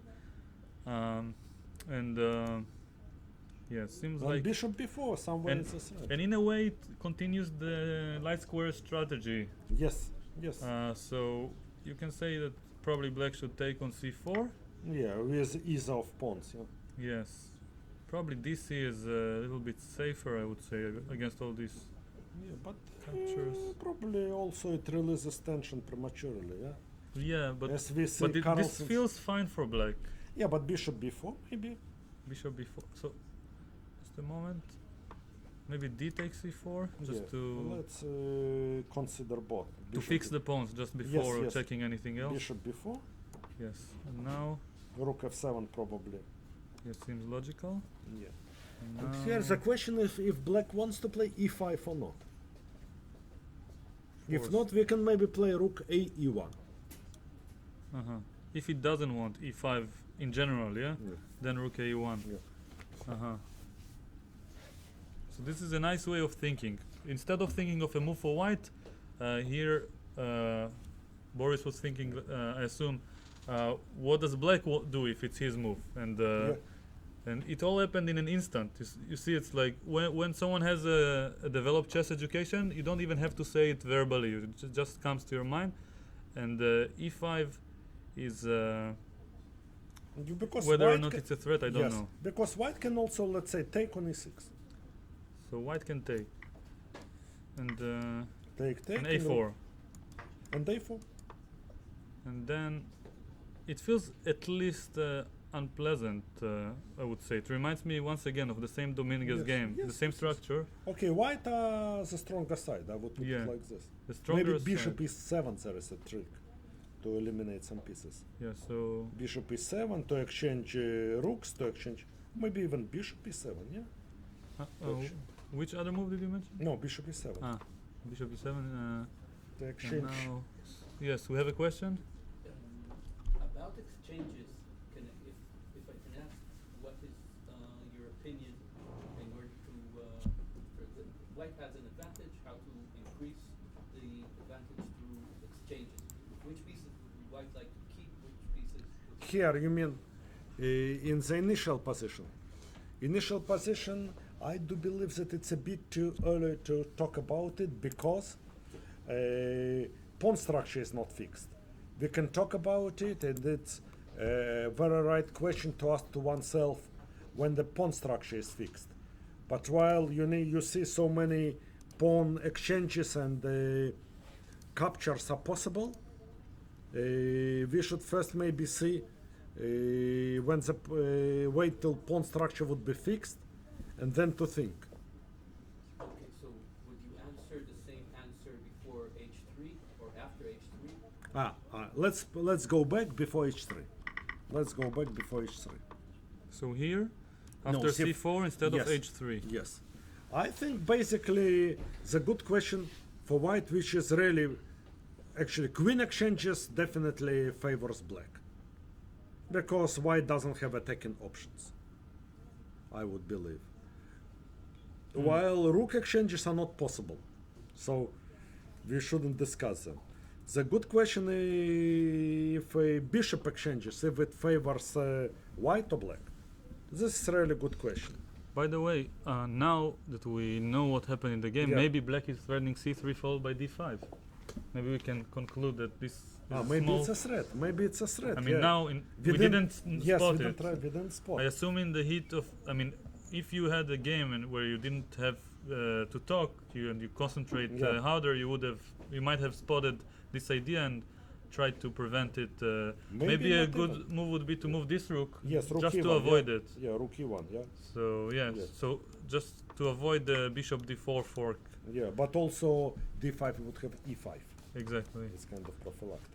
And yeah, seems And like bishop b4 somewhere and- is a threat. and in a way it continues the light square strategy. Yes, yes. So you can say that probably black should take on C4. Yeah, with ease of pawns, yeah. Yes. Probably DC is a little bit safer, I would say, against all these. Yeah, but Captures. probably also it releases tension prematurely, yeah. Yeah, but As we see but this Carlsen's- feels fine for black. Yeah, but bishop b4 maybe. Bishop b4. So just a moment. Maybe D takes C4 just Yeah. to Let's consider both. Bishop fix b- the pawns just before yes. checking anything else. Bishop b4, Yes. And now rook f7 probably. it seems logical. Yeah. And And now here's the question: if black wants to play e5 or not. If course. not, we can maybe play rook a e1. uh-huh. If it doesn't want E5 in general, yeah, Yeah. then rook A1. Yeah. Uh-huh. So this is a nice way of thinking. Instead of thinking of a move for white, here Boris was thinking, I assume, what does black do if it's his move? And Yeah. and it all happened in an instant. You see, it's like when someone has a developed chess education, you don't even have to say it verbally. It just comes to your mind. And E5 is Because whether or white not ca- it's a threat, I don't yes, know. because white can also, let's say, take on e6. So white can take. And Take, and A4. And a4. And then it feels at least unpleasant, I would say. It reminds me once again of the same Dominguez Yes, game, the yes, same yes, yes. structure. Okay, white the stronger side. I would put Yeah. it like this. The stronger Maybe bishop side. e7 there is a trick to eliminate some pieces. Yeah, so Bishop e7 to exchange rooks, to exchange maybe even bishop e7, yeah? uh, which other move did you mention? No, bishop e7 Ah, bishop e7. to And exchange. now, yes, we have a question. About exchanges, if I can ask, what is your opinion in order to, for example, white has an advantage, how to increase the advantage through exchanges? Which pieces would white like to keep, which pieces would Here, you mean in the initial position? Initial position, I do believe that it's a bit too early to talk about it because pawn structure is not fixed. We can talk about it, and it's a very right question to ask to oneself when the pawn structure is fixed. But while you see so many pawn exchanges and captures are possible, we should first maybe see when the wait till pawn structure would be fixed, and then to think. Okay, so would you answer the same answer before h3 or after h3? Let's go back before h3. Let's go back before h3. So here, No, after C- C4 instead yes. of H3. Yes, I think basically the good question for white, which is really actually queen exchanges, definitely favors black because white doesn't have attacking options, I would believe. While rook exchanges are not possible, so we shouldn't discuss them. The good question if bishop exchanges, if it favors white or black. This is a really good question. By the way, now that we know what happened in the game, Yeah. maybe black is threatening C3 followed by D5. Maybe we can conclude that this is Maybe small. it's a threat. Maybe it's a threat. I mean, yeah. now we didn't Yes, spot we it. didn't try. We didn't spot. I assume in the heat of, I mean, if you had a game where you didn't have to talk, and you concentrate Yeah. harder, you might have spotted this idea, and try to prevent it. Maybe Maybe a not good even. move would be to move this rook, Yes, rook just to E1, avoid yeah. it. Yeah, rook E1, yeah. So yes, Yes. so just to avoid the bishop d4 fork. Yeah, but also d5 would have e5. Exactly. It's kind of prophylactic.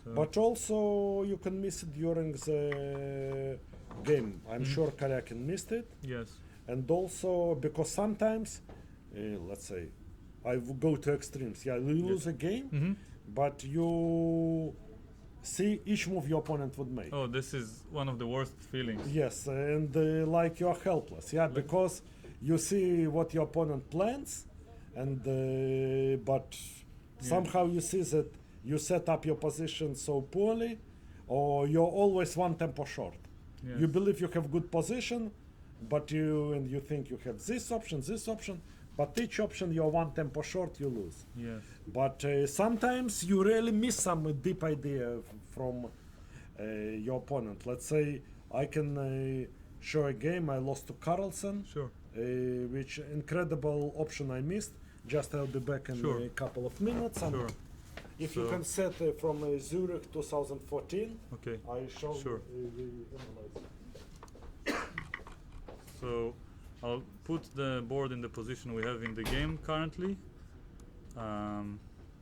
So But also you can miss it during the game. I'm sure Karyakin missed it. yes, And also because sometimes, let's say, go to extremes. Yeah, you lose a game, but you see each move your opponent would make. oh, this is one of the worst feelings. Yes, and like you're helpless. Yeah, because you see what your opponent plans, and but somehow you see that you set up your position so poorly, or you're always one tempo short. Yes. You believe you have good position, but you think you have this option, but each option you're one tempo short, you lose. Yes. But sometimes you really miss some deep idea from your opponent. Let's say I can show a game I lost to Carlsen, Sure. which incredible option I missed. Just I'll be back in Sure. a couple of minutes. And Sure. if you So- can set from Zurich 2014, Okay. I show Sure. the analyze. So I'll put the board in the position we have in the game currently.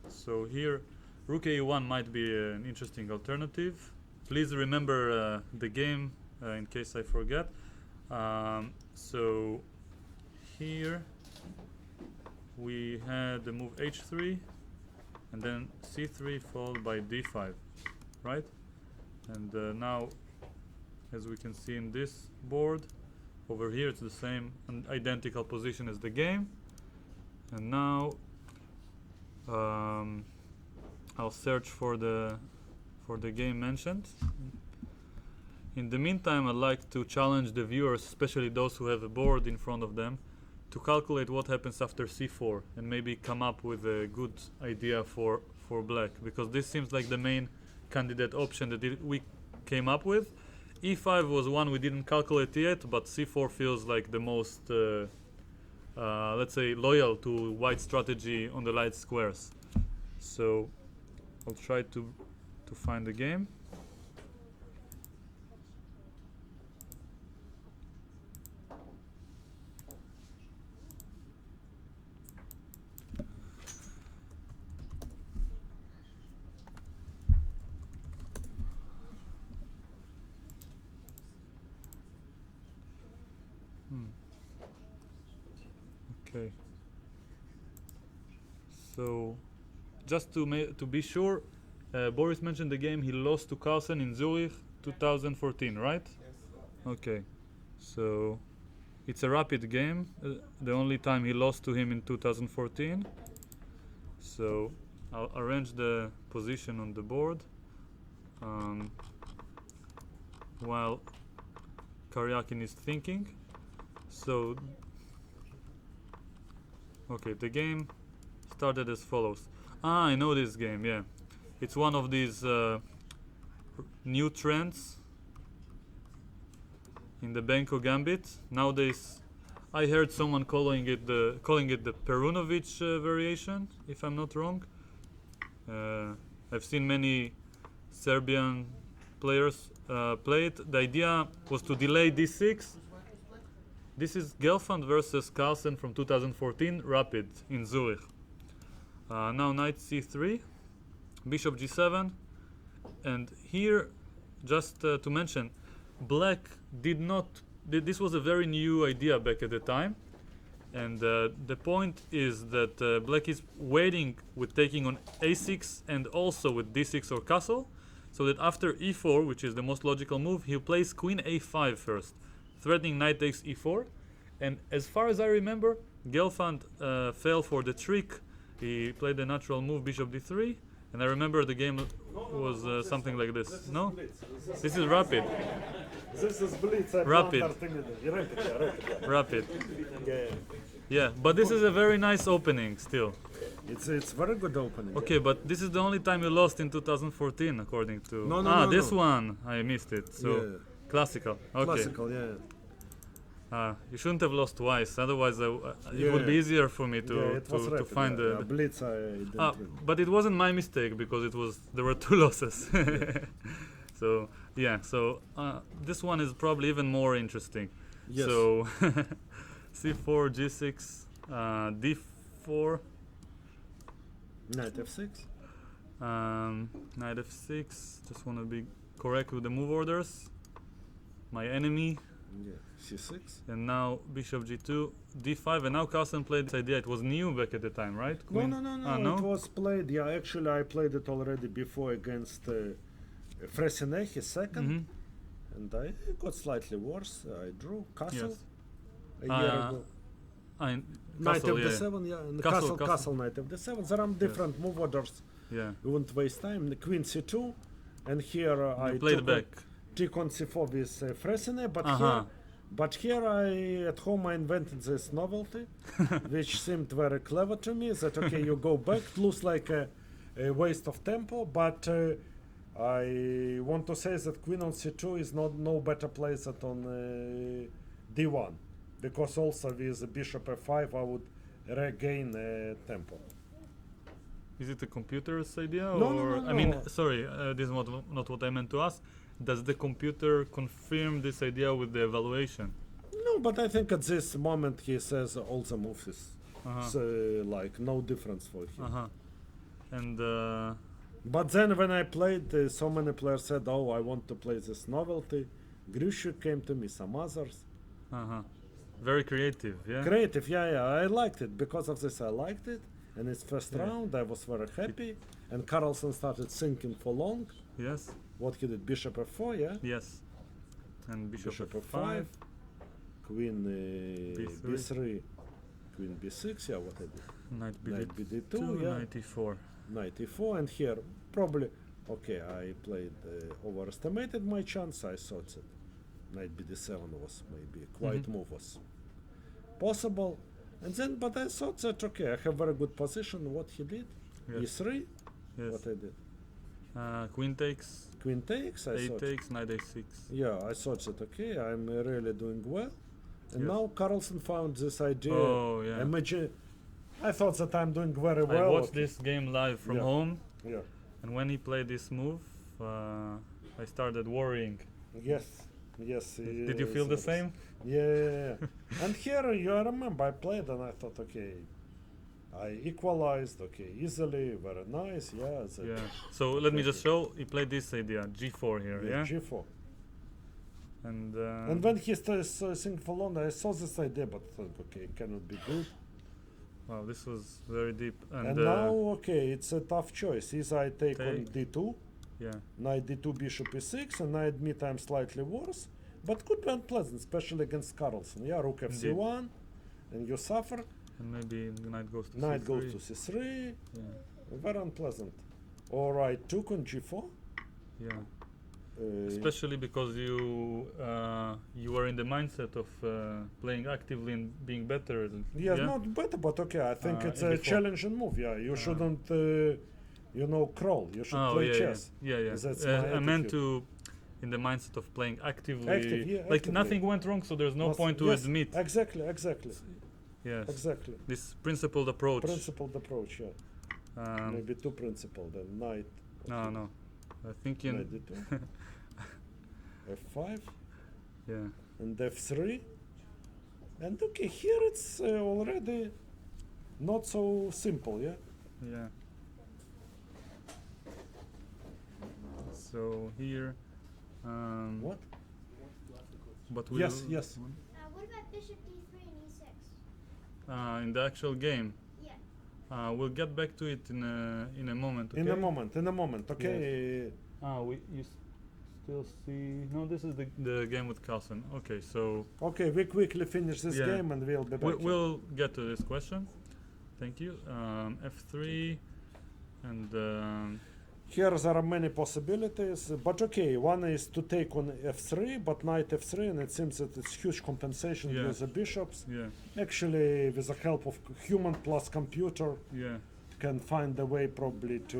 So here, rook a1 might be an interesting alternative. Please remember the game in case I forget. So here we had the move h3 and then c3 followed by d5, right? And now, as we can see in this board, over here it's the same and identical position as the game. And now I'll search for the game mentioned. In the meantime, I'd like to challenge the viewers, especially those who have a board in front of them, to calculate what happens after c4 and maybe come up with a good idea for black, because this seems like the main candidate option that we came up with. e5 was one we didn't calculate yet, but c4 feels like the most, let's say, loyal to white strategy on the light squares. So I'll try to find the game. Okay. So, just to be sure, Boris mentioned the game he lost to Carlsen in Zurich 2014, right? Yes. Okay. So, it's a rapid game. The only time he lost to him in 2014. So, I'll arrange the position on the board while Karyakin is thinking. So, okay, the game started as follows. I know this game, yeah. It's one of these new trends in the Benko Gambit. Nowadays, I heard someone calling it the Perunovic variation, if I'm not wrong. I've seen many Serbian players play it. The idea was to delay d6. This is Gelfand versus Carlsen from 2014, rapid in Zurich. Now knight c3, bishop g7, and here, just to mention, black this was a very new idea back at the time, and the point is that black is waiting with taking on a6 and also with d6 or castle, so that after e4, which is the most logical move, he plays queen a5 first, threatening knight takes e4, and as far as I remember, Gelfand fell for the trick. He played the natural move bishop d3, and I remember the game was something like this. No? This is rapid. This is blitz. Rapid. Rapid. Yeah. Yeah, but this is a very nice opening still. It's very good opening. Okay, but this is the only time you lost in 2014, according to... No, this no. one, I missed it. So, Yeah. classical. Okay. Classical, yeah. You shouldn't have lost twice. Otherwise, it would be Yeah. easier for me to Yeah, it was to rapid, find yeah. the. Blitz. I didn't read. But it wasn't my mistake because there were two losses. So yeah, so this one is probably even more interesting. Yes. So c4, g6, d4, Knight f6. knight f6. Just want to be correct with the move orders. My enemy, Yeah. c6. and now bishop g2, d5, and now Carlsen played this idea. It was new back at the time, right? No, no, no, no. No? It was played. Yeah, actually, I played it already before against Freycinet, his second, Mhm. and I got slightly worse. I drew castle Yes. a year Uh, ago. Knight Knight castle, f7, yeah, and Castle, castle, castle. knight f7. There are different move orders. Yeah. We won't waste time. The queen c2, and here I You played took back. took on c4 with Freycinet, but Uh-huh. here I at home I invented this novelty, which seemed very clever to me. That okay, you go back, it looks like a waste of tempo, but I want to say that queen on c2 is not no better place than on d1, because also with the bishop f5 I would regain tempo. Is it a computer's idea, No, no, or no, I mean, no. sorry, this is not what I meant to ask. Does the computer confirm this idea with the evaluation? No, but I think at this moment he says all the moves is Uh-huh. like no difference for him. Uh-huh. And But then when I played, so many players said, "Oh, I want to play this novelty." Grushu came to me, some others. uh-huh. Very creative, yeah. Creative, yeah. I liked it because of this. I liked it, and its first Yeah. round, I was very happy. And Carlsen started thinking for long. Yes. What he did, bishop f4, yeah. Yes. And bishop, Bishop f5. Queen B3. b3, queen b6, yeah. What I did, Knight knight bd2, bd2, yeah. knight e4. Knight e4, and here probably okay. I played overestimated my chance. I thought that knight bd7 was maybe quite Mhm. move was possible, and then but I thought that okay, I have very good position. What he did, Yes. e3. Yes. What I did, Queen takes, queen takes. I a thought, takes, knight a6. yeah, I thought that okay, I'm really doing well, and Yes. now Carlsen found this idea. Oh, yeah. Imagine, I thought that I'm doing very I well. watched okay. this game live from Yeah. home, Yeah. and when he played this move, I started worrying. Yes. Yes. Did you feel the yes. same? Yeah. And here you I remember I played and I thought okay, I equalized okay easily, very nice, yeah. Yeah. So let me just show. He played this idea, g4 here, yeah. G4. And And when he started singing for long, I saw this idea, but thought okay, it cannot be good. wow, this was very deep. And now okay, it's a tough choice. Either I take on Take. d2, yeah, knight d2, bishop e6, and I admit I'm slightly worse, but could be unpleasant, especially against Carlsen. Yeah, rook Indeed. fc1, and you suffer. and maybe knight goes to Knight c3. goes to c3. Yeah, Very unpleasant. All right, took on g4. yeah. Uh, Especially because you were in the mindset of playing actively and being better. yeah, yeah? not better, but okay. I think it's in a before. challenging move. Yeah, you shouldn't, crawl. You should Oh, play yeah, chess. yeah. That's I my meant attitude. in the mindset of playing actively. Active, yeah, like actively. nothing went wrong, so there's no Must- point to yes, admit. Exactly. Yes. Exactly. This principled approach. Principled approach. Yeah. Maybe too principled. Then knight. No. I think in Knight d2. f5 yeah. and f3. And okay, here it's already not so simple. Yeah. Yeah. So here, What? but we'll Yes. Yes. What about bishop d3 and e6? In the actual game, Yeah. we'll get back to it in a moment. Okay? In a moment. Okay. You still see? No, this is the game with Carlsen. Okay, so Okay, we quickly finish this Yeah. game and we'll be back. we'll get to this question. Thank you. F3 and Here there are many possibilities, but okay, one is to take on f3, but knight f3, and it seems that it's huge compensation Yeah. with the bishops. yeah, Actually, with the help of human plus computer, yeah. can find a way probably to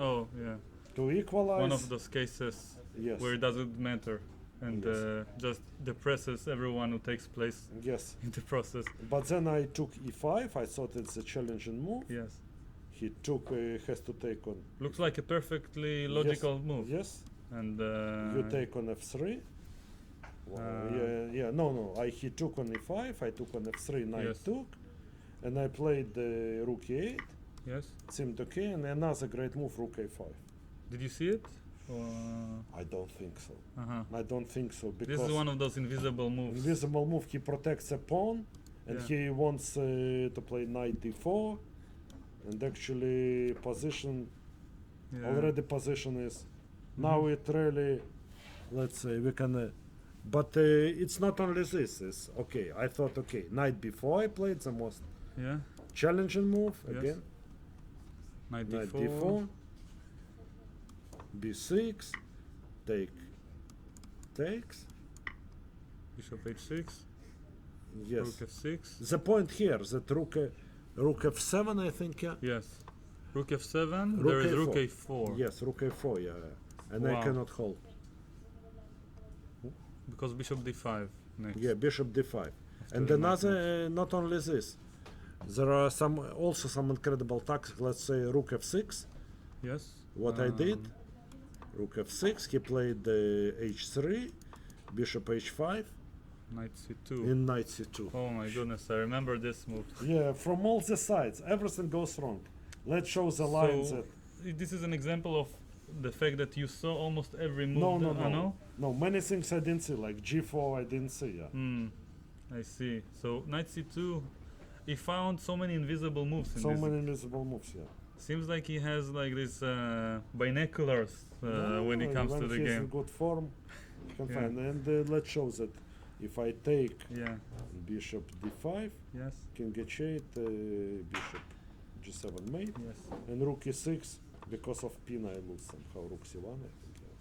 Oh, yeah. equalize. One of those cases Yes. where it doesn't matter. and Yes. just depresses everyone who takes place Yes. in the process. But then I took e5. I thought it's a challenging move. Yes. He took has to take on. Looks like a perfectly logical move. Yes. And You take on f3. No. He took on e5. I took on f3. Knight Yes. took, and I played rook e8. yes. Seemed okay, and another great move, rook a5. Did you see it? Or I don't think so. uh-huh. I don't think so because This is one of those invisible moves. invisible move. He protects a pawn, and Yeah. he wants to play knight d4, and actually position Yeah. already position is now it really, let's say we can. But it's not only this. It's okay. I thought okay, knight b4. I played the most Yeah. challenging move Yes. again. Knight Knight d4. d4, b6, takes. Bishop h6. Yes. Rook f6. The point here that rook f7, I think. Yeah. Yes. Rook f7. Rook There is a4. rook a4. Yes, rook a4. Yeah, and I Wow. cannot hold. Because bishop d5 next. Yeah, bishop d5. After And the knight another, not only this, there are also some incredible tactics. Let's say rook f6. Yes. What I did, rook f6. He played h3, bishop h5, Knight c2. in knight c2. Oh my goodness, I remember this move. Yeah, from all the sides, everything goes wrong. Let's show the lines. So, this is an example of the fact that you saw almost every move. No, many things I didn't see, like g4 I didn't see. Yeah. I see. So knight c2, he found so many invisible moves in So this. many invisible moves. Yeah. Seems like he has like this binoculars when he comes when to the he's in game. good form, you can Yeah. find. And let's show that if I take Yeah. bishop d5, Yes. king h8, bishop g7 mate, Yes. and rook e6. Because of pin, I lose somehow. Rook c1, I think. Yes.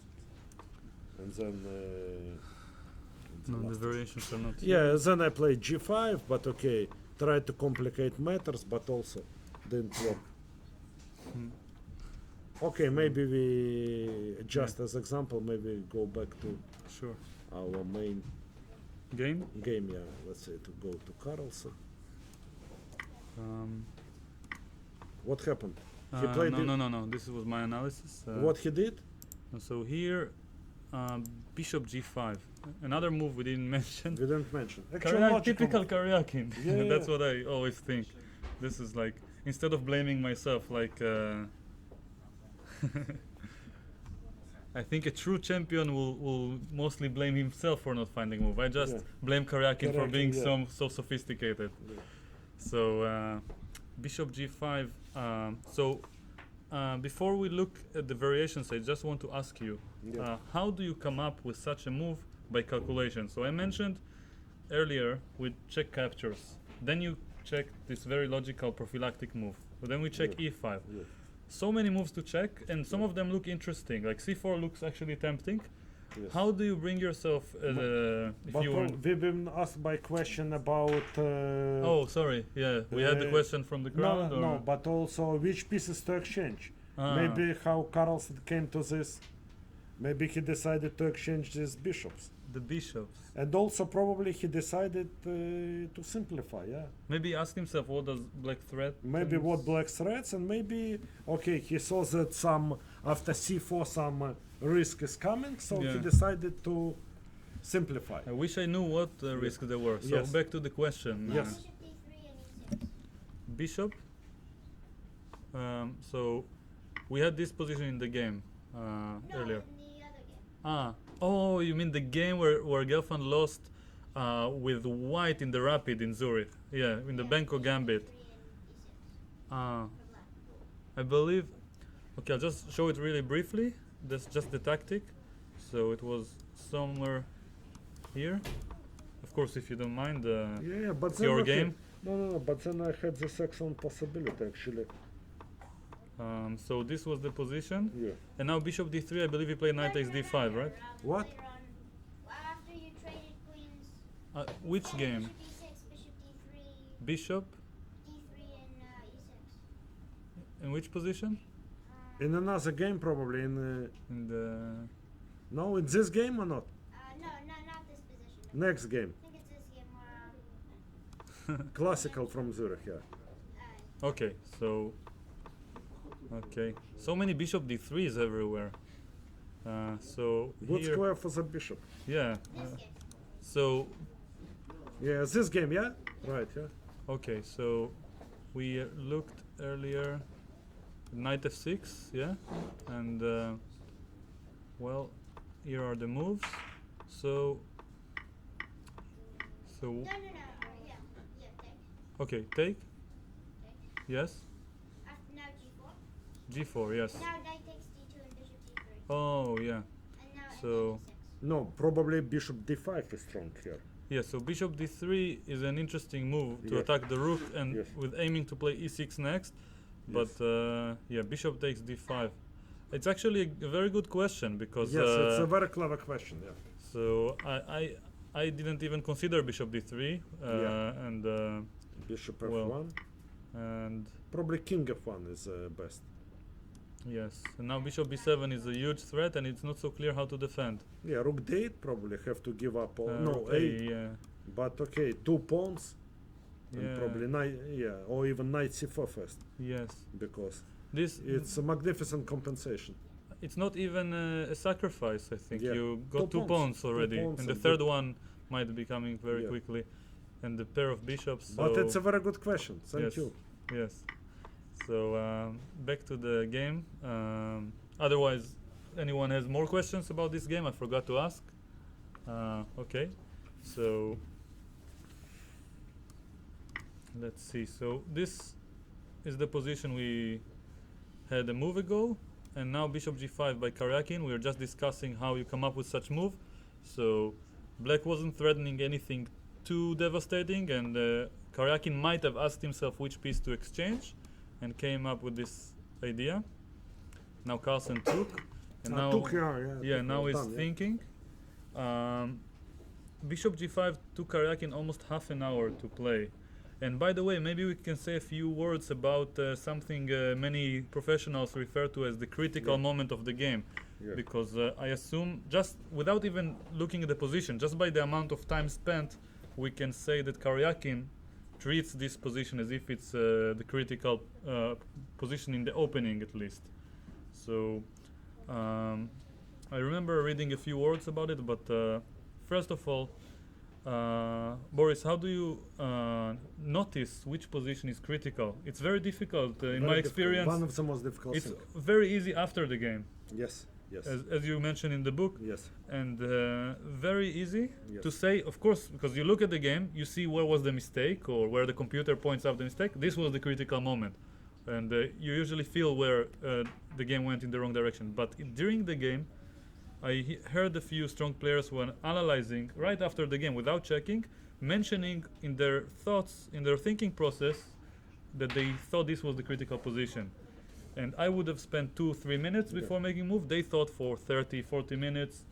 And then. No, the last- variations are not. Yeah, then I played g5, but okay, tried to complicate matters, but also didn't work. Hmm. Okay, maybe we just as example, maybe go back to Sure. our main Game. game. Yeah, let's say to go to Carlsen. What happened? He played no, it- no. This was my analysis. What he did? And so here, bishop g5. Another move we didn't mention. We didn't mention. Actually, Typical Karyakin. Yeah, That's yeah. what I always think. This is like, instead of blaming myself, like, I think a true champion will mostly blame himself for not finding move. I just Yeah. blame Karyakin for Karyakin, being yeah. so sophisticated. Yeah. So bishop g5. Before we look at the variations, I just want to ask you, Yeah. how do you come up with such a move by calculation? So I mentioned earlier we check captures, then you check this very logical prophylactic move, but then we check Yeah. e5. Yeah. So many moves to check, and some of them look interesting. Like c4 looks actually tempting. Yes. How do you bring yourself if But you were? we've been asked by question about. Oh, sorry. Yeah, we had the question from the crowd. No, or? no, but also which pieces to exchange. Ah. Maybe how Carlsen came to this. Maybe he decided to exchange these bishops. The bishops. And also probably he decided to simplify, yeah. Maybe ask himself what does black threat. Maybe what black threats, and maybe, okay, he saw that some, after c4 some risk is coming, so he Yeah. decided to simplify. I wish I knew what risks there were. So Yes. back to the question. Yes. Bishop d3 and e6. Bishop. So we had this position in the game No, earlier. in the other game. Oh, you mean the game where Gelfand lost with white in the rapid in Zurich? Yeah, in the Benko Gambit. D3 and e6 Ah, for black. I believe. Okay, I'll just show it really briefly. That's just the tactic. So it was somewhere here. Of course, if you don't mind, Yeah, but it's then your okay. game. No, but then I had this excellent possibility actually. So this was the position. Yeah. And now bishop d3, I believe he played knight takes d5, right? What? Later on, after you traded queens. Which game? Bishop d6, bishop d3, Bishop? d3 and e6. In which position? In another game probably in In the... no, in this game or not? No, Next game, I think it's this game where classical from Zurich. Yeah. Okay, so so many bishop d3s everywhere. So Good here, square for the bishop. yeah. this game. So Yeah, this game. Yeah. Right. Yeah. okay, so we looked earlier knight f6, yeah, and well, here are the moves. So No, yeah, take. okay, take, Take. yes, Now g4. g4, yes. Now knight takes d2 and bishop d3. Oh yeah, And now so- d6. No, probably bishop d5 is strong here. yeah. So bishop d3 is an interesting move to Yes. attack the rook, and Yes. with aiming to play e6 next. But yeah, bishop takes d5. It's actually a very good question because Yes, it's a very clever question. Yeah. so I didn't even consider bishop d3 Yeah. and Bishop Well, f1. and Probably king f1 is best. yes, and now bishop b7 is a huge threat, and it's not so clear how to defend. Yeah, rook d8 probably have to give up all. No, rook a. yeah, But okay, 2 pawns. And yeah, probably knight, yeah, or even knight c4 first, yes. because This it's a magnificent compensation. it's not even a sacrifice. I think Yeah. you got Two two pawns, pawns two already, pawns and the and third good- one might be coming very Yeah. quickly, and the pair of bishops. So But it's a very good question. Thank Yes. you. Yes. So back to the game. Otherwise, anyone has more questions about this game? I forgot to ask. Okay. So let's see. So this is the position we had a move ago, and now bishop g5 by Karyakin. We are just discussing how you come up with such move. So black wasn't threatening anything too devastating, and Karyakin might have asked himself which piece to exchange, and came up with this idea. Now Carlsen took, and now Took, yeah, yeah, took, now well he's done, yeah. thinking. Bishop g5 took Karyakin almost half an hour to play. And by the way, maybe we can say a few words about something many professionals refer to as the critical Yeah. moment of the game. Yeah. Because I assume, just without even looking at the position, just by the amount of time spent, we can say that Karyakin treats this position as if it's the critical position in the opening, at least. So I remember reading a few words about it, but first of all, Boris, how do you notice which position is critical? It's very difficult. In Very my difficult. experience, One of the most difficult it's things. very easy after the game, Yes, yes, as you mentioned in the book, yes, and very easy yes. to say, of course, because you look at the game, you see where was the mistake or where the computer points out the mistake. This was the critical moment, and you usually feel where the game went in the wrong direction. But during the game, I heard a few strong players when analyzing right after the game without checking, mentioning in their thoughts, in their thinking process, that they thought this was the critical position. And I would have spent 2-3 minutes Okay. before making move. They thought for 30-40 minutes.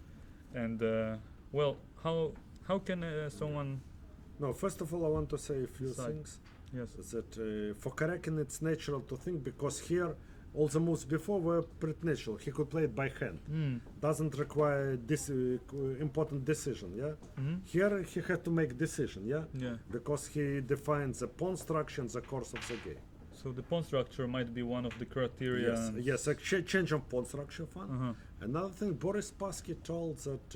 And well, how can someone? No, first of all, I want to say a few Decide. things. Yes. That for Karyakin, it's natural to think because here all the moves before were pretty natural. He could play it by hand. Doesn't require this important decision. Yeah. Mm-hmm. Here he had to make decision. Yeah. Yeah. Because he defines the pawn structure in the course of the game. So the pawn structure might be one of the criteria. Yes, yes, a change of pawn structure fun. Uh-huh. Another thing, Boris Spassky told that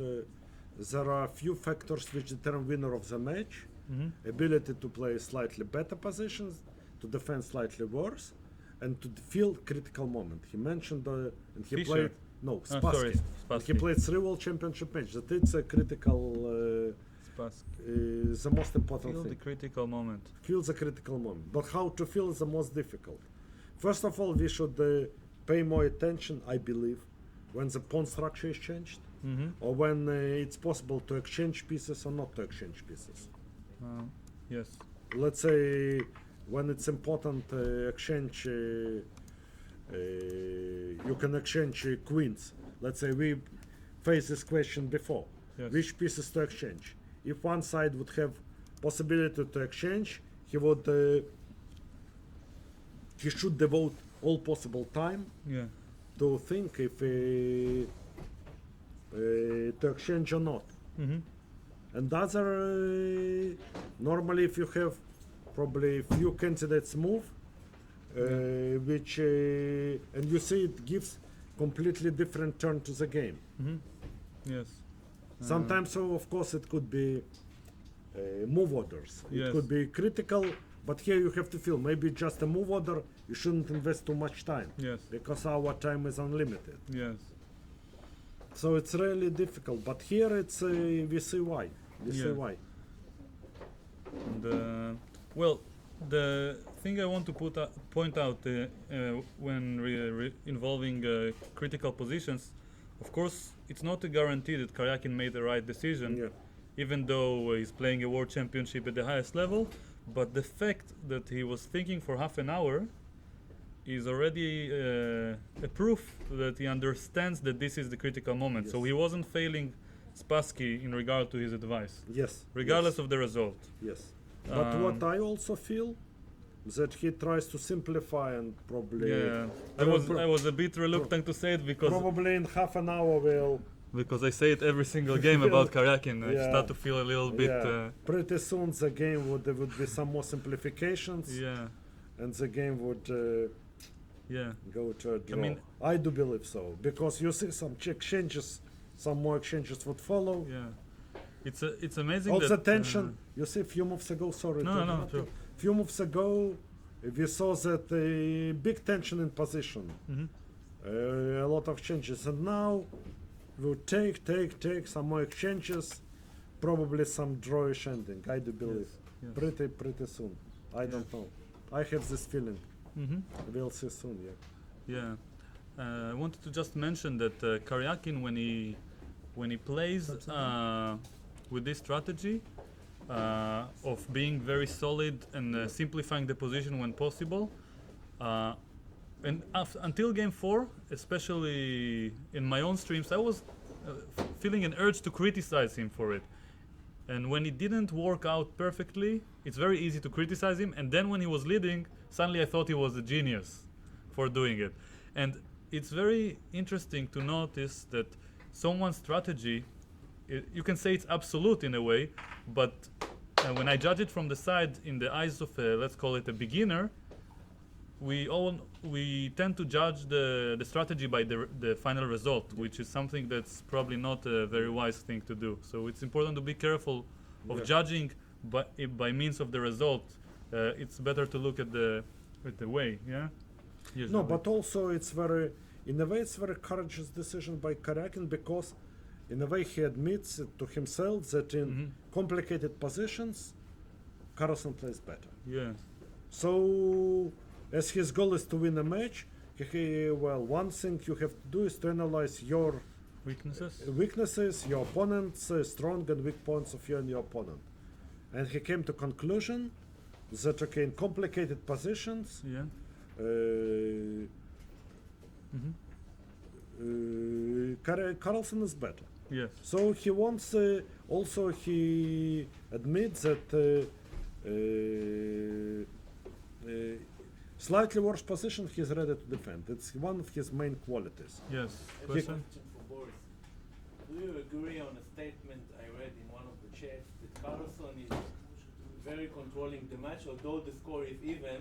there are a few factors which determine winner of the match. Mm-hmm. Ability to play slightly better positions, to defend slightly worse, and to feel critical moment. He mentioned and he Fischer. played no Sorry, Spassky. He Spassky. played 3 World Championship matches. That it's a critical, Spassky. the most important Feel thing. the critical moment. Feel the critical moment. But how to feel is the most difficult. First of all, we should pay more attention, I believe, when the pawn structure is changed, Mm-hmm. or when it's possible to exchange pieces or not to exchange pieces. Yes. Let's say when it's important exchange, you can exchange queens. Let's say we faced this question before. Yes. Which pieces to exchange? If one side would have possibility to exchange, he would he should devote all possible time Yeah. to think if to exchange or not. Mm-hmm. And other, normally if you have probably few candidates move, which, and you see it gives completely different turn to the game. Yes. Sometimes, so of course, it could be move orders. It Yes. could be critical, but here you have to feel maybe just a move order. You shouldn't invest too much time Yes. because our time is unlimited. Yes. So it's really difficult. But here it's we see why. We see Yeah. why. And, well, the thing I want to point out when involving critical positions, of course, it's not a guarantee that Karyakin made the right decision, Yeah. even though he's playing a world championship at the highest level. But the fact that he was thinking for half an hour is already a proof that he understands that this is the critical moment. So Yes. he wasn't failing Spassky in regard to his advice, Yes. regardless yes, of the result. Yes. But what Um, I also feel that he tries to simplify and probably Yeah, Pro- I was a bit reluctant to say it probably in half an hour will because I say it every single game about Karyakin. I Yeah. start to feel a little bit. pretty soon the game would there would be some more simplifications Yeah, and the game would yeah, go to a draw. mean- I do believe so because you see some exchanges, some more exchanges would follow. yeah. It's amazing. Also that, tension. You see, a few moves ago. Sorry. No, to no, no, interrupt you. sure. Few moves ago, we saw that big tension in position. Mhm. A lot of changes, and now we'll take some more exchanges. Probably some drawish ending. I do believe. Yes. Pretty soon. I don't know. I have this feeling. Mhm. We'll see soon. Yeah. Yeah. I wanted to just mention that Karyakin, when he plays with this strategy of being very solid and simplifying the position when possible, and until game 4, especially in my own streams, I was feeling an urge to criticize him for it. And when it didn't work out perfectly, it's very easy to criticize him. And then when he was leading, suddenly I thought he was a genius for doing it. And it's very interesting to notice that someone's strategy, you can say it's absolute in a way, but when I judge it from the side in the eyes of let's call it a beginner, we tend to judge the strategy by the final result, which is something that's probably not a very wise thing to do. So it's important to be careful of Yeah. judging by means of the result. It's better to look at the way, yeah. No, Usually. but also it's very, in a way, it's very courageous decision by Karyakin because, in a way, he admits it to himself that in Mhm. complicated positions, Carlsen plays better. Yeah. So, as his goal is to win a match, well, one thing you have to do is to analyze your Weaknesses. weaknesses, your opponent's strong and weak points of you and your opponent. And he came to conclusion that okay, in complicated positions, Yeah. Mhm. Carlsen is better. Yes. So he wants. Also, he admits that slightly worse position he's ready to defend. It's one of his main qualities. Yes. I have a Question? question for Boris. Do you agree on a statement I read in one of the chats that Carlson is very controlling the match, although the score is even,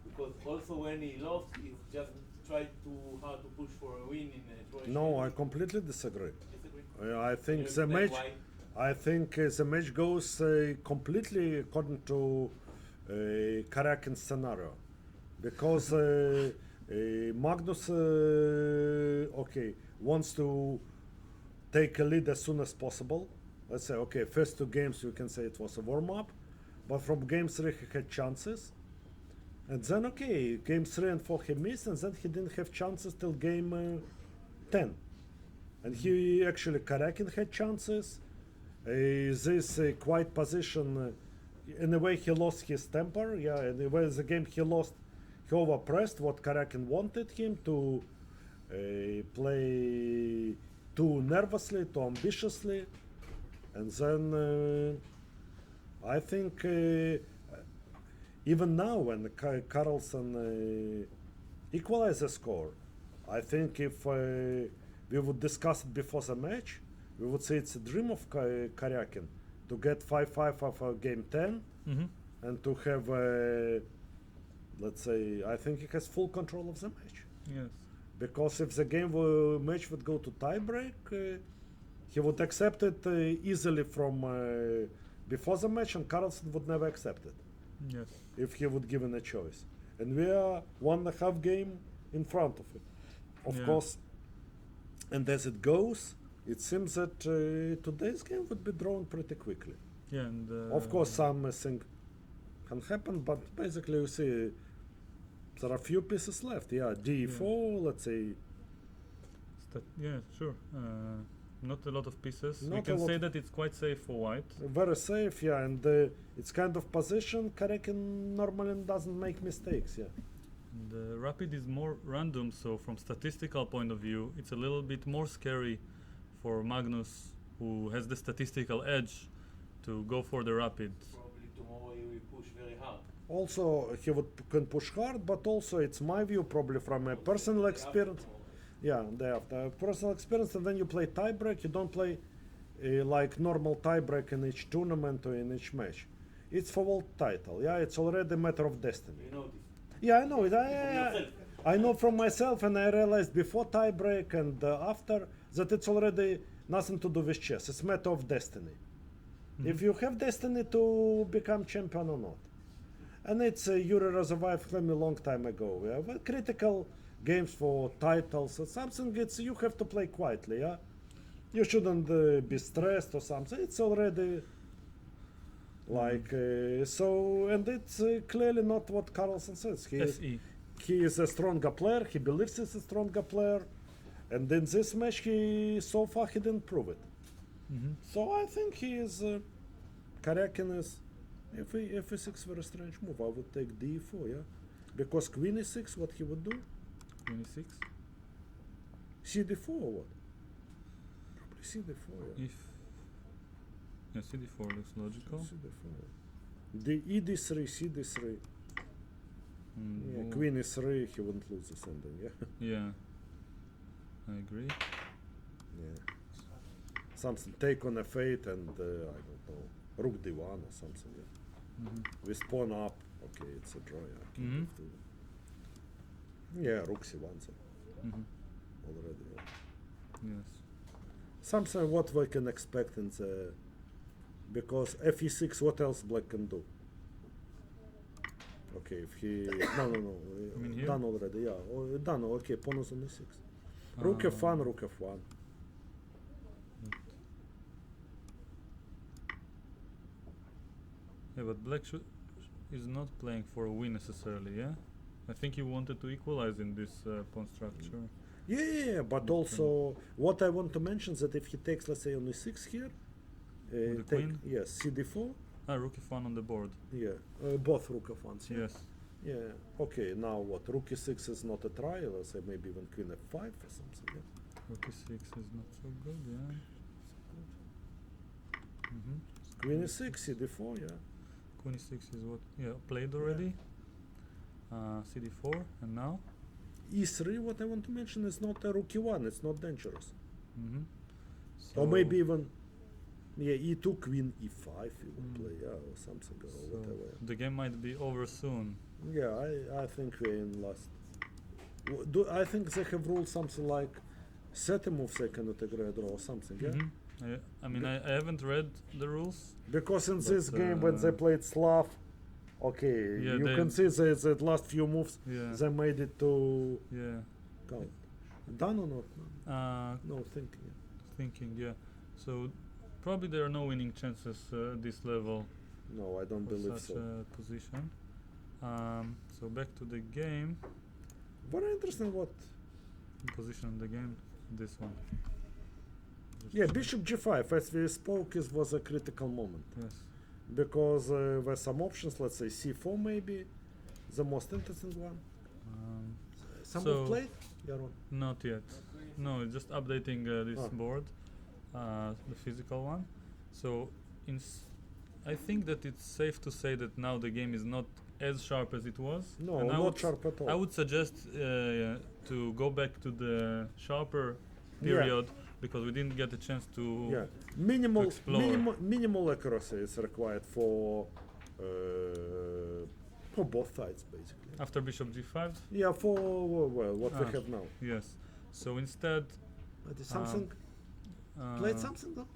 because also when he lost, he just tried too hard to push for a win in a draw. No, I completely disagree. Disagree? I Can think you the explain match. why? I think the match goes completely according to Karyakin's scenario, because Magnus okay wants to take a lead as soon as possible. Let's say okay, first 2 games you can say it was a warm up, but from game 3 he had chances, and then okay, game 3 and 4 he missed, and then he didn't have chances till game 10, and he actually Karyakin had chances. This quiet position, in a way he lost his temper. Yeah, in a way the game he lost, he overpressed what Karyakin wanted him to play too nervously, too ambitiously, and then I think even now when Carlsen equalized the score, I think if we would discuss it before the match, we would say it's a dream of Karyakin to get 5-5 of game 10 Mm-hmm. and to have, let's say, I think he has full control of the match. Yes. Because if the match would go to tiebreak, he would accept it easily from before the match, and Carlsen would never accept it Yes. if he would given a choice. And we are 1.5 game in front of him, of Yeah. course. And as it goes, it seems that today's game would be drawn pretty quickly. Yeah, and Of course, something can happen, but basically, you see, there are few pieces left. Yeah, D4, let's say. yeah, sure. Not a lot of pieces. We Not a can lot say of- that it's quite safe for white. Very safe, yeah, and it's kind of position. Karekin normally doesn't make mistakes, yeah. The rapid is more random, so from statistical point of view, it's a little bit more scary for Magnus, who has the statistical edge, to go for the rapid. Probably tomorrow he will push very hard. Also, he can push hard, but also it's my view, probably from a personal Day after experience. tomorrow. Yeah, day after personal experience, and then you play tiebreak. You don't play like normal tiebreak in each tournament or in each match. It's for world title. Yeah, it's already a matter of destiny. You know this. Yeah, I know it. From yourself. I know from myself, and I realized before tiebreak and after that it's already nothing to do with chess. It's a matter of destiny. If you have destiny to become champion or not. And it's Yuri Razovayev told me a long time ago. Yeah, well, critical games for titles or something. It's you have to play quietly. Yeah, you shouldn't be stressed or something. It's already like so, and it's clearly not what Carlsen says. SE. He is a stronger player. He believes he's a stronger player, and in this match, so far he didn't prove it. Mm-hmm. So I think he is. Karyakin is. If e6 very strange move, I would take d4, yeah, because queen e6, what he would do? 26. cd4 or what? Probably cd4, yeah. If yeah, CD4 looks logical. cd4. The ed3, cd3. Mm, Yeah, move- queen e3, he wouldn't lose this ending, yeah. Yeah, I agree. Yeah. Something take on a fate and I don't know, rook d1 or something. Yeah. Mm-hmm. With pawn up, okay, it's a draw. Yeah, I can't Mhm. have to- yeah, rook c1 so Mm-hmm. already. Yeah. Yes. Something what we can expect in the because fe6. What else black can do? Okay, if he no, mean here? done already. Yeah, done. Okay, pawn is on e6. Rook f1, rook f1. Yeah, but black is not playing for a win necessarily, yeah? I think he wanted to equalize in this pawn structure. Yeah, but also what I want to mention is that if he takes, let's say, on e6 here, the take queen? yes, cd4. Ah, rook f1 on the board. Yeah, both rook f1s. Yeah. Yes. Yeah. Okay. Now what? Rook e6 is not a try. Let's say maybe even queen f5 or something. Yeah. Rook e6 is not so good, yeah. Mm-hmm. Queen e6, cd4. Yeah. Queen e6 is what, yeah, played already. CD4, and now? e3. What I want to mention is not a rook e1. It's not dangerous. Mm-hmm. Or maybe even yeah, e2, queen e5. You would play or something or So whatever. the game might be over soon. Yeah, I think we're in last. I think they have ruled something like certain moves they cannot agree a draw or something. Yeah. Mhm. I mean, I haven't read the rules. Because in But, this game, when they played Slav, okay, Yeah, you they- can see that last few moves Yeah. they made it to Yeah. count. Done or not? No, thinking. Thinking, yeah. So probably there are no winning chances at this level No, I don't for believe such so. a position. So back to the game. Very interesting. What? Position in the game. This one. Just Yeah, check. Bishop G5. As we spoke, it was a critical moment Yes. because there were some options. Let's say C4 maybe, the most interesting one. Some So- move played. Yaron. Not yet. No, it's just updating this Ah. board, the physical one. So, I think that it's safe to say that now the game is not as sharp as it was. No, and I not would sharp at all. I would suggest to go back to the sharper Yeah. period because we didn't get a chance to. Yeah, minimal, explore. minimal accuracy is required for both sides, basically. After bishop g5. Yeah, for well, what we Ah. have now. Yes. So instead, But is something played something though?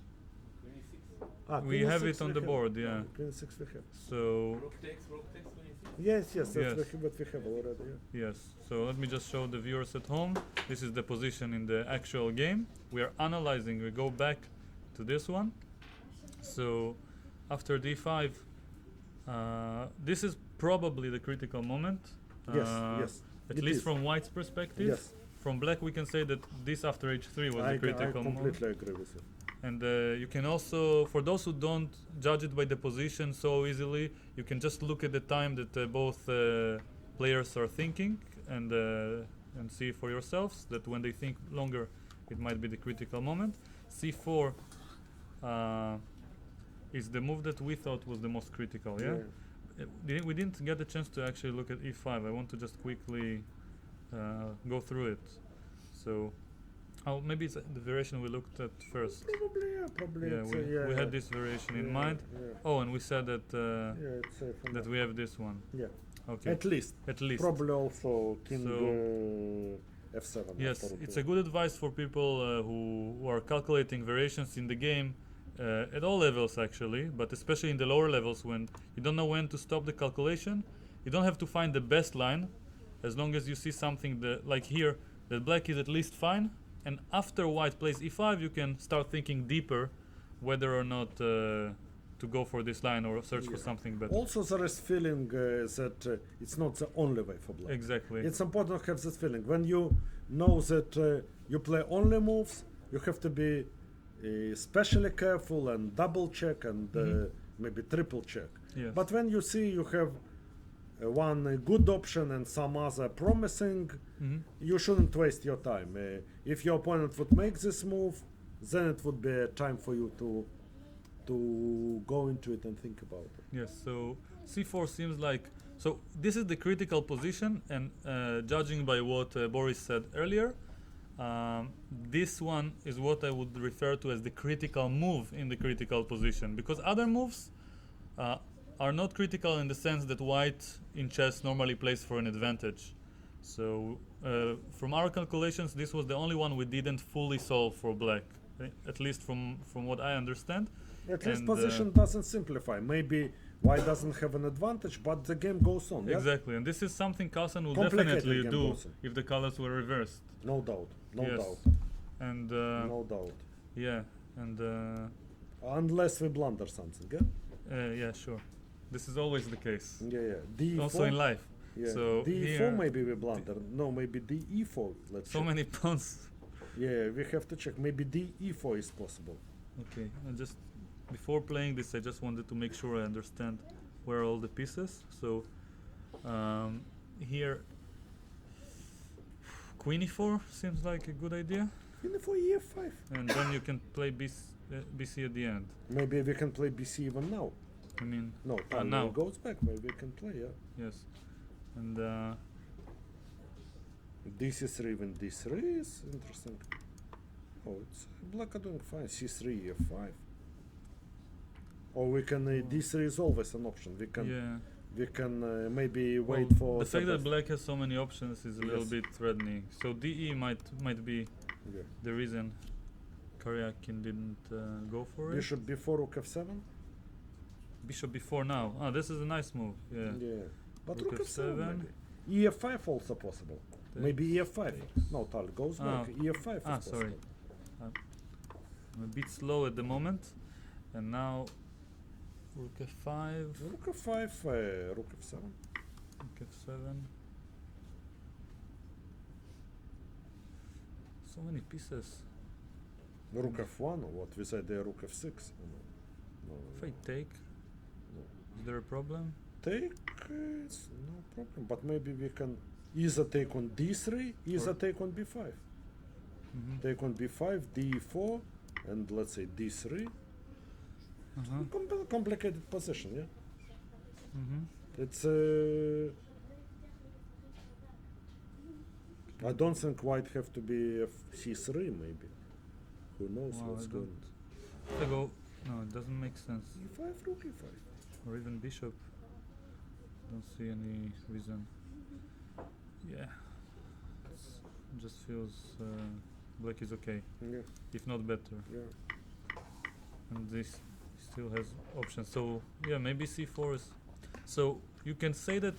26. Ah, we queen have e6 it on we the have. board, yeah. Queen 6 we have. So Rook takes 26. Yes, that's Yes. what we have already. Yeah. yes. So let me just show the viewers at home. This is the position in the actual game. We are analyzing. We go back to this one. So after d5, this is probably the critical moment. Yes, yes. At it least is. from White's perspective. Yes, From Black, we can say that this after h3 was the I critical moment. completely agree with you. And you can also, for those who don't judge it by the position so easily, you can just look at the time that both players are thinking and see for yourselves that when they think longer, it might be the critical moment. c4 is the move that we thought was the most critical, yeah? We didn't get a chance to actually look at e5. I want to just quickly go through it. So, maybe it's the variation we looked at first. Probably. Yeah, it's, we had this variation in yeah, mind. Yeah, Oh, and we said that yeah, it's safe that enough. we have this one. Yeah, Okay, at least. at least. Probably also king So- f7. Yes, after it's the- a good advice for people who are calculating variations in the game at all levels actually, but especially in the lower levels when you don't know when to stop the calculation. You don't have to find the best line, as long as you see something that, like here, that black is at least fine, and after white plays e5, you can start thinking deeper whether or not to go for this line or search for Yeah. something better. Also, there is feeling that it's not the only way for black. Exactly. It's important to have this feeling. When you know that you play only moves, you have to be especially careful and double check and maybe triple check. Yes. But when you see you have one good option and some other promising, Mhm. you shouldn't waste your time. If your opponent would make this move, then it would be a time for you to go into it and think about it. Yes, so c4 seems like, so this is the critical position, and judging by what Boris said earlier, this one is what I would refer to as the critical move in the critical position, because other moves are not critical in the sense that white in chess normally plays for an advantage. So from our calculations, this was the only one we didn't fully solve for black, at least from what I understand. At least And, position doesn't simplify. Maybe white doesn't have an advantage, but the game goes on. Yeah? Exactly, and this is something Carlsen would Complicated definitely game do also. if the colors were reversed. No doubt. No Yes. doubt. And No doubt. yeah, and Unless we blunder something. Yeah. yeah, sure. This is always the case. Yeah. Yeah. D4. Also in life. Yeah. So D4 here, maybe we blunder. No, maybe DE4. Let's so check. many pawns. Yeah, we have to check. Maybe DE4 is possible. Okay, and just before playing this, I just wanted to make sure I understand where are all the pieces. So here, Queen e4 seems like a good idea, E4, E5. and then you can play BC at the end. Maybe we can play BC even now. I mean, No, time now. goes back. Maybe we can play. Yeah. yes, and D3 even D3 is interesting. Oh, it's black are doing fine. C3, F5. Or we can D3 is always an option. We can yeah. we can maybe Well, wait for the fact that best. black has so many options is a little Yes. bit threatening. So DE might be Yeah. the reason Karyakin didn't go for it. Bishop before Rook F7. Bishop before now. Ah, this is a nice move. Yeah. But Rook Rook F7 F7. maybe. E5 also possible. Maybe E5. Takes. No, Tal goes Ah. back. E5 is Ah, possible. sorry. I'm a bit slow at the moment, and now Rook F5, Rook F5, Rook F7. Rook F7. So many pieces. Rook F1 or what? We said Rook F6. No. If I take, is there a problem? Take, it's no problem. But maybe we can either take on D3, either Or- take on B5. Mm-hmm. Take on B5, D4, and let's say D3. Uh-huh. Complicated position, yeah? Mm-hmm. It's I don't think white have to be C3 maybe. Who knows Wow, what's I going? If I go, no, it doesn't make sense. E5, rook e5. Or even bishop. Don't see any reason. Yeah. It just feels black is okay, Yeah, if not better. yeah. And this still has options. So yeah, maybe c4 is. So you can say that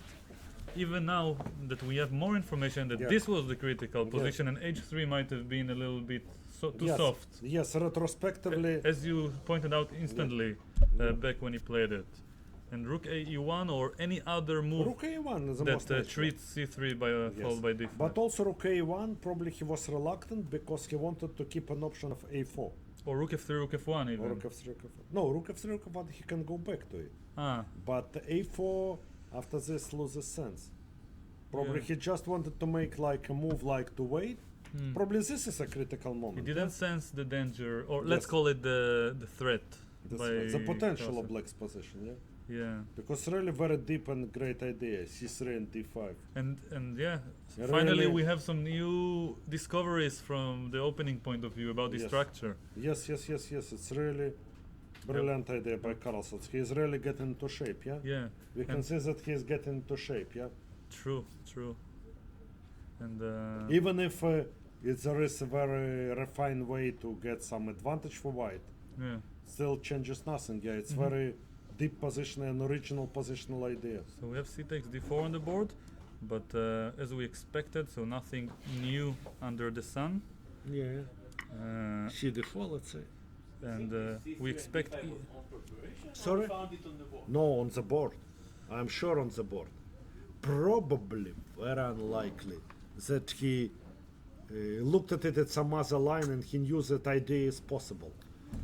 even now that we have more information that Yeah. this was the critical Yeah. position and h3 might have been a little bit too Yes, soft. Yes, retrospectively. As you pointed out instantly Yeah. back when he played it. And rook a e1 or any other move Rook a1 is the that most natural. treats c3 by followed by d5. But also rook a1, probably he was reluctant because he wanted to keep an option of a4. Or rook f3, rook f1 even. Or rook f3, rook f4. No, rook f3, rook f1, he can go back to it. Ah, But a4 after this loses sense. Probably Yeah. he just wanted to make like a move like to wait. hmm. Probably this is a critical He moment. didn't sense the danger, or let's Yes. call it the threat. That's by right. The potential of Carlsen. black's position, yeah. Yeah, Because really very deep and great idea, c3 and d5. and yeah, Yeah, finally really- we have some new discoveries from the opening point of view about the Yes. structure. Yes, it's really brilliant idea by Carlsen. He's really getting into shape, yeah? Yeah, We can and- see that he's getting into shape, yeah? true. And Even if there is a very refined way to get some advantage for white, yeah. still changes nothing, yeah? It's Mhm. very deep position and original positional idea. So we have c takes d4 on the board, but as we expected, so nothing new under the sun. Yeah. Uh, c4, let's say. and C3 we and expect D5 was on preparation, or Sorry? you found it on the board? No, on the board. I'm sure on the board. Probably very unlikely that he looked at it at some other line and he knew that idea is possible.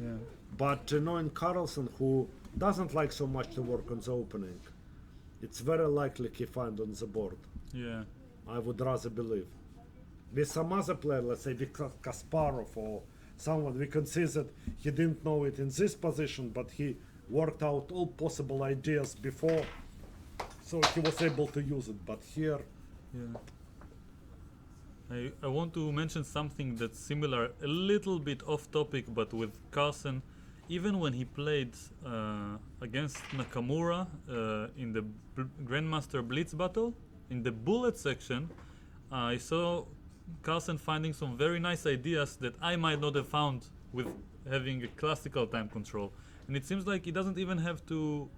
yeah. But knowing Carlsen, who doesn't like so much to work on the opening, it's very likely he find on the board. Yeah. I would rather believe. With some other player, let's say with Kasparov or someone, we can see that he didn't know it in this position, but he worked out all possible ideas before, so he was able to use it. But here, Yeah. I want to mention something that's similar, a little bit off topic, but with Carlsen, even when he played against Nakamura in the Grandmaster Blitz battle, in the bullet section, I saw Carlsen finding some very nice ideas that I might not have found with having a classical time control. And it seems like he doesn't even have to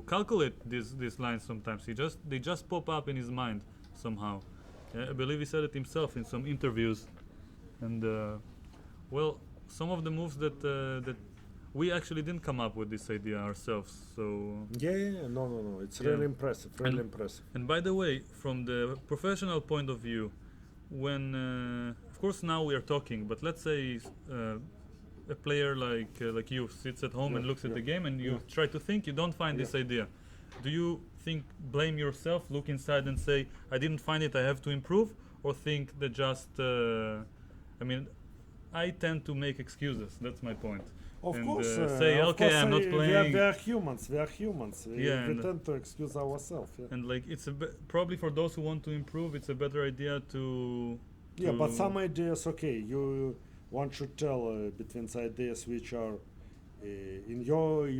calculate these lines sometimes. They just pop up in his mind somehow. I believe he said it himself in some interviews. And well, some of the moves that we actually didn't come up with this idea ourselves. So no, it's Yeah. really impressive, really And- impressive. and by the way, from the professional point of view, when of course now we are talking, but let's say a player like you sits at home and Yeah, looks at yeah, the game and you yeah. try to think, you don't find this Yeah. idea. Do you think blame yourself, look inside and say, I didn't find it, I have to improve, or think that just I mean, I tend to make excuses. That's my point. Of And, course, say, of okay, course, I'm not we playing. are humans. We are humans. We Yeah, and- tend to excuse ourselves. Yeah. And like it's probably for those who want to improve, it's a better idea to. Yeah, but to- some ideas, okay, one should tell between the ideas which are in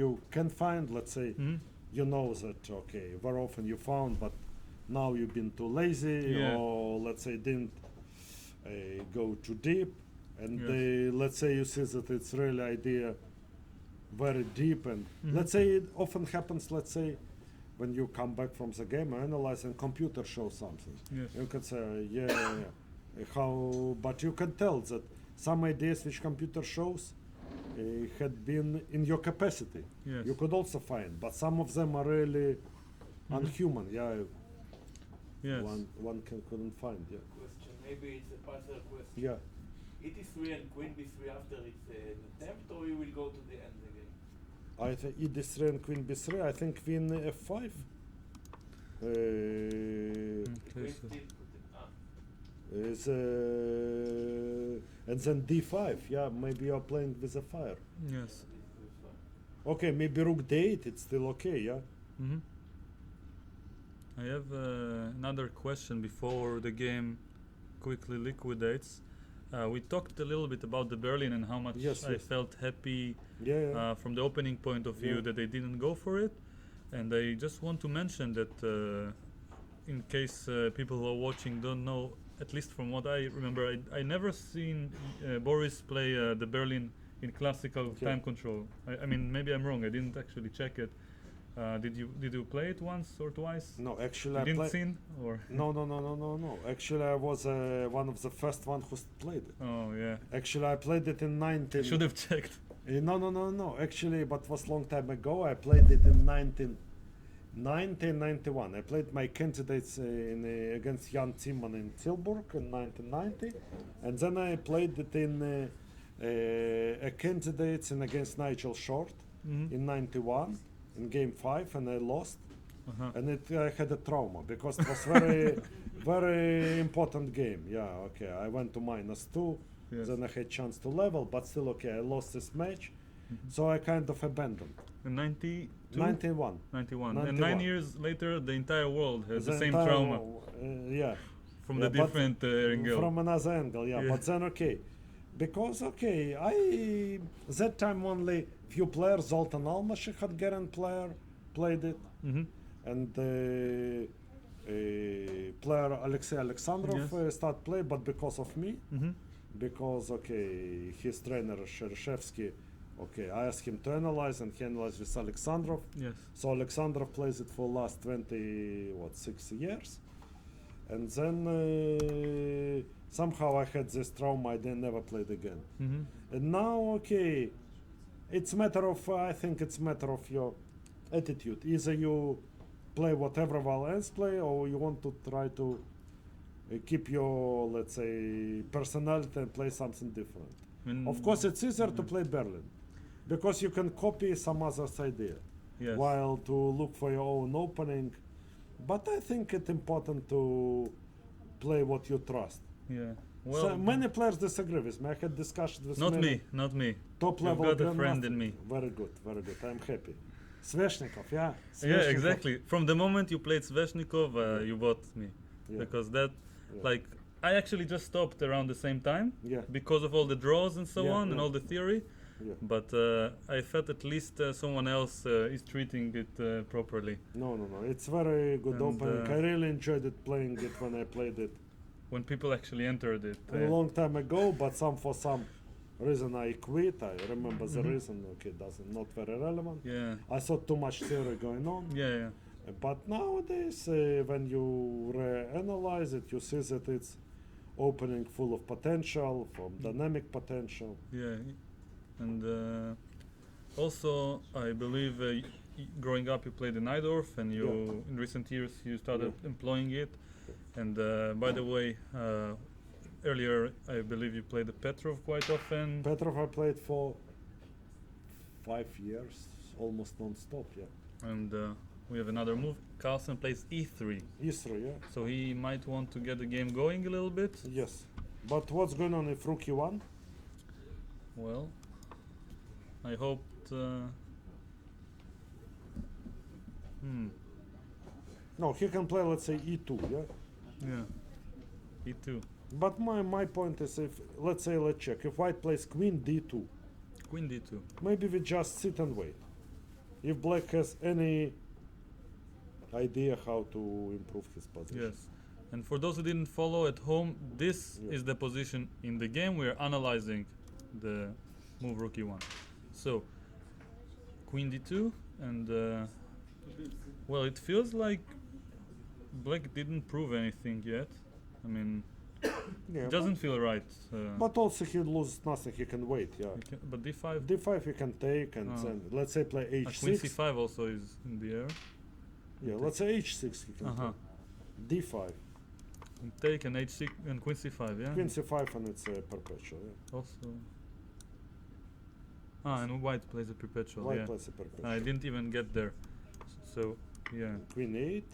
you can find, let's say, Mhm. you know that, okay, very often you found, but now you've been too lazy, Yeah. or let's say didn't go too deep, and Yes. let's say you see that it's really idea very deep, and Mhm. let's say it often happens, let's say, when you come back from the game and analyze and computer shows something. Yes. You can say, yeah. How, but you can tell that some ideas which computer shows had been in your capacity. Yes. You could also find, but some of them are really Mhm. unhuman. Yeah, Yes. one couldn't find. Yeah, Question. Maybe it's a puzzle question. yeah. E3 and Queen B3 after it's an attempt, or you will go to the end again? I think E3 and Queen B3. I think Queen F5. Okay, Queen so- still put it. Is and then D5. Yeah, maybe you're playing with a fire. Yes. Okay, maybe Rook D8. It's still okay. Yeah. Mm-hmm. I have another question before the game quickly liquidates. we talked a little bit about the Berlin and how much Yes, I yes. felt happy Yeah. from the opening point of view Yeah. that they didn't go for it. And I just want to mention that in case people who are watching don't know, at least from what I remember, I never seen Boris play the Berlin in classical Okay. time control. I mean, maybe I'm wrong. I didn't actually check it. Did you play it once or twice? No, actually, You I didn't played. seen or? No. Actually, I was one of the first one who played it. Oh yeah. Actually, I played it in 19. I should have checked. No. Actually, but was long time ago. I played it in 1991. I played my candidates against Jan Timman in Tilburg in 1990, and then I played it in a candidates and against Nigel Short Mm-hmm. in 91 in game 5, and I lost. Uh-huh. And I had a trauma because it was very, very important game. Yeah, okay. I went to -2. Yes. Then I had chance to level, but still okay. I lost this match, Mhm. so I kind of abandoned. In 92? 91. 91. And 91. 9 years later, the entire world has the same entire trauma yeah, from Yeah, the but different angle. from another angle. Yeah, Yeah. but then okay, because okay, I that time only few players. Zoltan Almashik had Garen player played it, Mm-hmm. and player Alexei Alexandrov Yes. start play, but because of me, Mm-hmm. because okay, his trainer Shershevsky, okay, I asked him to analyze, and he analyzed with Alexandrov. Yes. So Alexandrov plays it for last 6 years, and then somehow I had this trauma. I then never played again. Mm-hmm. And now, okay, it's matter of I think it's matter of your attitude. Either you play what everyone else play, or you want to try to keep your, let's say, personality and play something different. Of course, it's easier to play Berlin because you can copy some other's idea, Yes. while to look for your own opening. But I think it's important to play what you trust. Yeah. Well, So many players disagree with me. I had discussions with not many me, not me. top You've level got a friend grandmasters. in me. Very good, very good. I'm happy. Sveshnikov, yeah. Yeah, Sveshnikov. exactly. From the moment you played Sveshnikov, Yeah. you bought me. Yeah. Because that, Yeah. like, I actually just stopped around the same time Yeah, because of all the draws and so Yeah, on and yeah. all the theory. yeah. But I felt at least someone else is treating it properly. No. It's very good And, opening. I really enjoyed it playing it when I played it When people actually entered it. a long time ago, but for some reason I quit. I remember the Mhm. reason. Okay, doesn't not very relevant. Yeah, I thought too much theory going on. yeah. But nowadays, when you analyze it, you see that it's opening full of potential, from dynamic potential. Yeah, and also I believe growing up you played in Eidorf, and you in recent years you started employing it. And by the way, earlier I believe you played the Petrov quite often. Petrov I played for 5 years, almost non-stop. Yeah, And we have another move. Carlsen plays E3, Isra, yeah. so he might want to get the game going a little bit. Yes. But what's going on if Rook E1? Well, I hoped. No, he can play, let's say, E2, yeah. Yeah. E2. But my point is, if let's check, if White plays Queen D2, Queen D2. maybe we just sit and wait. If Black has any idea how to improve his position. Yes. And for those who didn't follow at home, this Yeah. is the position in the game. We're analyzing the move Rook E1. So, Queen D2, and well, it feels like Black didn't prove anything yet. I mean, Yeah, it doesn't feel right. but also he loses nothing. He can wait. Yeah. But D5, D5 he can take, and Oh. then let's say play Queen H6. C5 also is in the air. Yeah, let's say H6 he can Uh-huh. take. D5, And take and H6 and Queen C5, yeah. Queen C5, and it's perpetual. Yeah. Also. And White plays a perpetual. White yeah. plays a perpetual. I didn't even get there. So, yeah, Queen 8.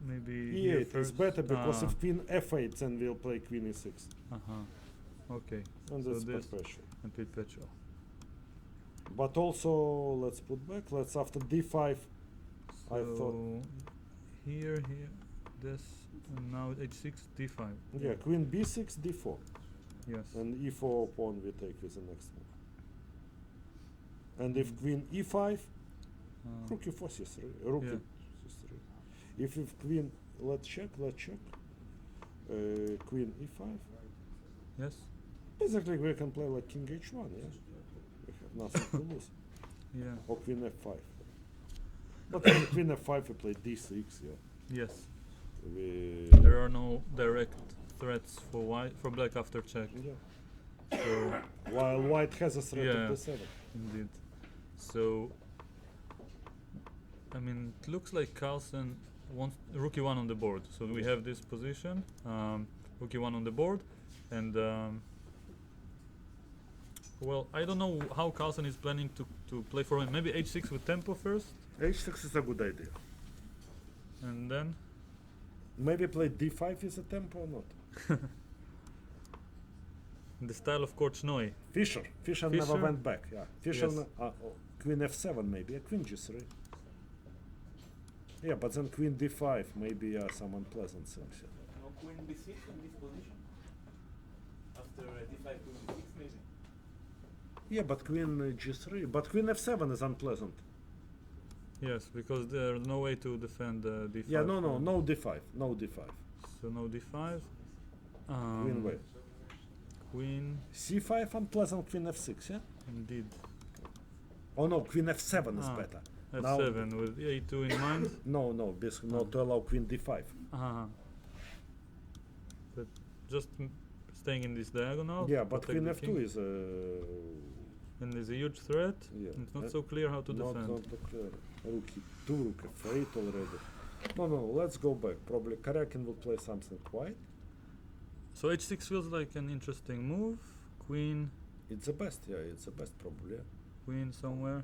maybe here E8 is first. better because Ah, if Queen F8, then we'll play Queen E6. Okay, And So that's this- perpetual. and perpetual. But also, let's put back. Let's after D5. I thought- So here, this, and now H6, D5. Yeah, Queen B6, D4. Yes. And e4 pawn we take with the next move. And if queen e5, rook e4 c3, rook Yeah. c3. If queen, let's check. Queen e5. Yes. Basically, we can play like king h1. Yeah, we have nothing to lose. Yeah. Or queen f5. But on queen f5 we play d6. Yeah. Yes. We There are no direct threats for white for black after check. yeah. So While white has a threat Yeah. of d7. indeed. So I mean, it looks like Carlsen wants rook e1 on the board. So we have this position, rook e1 on the board, and well, I don't know how Carlsen is planning to play for him. Maybe h6 with tempo first, h6 is a good idea. and then Maybe play d5 is a tempo or not. in the style of Korchnoi. Fischer never Fischer? went back. Yeah. Fischer. Yes. Queen f7 maybe. A queen g3. Yeah, but then queen d5 maybe some unpleasant things. Yeah. No queen b6 in this position? After d5, queen b6 maybe? Yeah, but queen g3. But queen f7 is unpleasant. Yes, because there's no way to defend d5. Yeah, no d5. No d5. So no d5. Queen way. Queen, c5 unpleasant, queen f6, yeah? indeed. Oh no, queen f7 is Ah. better. f7 with a2 in mind. No, not to allow queen d5. But just staying in this diagonal. Yeah, but protect queen the f2 king. is And there's a huge threat. yeah. It's not so clear how to not defend. clear. Rook e2, rook f8 already. No, let's go back. Probably Karyakin will play something quiet. So h6 feels like an interesting move. Queen, It's the best, yeah, it's the best probably. Yeah. queen somewhere.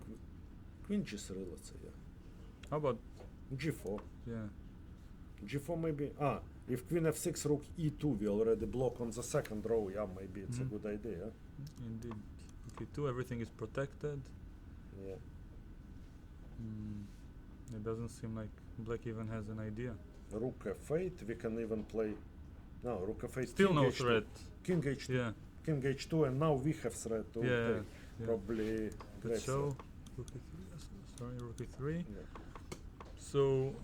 Queen g3, let's say, yeah. How about g4. yeah? G4 maybe. If queen f6, rook e2, we already block on the second row. Yeah, maybe it's a Mhm. good idea. Indeed. Okay, everything is protected. Yeah. It doesn't seem like black even has an idea. Rook f8, we can even play. No, rook f8. Still king no h2, threat. King h2, Yeah. king h2, and now we have threat to Yeah. take. Yeah. Probably. Good great show. threat. Rook e3. Sorry, rook e3. Yeah. So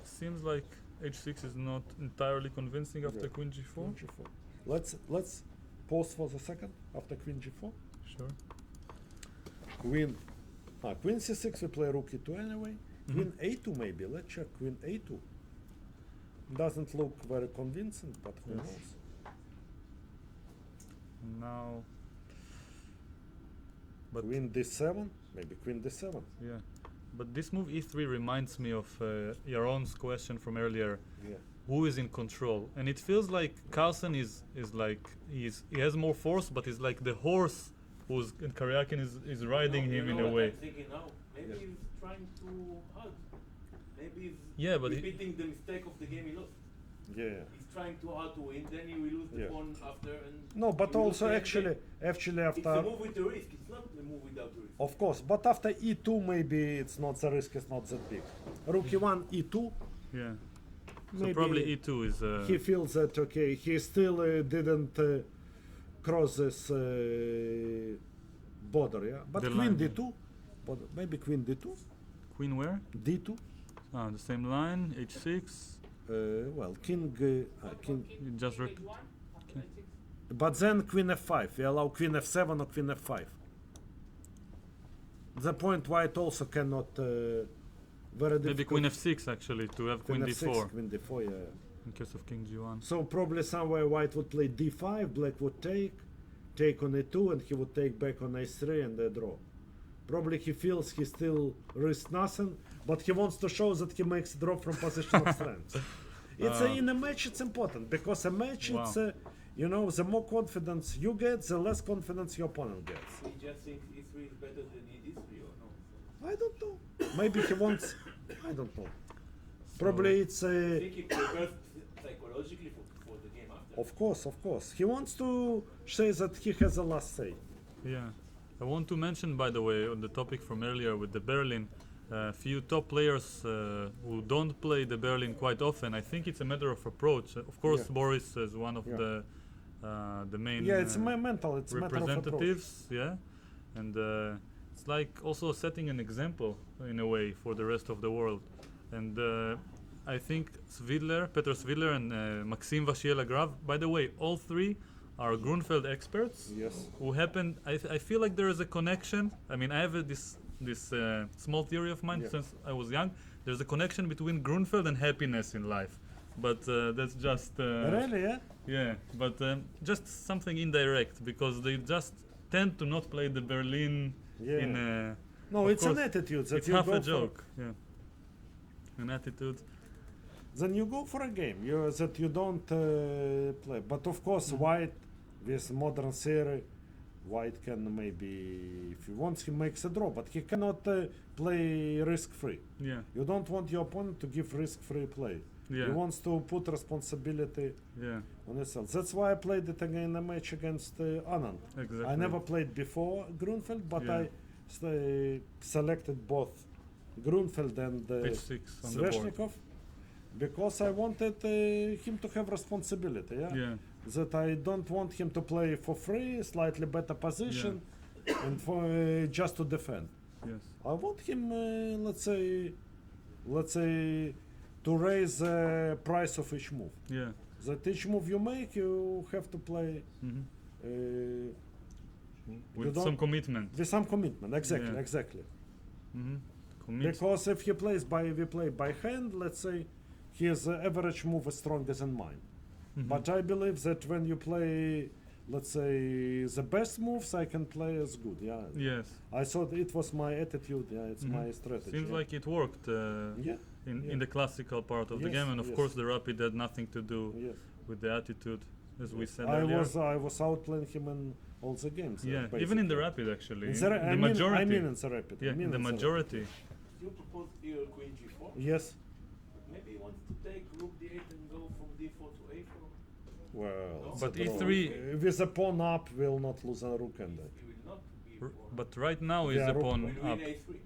seems like h6 is not entirely convincing after Yeah. queen g4. Queen g4. Let's pause for the second after queen g4. Sure. Queen c6 we play rook e2 anyway. Mhm. Queen a2 maybe. Let's check queen a2. Doesn't look very convincing, but who Yes. knows? Now, but Queen d7, maybe queen d7. yeah, but this move e3 reminds me of Yaron's question from earlier. Yeah. Who is in control? And it feels like Carlsen is like he has more force, but he's like the horse who's and Karyakin is riding No, him you in know a what way. I'm thinking now? Maybe Yeah. he's trying to hug. Maybe he's Yeah, but repeating the mistake of the game he lost. Yeah. He's trying too hard to win, then he will lose the Yeah. pawn after. And No, but he will lose also the actually endgame. It's a after, move with the risk. It's not a move without the risk. of course, but after e2 maybe it's not the risk is not that big. Rook e1, e2. Yeah. So Maybe probably e2 is he feels that okay, he still didn't cross this border, yeah. But The queen line, yeah. d2, border, maybe queen d2, queen where? d2. The same line, h6. Well, king, You just but then queen f5. We allow queen f7 or queen f5. The point white also cannot. Very maybe difficult. queen f6 actually to have queen f6, d4 queen d4, yeah. in case of king g1. So probably somewhere white would play d5, black would take on a2, and he would take back on a3 and a draw. Probably he feels he still risks nothing, but he wants to show that he makes a draw from position of strength. In a match it's important, because a match Wow. it's the more confidence you get, the less confidence your opponent gets. He just thinks e3 is better than e3 or no? I don't know. Maybe he wants. I don't know. Probably it's I think he prepares psychologically for the game after. of course. He wants to say that he has the last say. Yeah. I want to mention, by the way, on the topic from earlier with the Berlin, a few top players who don't play the Berlin quite often. I think it's a matter of approach. Of course, Yeah. Boris is one of Yeah. the the main Yeah, it's mental. It's a matter of approach. representatives, yeah, and it's like also setting an example in a way for the rest of the world. And I think Peter Svidler, and Maxim Vashiel-Agrav. By the way, all three are Grunfeld experts. Yes. Who happened? I feel like there is a connection. I mean, I have this small theory of mine Yeah. since I was young. There's a connection between Grunfeld and happiness in life, but that's just Really, yeah? yeah, but just something indirect because they just tend to not play the Berlin Yeah. in a. No, Of it's an course, attitude that It's you half go a for. joke, yeah. An attitude. Then you go for a game that you don't play. But of course, White with modern theory, White can maybe, if he wants, he makes a draw, but he cannot play risk-free. Yeah, You don't want your opponent to give risk-free play. yeah, He wants to put responsibility yeah, on himself. That's why I played it again in a match against Anand. exactly. I never played before Grunfeld, but Yeah. I selected both Grunfeld and Page 6 on the board. Sveshnikov because I wanted him to have responsibility. Yeah? Yeah, That I don't want him to play for free, slightly better position, and for just to defend. yes, I want him, let's say, to raise the price of each move. yeah. That each move you make, you have to play Hmm. uh, With don't- some commitment. with some commitment. Exactly, Yeah. exactly. Hmm. Commit. Because if he plays we play by hand, let's say, his average move is stronger than mine. Mhm. But I believe that when you play, let's say, the best moves, I can play as good. Yeah. Yes, I thought it was my attitude. Yeah, it's Mhm. my strategy. seems yeah. like it worked Yeah. in yeah. the classical part of the Yes, game, and of yes. course the rapid had nothing to do Yes. with the attitude, as we said I earlier. was outplaying him in all the games. Yeah, basically. even in the rapid actually. In In the, the I majority. mean in the rapid. I Yeah, mean in the in majority. You propose here queen g4. Yes. Maybe he wants to take rook d8 and go from d4 to a4. Well, But it's a draw. E3 with a pawn up, will not lose a rook and He will not be But right now is Yeah, the rook- pawn When up. win a3.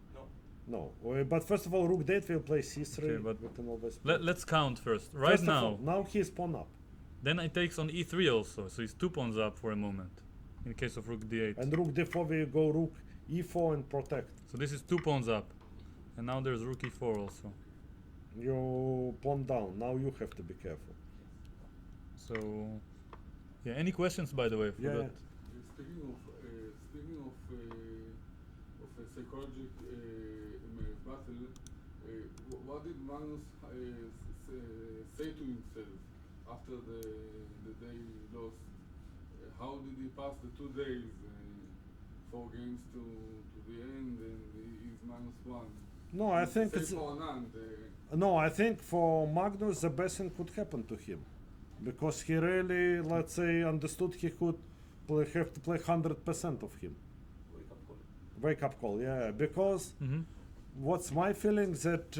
No. no. But first of all, rook d8 will play c3. Okay, but we can always play. Let's count first. Right First of all, now, now he's pawn up, then it takes on e3 also, so he's 2 pawns up for a moment. In case of rook d8. and rook d4 we go rook e4 and protect. So this is 2 pawns up. And now there's rook e4 also. You pawn down. Now you have to be careful. So, yeah, any questions by the way? For Yeah, that? Speaking of a psychological battle, what did Magnus say to himself after the day he lost? How did he pass the 2 days, 4 games to the end, and he's Magnus won? No, I think Say it's for Anand, no. I think for Magnus the best thing could happen to him, because he really, let's say, understood he could have to play 100% of him. Wake up call. Wake up call, yeah. Because Mhm. what's my feeling that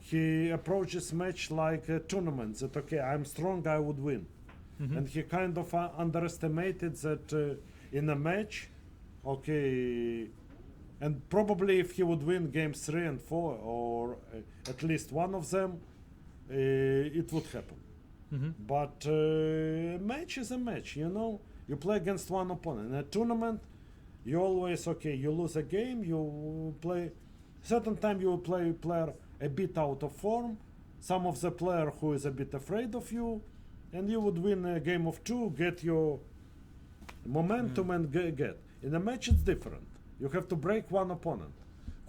he approaches match like a tournament. That okay, I'm strong, I would win, Mhm. and he kind of underestimated that in a match, okay. And probably if he would win games 3 and 4, or at least one of them, it would happen. Mhm. But match is a match, you know. You play against one opponent. In a tournament, you always okay. You lose a game, you play. Certain time you will play player a bit out of form. Some of the player who is a bit afraid of you, and you would win a game of 2, get your momentum and get. In a match, it's different. You have to break one opponent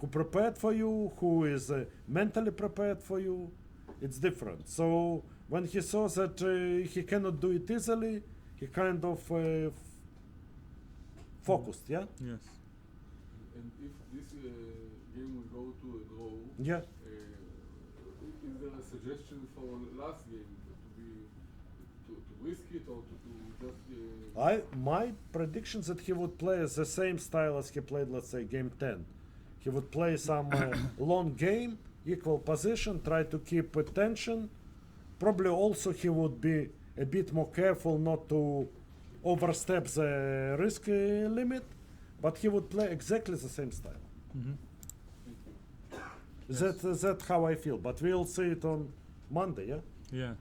who prepared for you, who is mentally prepared for you. It's different. So when he saw that he cannot do it easily, he kind of focused. Yeah. Yes. and if this game will go to a draw, Yeah. is there a suggestion for last game to risk it or to just? My prediction that he would play the same style as he played, let's say, game 10. He would play some long game, equal position, try to keep tension. Probably also he would be a bit more careful not to overstep the risk limit, but he would play exactly the same style. Mhm. That's how I feel, but we'll see it on Monday, yeah? Yeah.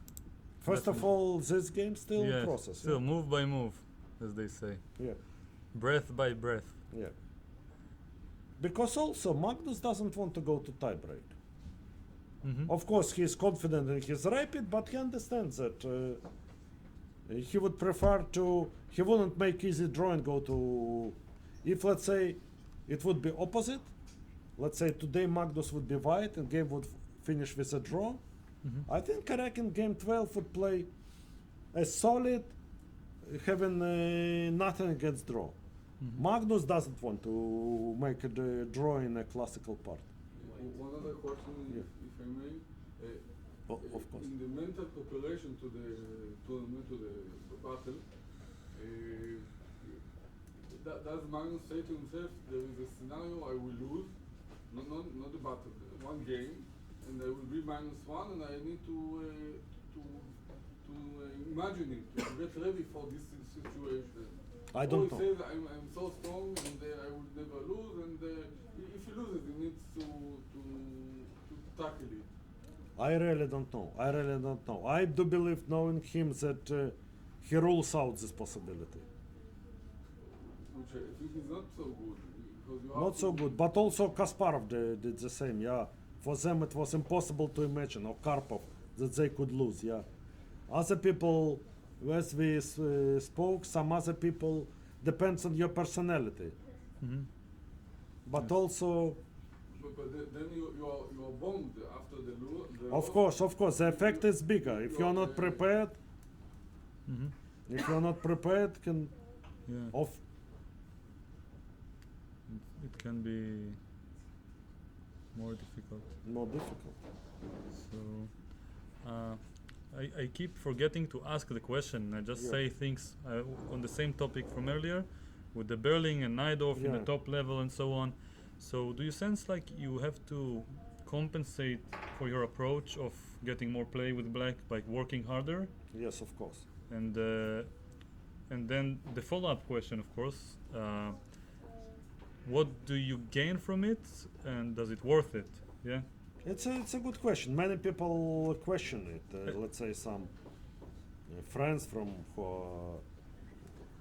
First of definitely. all, this game still in Yes, process. still move by move, as they say. Yeah. Breath by breath. Yeah. Because also Magnus doesn't want to go to tiebreak. Mm-hmm. Of course, he is confident in his rapid, but he understands that he would prefer to. He wouldn't make easy draw and go to. If let's say it would be opposite, let's say today Magnus would be white and game would finish with a draw. Mm-hmm. I think Karek in game 12 would play a solid, having nothing against draw. Mm-hmm. Magnus doesn't want to make a draw in a classical part. One other question, Yeah. if I may. Of course. In the mental preparation to the tournament, to the battle, does Magnus say to himself, there is a scenario I will lose, not the battle, one game, and I will be -1, and I need to imagine it, to get ready for this situation. I don't He know. says, I'm so strong, and I will never lose, and if he loses, he needs to tackle it. I really don't know. I do believe, knowing him, that he rules out this possibility. Which I think is not so good. Because you Not have so to- good. But also Kasparov did the same. Yeah, for them it was impossible to imagine, or Karpov, that they could lose. Yeah, other people, as we spoke, some other people depends on your personality. Mm-hmm. But Yes. also, But then you are bombed after the of course, the effect is bigger. If you're not prepared, Mm-hmm. can Yeah. off. It can be more difficult. More difficult. So, I keep forgetting to ask the question. I just Yeah. say things on the same topic from earlier, with the Berling and Najdorf in the Yeah. top level and so on. So, do you sense like you have to compensate for your approach of getting more play with black by working harder? Yes, of course. And then the follow-up question, of course, what do you gain from it, and does it worth it? Yeah. It's a good question. Many people question it. Let's say some friends from who are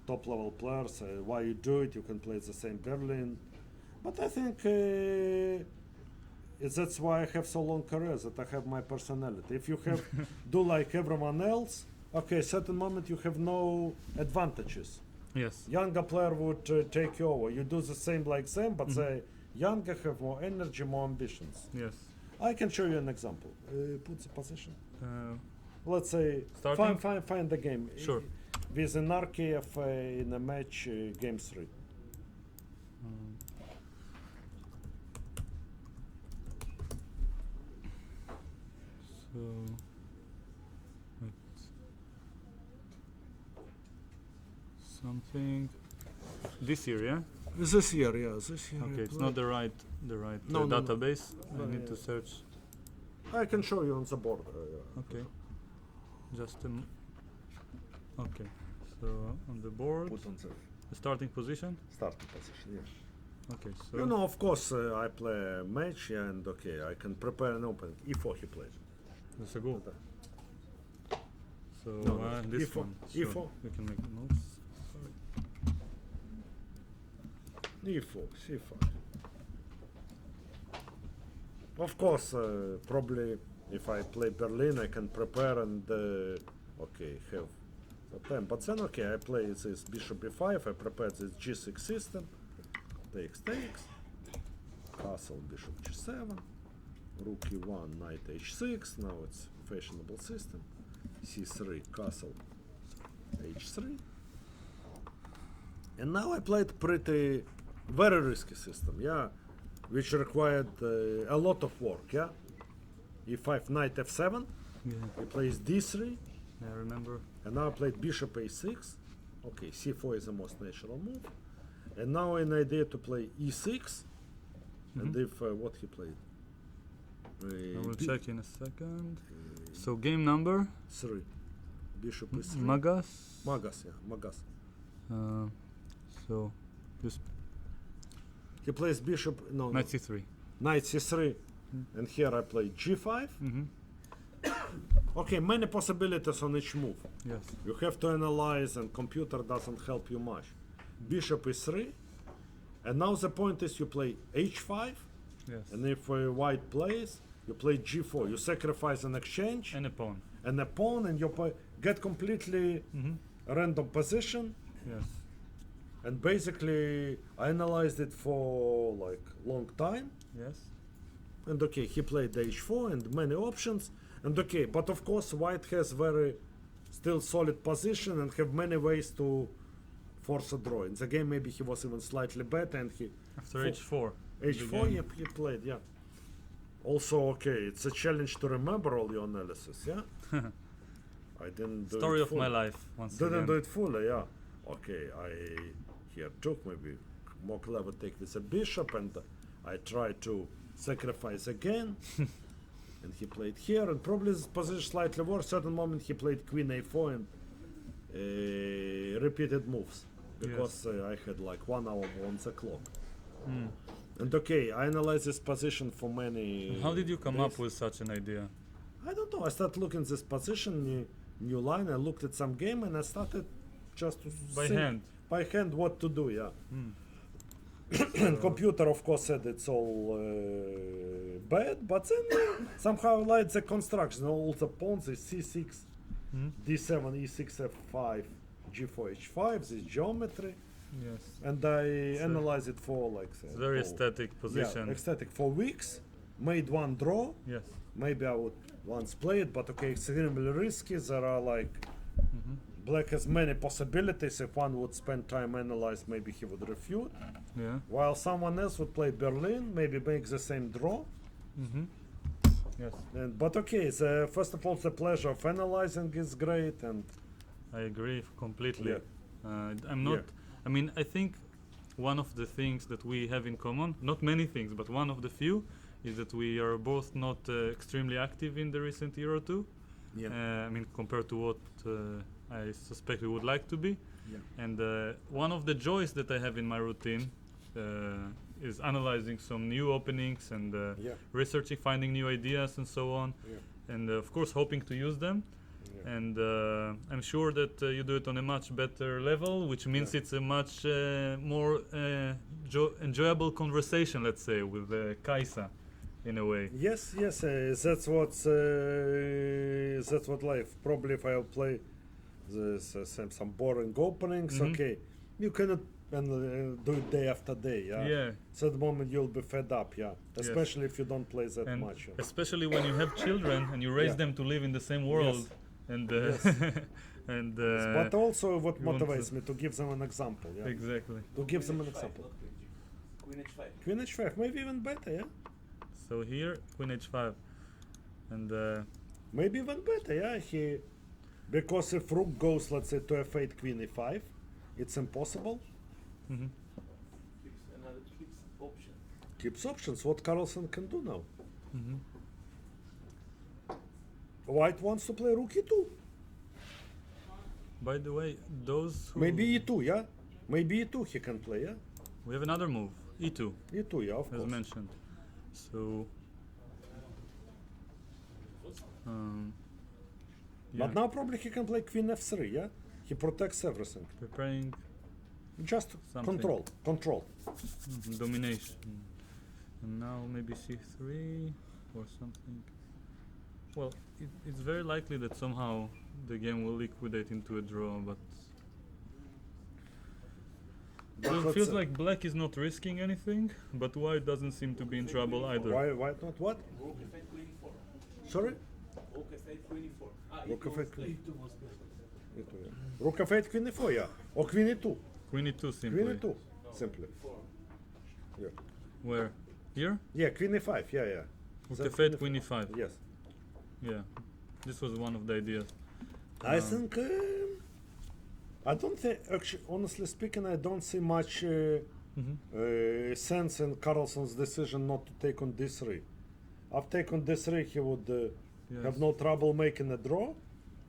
top level players say, why you do it? You can play the same Berlin. But I think that's why I have so long career, that I have my personality. If you have do like everyone else, okay, certain moment you have no advantages. Yes. Younger player would take you over. You do the same like them, but Mhm. they younger have more energy, more ambitions. Yes. I can show you an example. Put the position. Let's say Starting? find the game. Sure. With an RKF in a match, game 3. So, wait. Something this year, yeah. This year, yeah. This year. Okay, it's not the right No, no, no. database. No, I need yeah. to search. I can show you on the board. Okay. Just okay. So on the board, Put on the starting position. the starting position. Yeah. Okay. So You know, of course, I play a match, and okay, I can prepare an opening. E4 he plays. that's a goal. So No, no, this E4, one. So E4. we can make notes. Sorry. E4, C5. Of course, probably if I play Berlin, I can prepare and okay, have the plan. But then, okay, I play this bishop b5. I prepare this g6 system. Takes, castle, bishop g7, rook e1, knight h6. Now it's fashionable system. c3, castle, h3. And now I played pretty very risky system, yeah, which required a lot of work, yeah. e5, knight f7. Yeah. He plays d3, I remember. and now I played bishop a6. Okay, c4 is the most natural move. And now an idea to play e6. And Mhm. if what he played? I will check in a second. So game number 3. Bishop is 3. Magas. Magas, yeah, Magas. So this He plays bishop, no, knight c3. knight c3. And here I play g5. Mm-hmm. okay, many possibilities on each move. Yes. You have to analyze, and computer doesn't help you much. Bishop e3, and now the point is you play h5, Yes. and if white plays, you play g4. You sacrifice an exchange, And a pawn. and a pawn, and you get completely random position. Yes. And basically, I analyzed it for like long time. Yes. And okay, he played h4 and many options. And okay, but of course, white has very still solid position and have many ways to force a draw. In the game, maybe he was even slightly better, and he After h4. h4 game. yep, he played, yeah. Also, okay, it's a challenge to remember all your analysis, yeah. I didn't do Story it of my fully. life. Once Didn't again. do it fully, yeah. Okay, I here took maybe more clever take with a bishop, and I tried to sacrifice again. And he played here, and probably his position slightly worse. Certain moment he played queen a4 and repeated moves because I had like 1 hour on the clock. Mm. And okay, I analyzed this position for many. And how did you come days. up with such an idea? I don't know. I started looking this position, new line. I looked at some game, and I started just to By think hand. by hand what to do. Yeah. Mm. And computer, of course, said it's all bad, but then somehow I liked the construction. All the pawns is c6, Mm. d7, e6, f5, g4, h5. This geometry, Yes. and I So analyzed it for like It's a very for- static position. Yeah, ecstatic for weeks. Made one draw. Yes. Maybe I would once play it, but okay, extremely risky. There are like Mhm. black has many possibilities. If one would spend time analyze, maybe he would refute. Yeah. While someone else would play Berlin, maybe make the same draw. Mm-hmm. Yes. And but okay, first of all, the pleasure of analyzing is great, and I agree completely. Yeah. I'm not. I mean, I think one of the things that we have in common, not many things, but one of the few, is that we are both not extremely active in the recent year or two. I mean, compared to what I suspect we would like to be. Yeah. And one of the joys that I have in my routine is analyzing some new openings and Yeah. researching, finding new ideas and so on. Yeah. And of course, hoping to use them. Yeah. And I'm sure that you do it on a much better level, which means Yeah. it's a much more enjoyable conversation, let's say, with Kaisa, in a way. Yes, yes, that's what life. Probably if I'll play this some boring openings, Mhm. okay, you cannot do it day after day. Yeah. Yeah. So at the moment you'll be fed up. Yeah. Yes. Especially if you don't play that And much. Yeah. especially when you have children and you raise Yeah. them to live in the same world. And Yes. and But also what you want motivates to- me to give them an example. Yeah. exactly. To give them an Queen H5, example. not Queen G. Queen H5. Queen h5, maybe even better. Yeah. So here, Queen H5, and Maybe even better. Yeah. Because if rook goes, let's say, to f8, queen e5, it's impossible. mhm. Keeps option. Keeps options. What Carlsen can do now. Mhm. White wants to play rook e2. By the way, those who Maybe e2, yeah? Maybe e2 he can play, yeah? we have another move, E2, e2, yeah, of as course. mentioned. So. Yeah, But now probably he can play queen f3, yeah? He protects everything. preparing Just Something. control. domination. And now maybe C3 or something. Well, it's very likely that somehow the game will liquidate into a draw, but But it let's feels say- like black is not risking anything, but white doesn't seem to be in trouble either. Why not what? Rook F8, Queen E4. Sorry? Rook F8, Queen E4. Rook E2 F8, was Queen. E2 was better. e2, yeah. Rook f8, queen e4, yeah? Or queen e2. Queen E2 simply. Queen e2, simply. E4. Yeah. Where? Here? Yeah, queen e5, yeah. Rook That's F8, Queen E5. Yes. Yeah. This was one of the ideas. I think I don't think actually, honestly speaking, I don't see much sense in Carlsen's decision not to take on d3. After take on d3, he would have Yes. no trouble making a draw.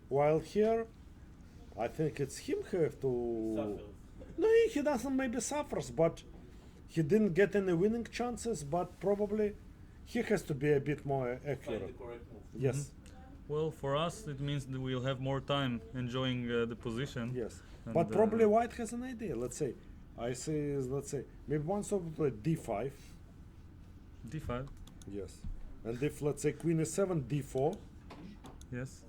While here, I think it's him who have to. Suffers. No, he doesn't. Maybe suffers, but he didn't get any winning chances. But probably he has to be a bit more Find accurate. the correct move. Yes. Well, for us, it means that we'll have more time enjoying the position. Yes. And, But probably white has an idea. Let's say, let's say, maybe once of play d5. d5. Yes. And if, let's say, queen is7, d4. Yes.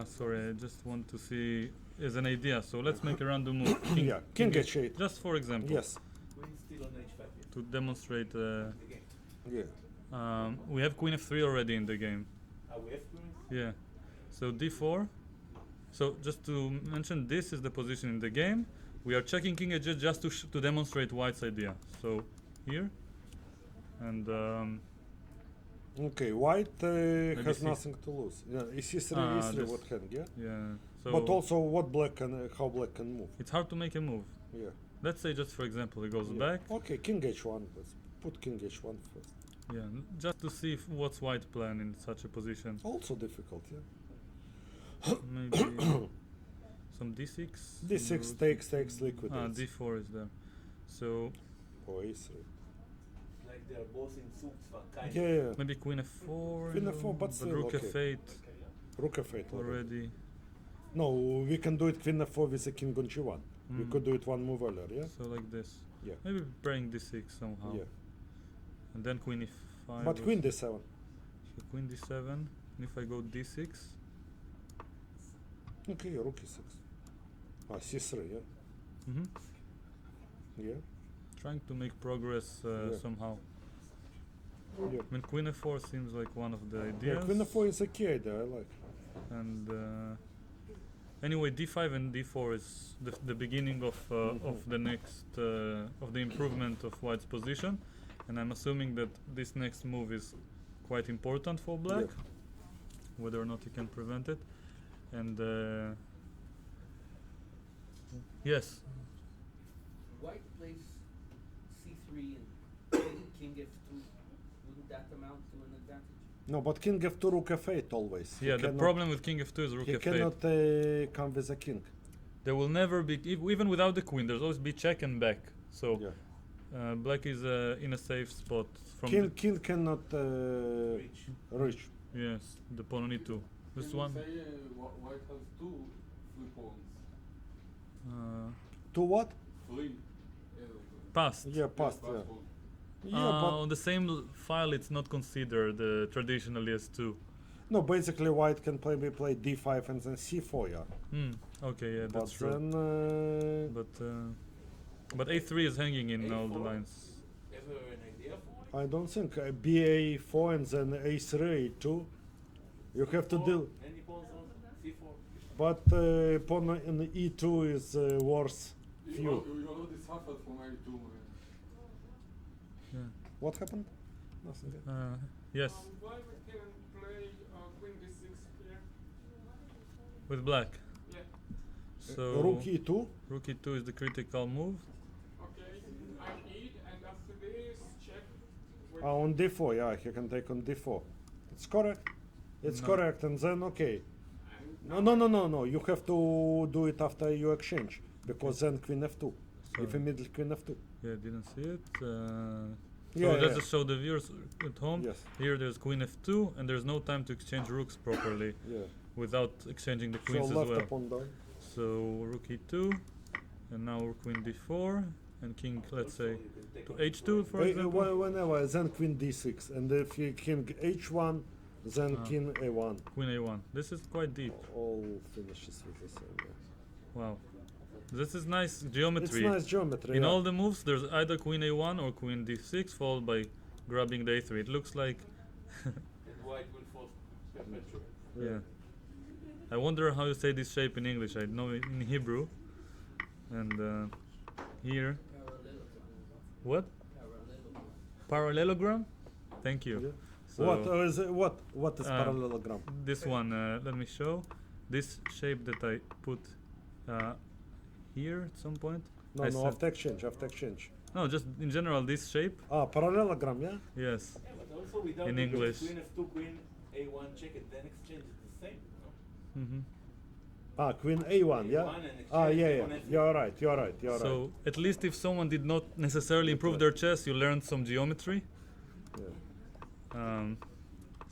Sorry, I just want to see as an idea. So let's make a random move. Yeah, king h8. Just for example. Yes. Queen still on h5. Yes. To demonstrate. The game. Yeah. We have queen f3 already in the game. We have queens. Yeah. So d4. So just to mention, this is the position in the game. We are checking king h8 just to demonstrate white's idea. So here. And Okay, white has C- nothing to lose. Yeah, e3, e3, this- what hand, yeah? yeah. So But also, what black can, how black can move? it's hard to make a move. Yeah. Let's say just for example, it goes Yeah. back. Okay, king h1. Let's put king h1 first. Yeah. Just to see what's white plan in such a position. Also difficult, yeah. Maybe some d6. d6 rook- takes liquid. d4 is there. So Or e3. Like they are both in soups, but kind Yeah, of. yeah. maybe queen f4. Queen f4, but still rook okay. f8 Rook f8 already. already. No, we can do it queen f4 with a king on g1. We Mm. could do it one move earlier, yeah? So like this. Yeah. Maybe playing d6 somehow. Yeah. And then queen e5. But or queen so- d7. So queen d7. And if I go d6. Okay, rook e6. c3, yeah? Mm-hmm. Yeah. Trying to make progress Yeah. somehow. Yeah. I mean, queen f4 seems like one of the ideas. Yeah, queen f4 is a key idea, I like. And anyway, d5 and d4 is the beginning of the next of the improvement of white's position, and I'm assuming that this next move is quite important for black, whether or not he can prevent it. And yes, White plays c3 and king f2. Wouldn't that amount to an advantage? No, but king f2, rook f8 always. He yeah. The cannot- problem with king f2 is rook He f8. cannot come with a king. There will never be, even without the queen, there's always be check and back. So Yeah. black is in a safe spot from King cannot reach. yes, the pawn on e2. This Can you one. say white has two free pawns? To what? Free. Passed. Yeah, passed, yeah. pawn. Yeah, On the same file, it's not considered traditionally as two. no, basically white can play d5 and then c4, yeah. Okay, yeah, that's But true. then But a3 is hanging in all the A4? lines. Ever an idea for it? I don't think ba4 and then a3, a2. You have to deal. Any pawns on c4? But pawn in e2 is worse. You Few. already suffered from a2. Yeah. What happened? Nothing. Yes, Why we can play queen d6 here? with black. Yeah. So Rook e2. rook e2 is the critical move. Okay. I eat, and after this, check. With On d4, yeah, he can take on d4. It's correct. It's No. correct, and then okay. and No. You have to do it after you exchange, because then queen f2. If So- immediately queen f2. Yeah, didn't see it. So Yeah, let's yeah. just show the viewers at home. Yes. Here there's queen f2, and there's no time to exchange rooks properly Yeah. without exchanging the So queens as left well. upon down. So rook e2, and now queen d4, and king, let's say, Also, you can take to on h2 for example. Whenever, then queen d6, and if you king h1, then king a1. Queen a1. This is quite deep. All finishes with the same. Yeah. Wow. This is nice It's geometry. nice geometry. In yeah. all the moves, there's either queen a1 or queen d6, followed by grabbing the a3. It looks like, And white will force perpetuate. yeah. I wonder how you say this shape in English. I know it in Hebrew. And here, Parallelogram. what? Parallelogram. Parallelogram? Thank you. Yeah. So What is parallelogram? this one, let me show. This shape that I put here at some point. No, I no, said- after exchange. No, just in general, this shape. Parallelogram, yeah? Yes. Yeah, but also without In the English. queen f2, queen a1 check it, then exchange it the same. No? Mm-hmm. Queen a1, yeah? A1 and Yeah. exchange on f3. You're right. So at least if someone did not necessarily improve their chess, you learned some geometry. Yeah.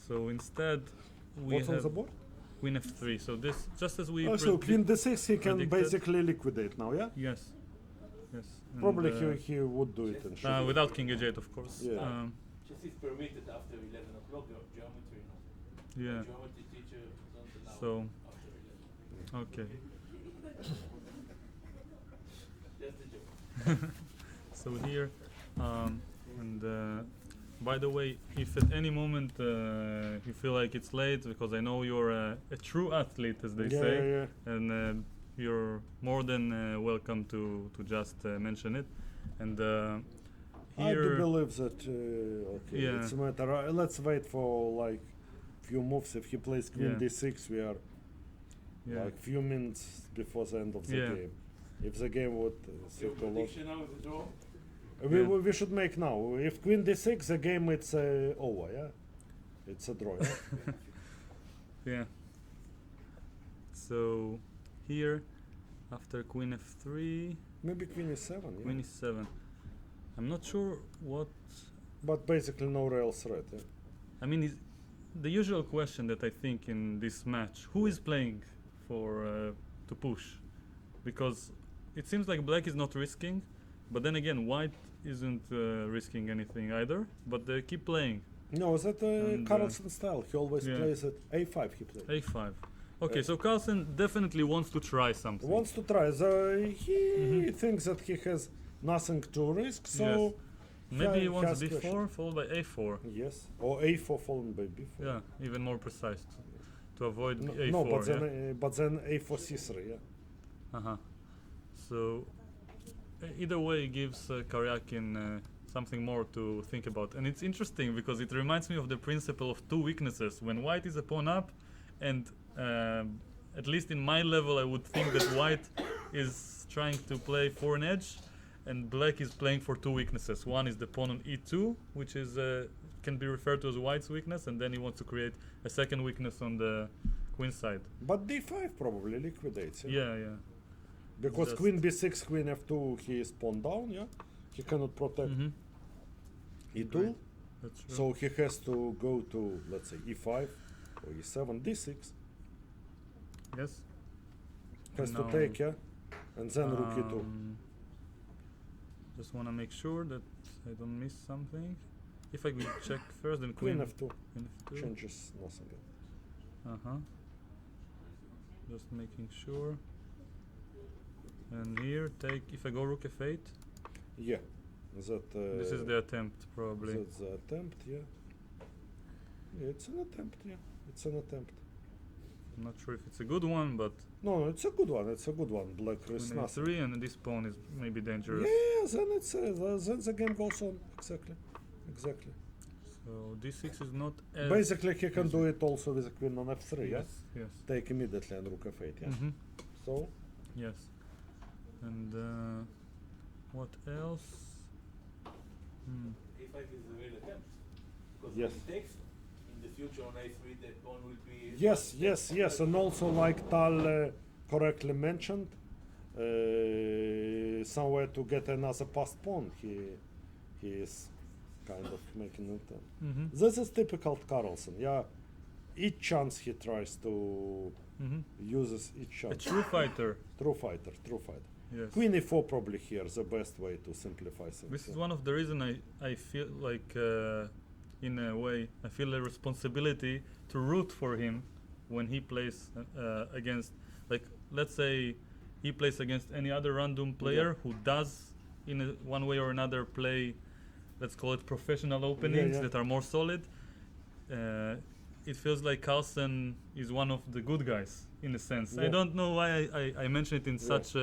So instead, we What's on have the board? queen f3. So this, just as we So queen d6 he can predicted. basically liquidate now, yeah? Yes. Yes. And, Probably he would do it in short. without king h8, of course. Yeah. Chess is permitted after 11 o'clock, geometry, no? Yeah. Geometry teacher don't allow So, after 11. okay. Just a joke. So here, and by the way, if at any moment you feel like it's late, because I know you're a true athlete, as they Yeah, say, yeah, yeah. and you're more than welcome to just mention it. And I do here, believe that okay, Yeah. it's a matter. Let's wait for like few moves. If he plays queen Yeah. d6, we are yeah, like few minutes before the end of the Yeah. game. If the game would Your circle on. prediction now is a draw? We should make now. If queen d6, the game it's over. Yeah, it's a draw. Yeah? yeah. So here, after queen f3, Maybe queen e7. Yeah. queen e7. I'm not sure what. But basically no real threat. Yeah? I mean, the usual question that I think in this match: who is playing for to push? Because it seems like black is not risking, but then again, white isn't risking anything either. But they keep playing No, is that And, Carlsen style? He always yeah. plays at a5. He plays. a5. Okay, Uh, so Carlsen definitely wants to try something. Wants to try. He Mhm. thinks that he has nothing to risk, so Yes. Maybe he he wants has b4 question. followed by a4. yes, or a4 followed by b4. Yeah, even more precise to avoid No, a4. no, but yeah? then but then a4 c3. Yeah. Uh-huh. So either way gives Karyakin something more to think about. And it's interesting because it reminds me of the principle of two weaknesses. When white is a pawn up, and at least in my level I would think that white is trying to play for an edge, and black is playing for two weaknesses. One is the pawn on e2, which is can be referred to as white's weakness, and then he wants to create a second weakness on the queen side. But d5 probably liquidates. Yeah, yeah. Because Just- queen b6, queen f2, he is pawn down. Yeah, he cannot protect Mm-hmm. e2, Right. That's true. so he has to go to, let's say, e5 or e7, d6. Yes. Has Now, to take, yeah, and then rook e2. Just want to make sure that I don't miss something. If I will check first, then Queen queen f2 queen f2. changes nothing. Uh-huh. Just making sure. And here, take, if I go rook f8, Yeah, that. this is the attempt probably. That's the attempt. Yeah. Yeah, it's an attempt. Yeah, it's an attempt. I'm not sure if it's a good one, but No, it's a good one. It's a good one. Black risks queen nothing. a3, and this pawn is maybe dangerous. Yeah, then it's then the game goes on. Exactly. Exactly. So d6 is not as Basically, he can easy. do it also with a queen on f3. Yes, yes. Take immediately and rook f8. Yeah. Mm-hmm. So Yes. And what else? Hmm. A5 is a real attempt. Because Yes. when he takes in the future on a3, the pawn will be. yes, yes, yes, and also like Tal correctly mentioned, somewhere to get another passed pawn, he is kind of making an attempt. Mm-hmm. This is typical Carlsen. Yeah, each chance he tries to Mm-hmm. uses each A chance. true fighter. True fighter, true fighter. Yes. Queen e4 probably here the best way to simplify things. This is yeah. one of the reason I feel like in a way I feel a responsibility to root for him when he plays against, like, let's say he plays against any other random player who does in one way or another play, let's call it professional openings yeah. that are more solid. It feels like Carlsen is one of the good guys in a sense. I Yeah. don't know why I mention it in Yeah. such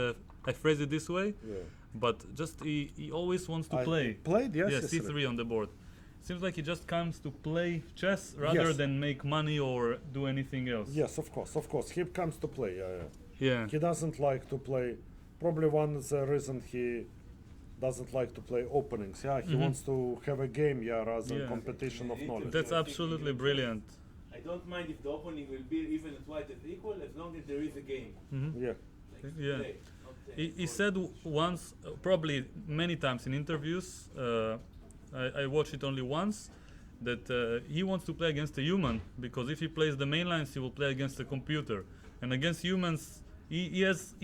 I phrase it this way, Yeah. but just he always wants to I play. Played, yes. Yeah, yes, c3 on the board. Seems like he just comes to play chess rather Yes. than make money or do anything else. Yes, of course, of course. He comes to play. Yeah, yeah. Yeah. He doesn't like to play. Probably one of the reason he doesn't like to play openings. Yeah, he Mhm. wants to have a game. Yeah, rather than Yeah. competition of knowledge. That's absolutely brilliant. I don't mind if the opening will be even at white as equal as long as there is a game. Hmm. Yeah, Like Yeah. play, not He said once, probably many times in interviews, I watched it only once, that he wants to play against a human, because if he plays the main lines, he will play against a computer, and against humans, he has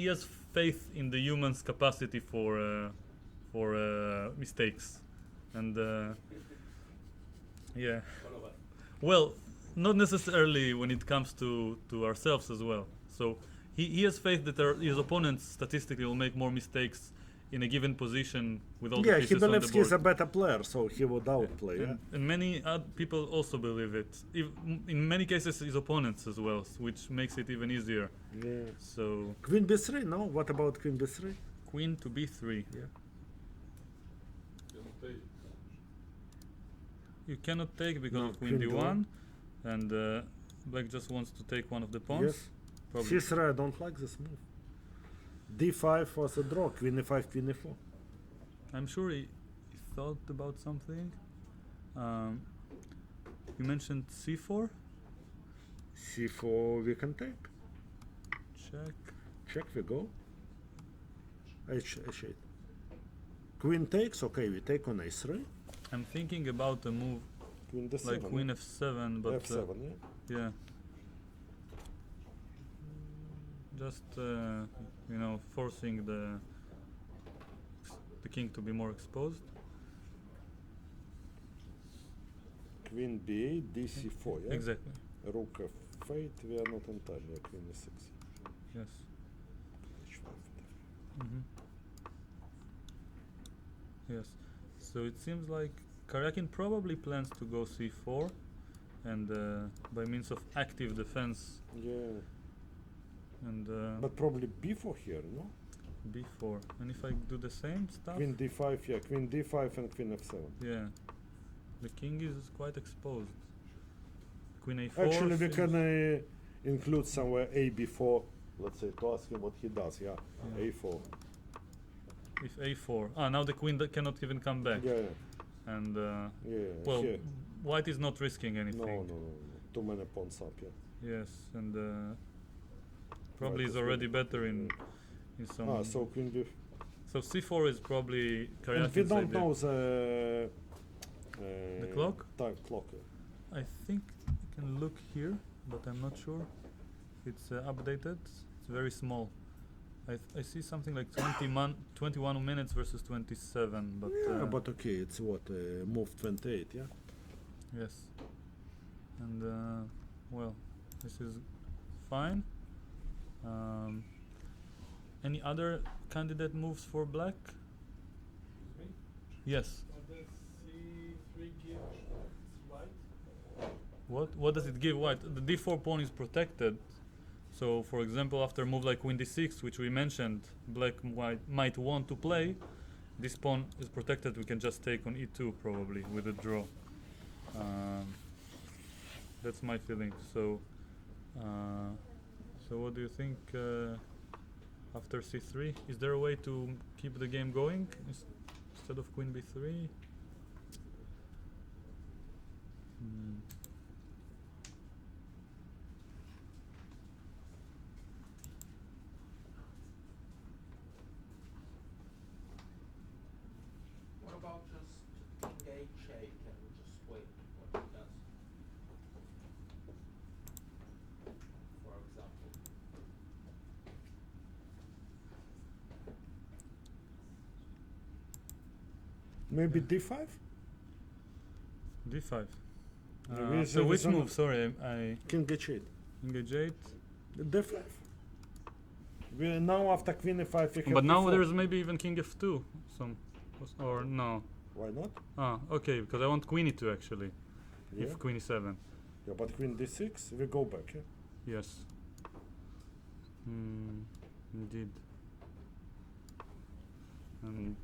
faith in the human's capacity for mistakes, and yeah. All of us. Well, not necessarily when it comes to ourselves as well. So he has faith that his opponents statistically will make more mistakes in a given position with all the Yeah, he pieces on the believes board. he's a better player, so he would outplay. Yeah. And many people also believe it. In many cases, his opponents as well, which makes it even easier. Yeah. So Queen b3, no? What about queen b3? queen to b3. Yeah. Cannot take. You cannot take because No, of queen queen d1, and black just wants to take one of the pawns. Yes. Probably. c3, I don't like this move. d5 was a draw, queen e5, queen e4. I'm sure he thought about something. You mentioned c4. c4 we can take. Check. Check we go. h8. Queen takes, okay, we take on a3. I'm thinking about a move Queen d7. like queen f7, but f7, yeah. yeah. Just forcing the king to be more exposed. Queen b8, dc4, yeah? Exactly. Rook f8, we are not entirely, queen e6. Yes. h5. hmm Yes. So it seems like Karyakin probably plans to go c4, and by means of active defense, Yeah, and but probably b4 here, no? b4. And if I do the same stuff, Queen d5, yeah, queen d5 and queen f7. yeah, the king is quite exposed. Queen a4. Actually, we seems- can include somewhere a b4, let's say, to ask him what he does, yeah. Yeah. a4. If a4. Now the queen cannot even come back. Yeah, And yeah. well, here. white is not risking anything. No. Too many pawns up, yeah. Yes, and probably White is is already really- better in some. So queen b. So c4 is probably And we Karyakin's don't idea. know the. The clock? Time clock. Yeah. I think you can look here, but I'm not sure. It's updated. It's very small. I see something like 21 minutes versus 27, but Yeah, but okay, it's what move 28, yeah. yes. And well, this is fine. Any other candidate moves for black? Me? Yes. What does c3 give white? What does it give white? The d4 pawn is protected. So, for example, after a move like queen d6, which we mentioned, black might want to play, this pawn is protected. We can just take on e2 probably with a draw. That's my feeling. So, so what do you think after c3? Is there a way to keep the game going instead of queen b3? What about just king h8 and just wait what it does? For example. Maybe d5? d5. Maybe So there which is an- move? Sorry, I King h8. engage 8. d5. We now after queen e5 we have But now d4. there's maybe even king f2. Or no. Why not? Okay, because I want queen e2 actually. Yeah. If queen e7. Yeah, but queen d6 we go back, yeah. Yes. Indeed. And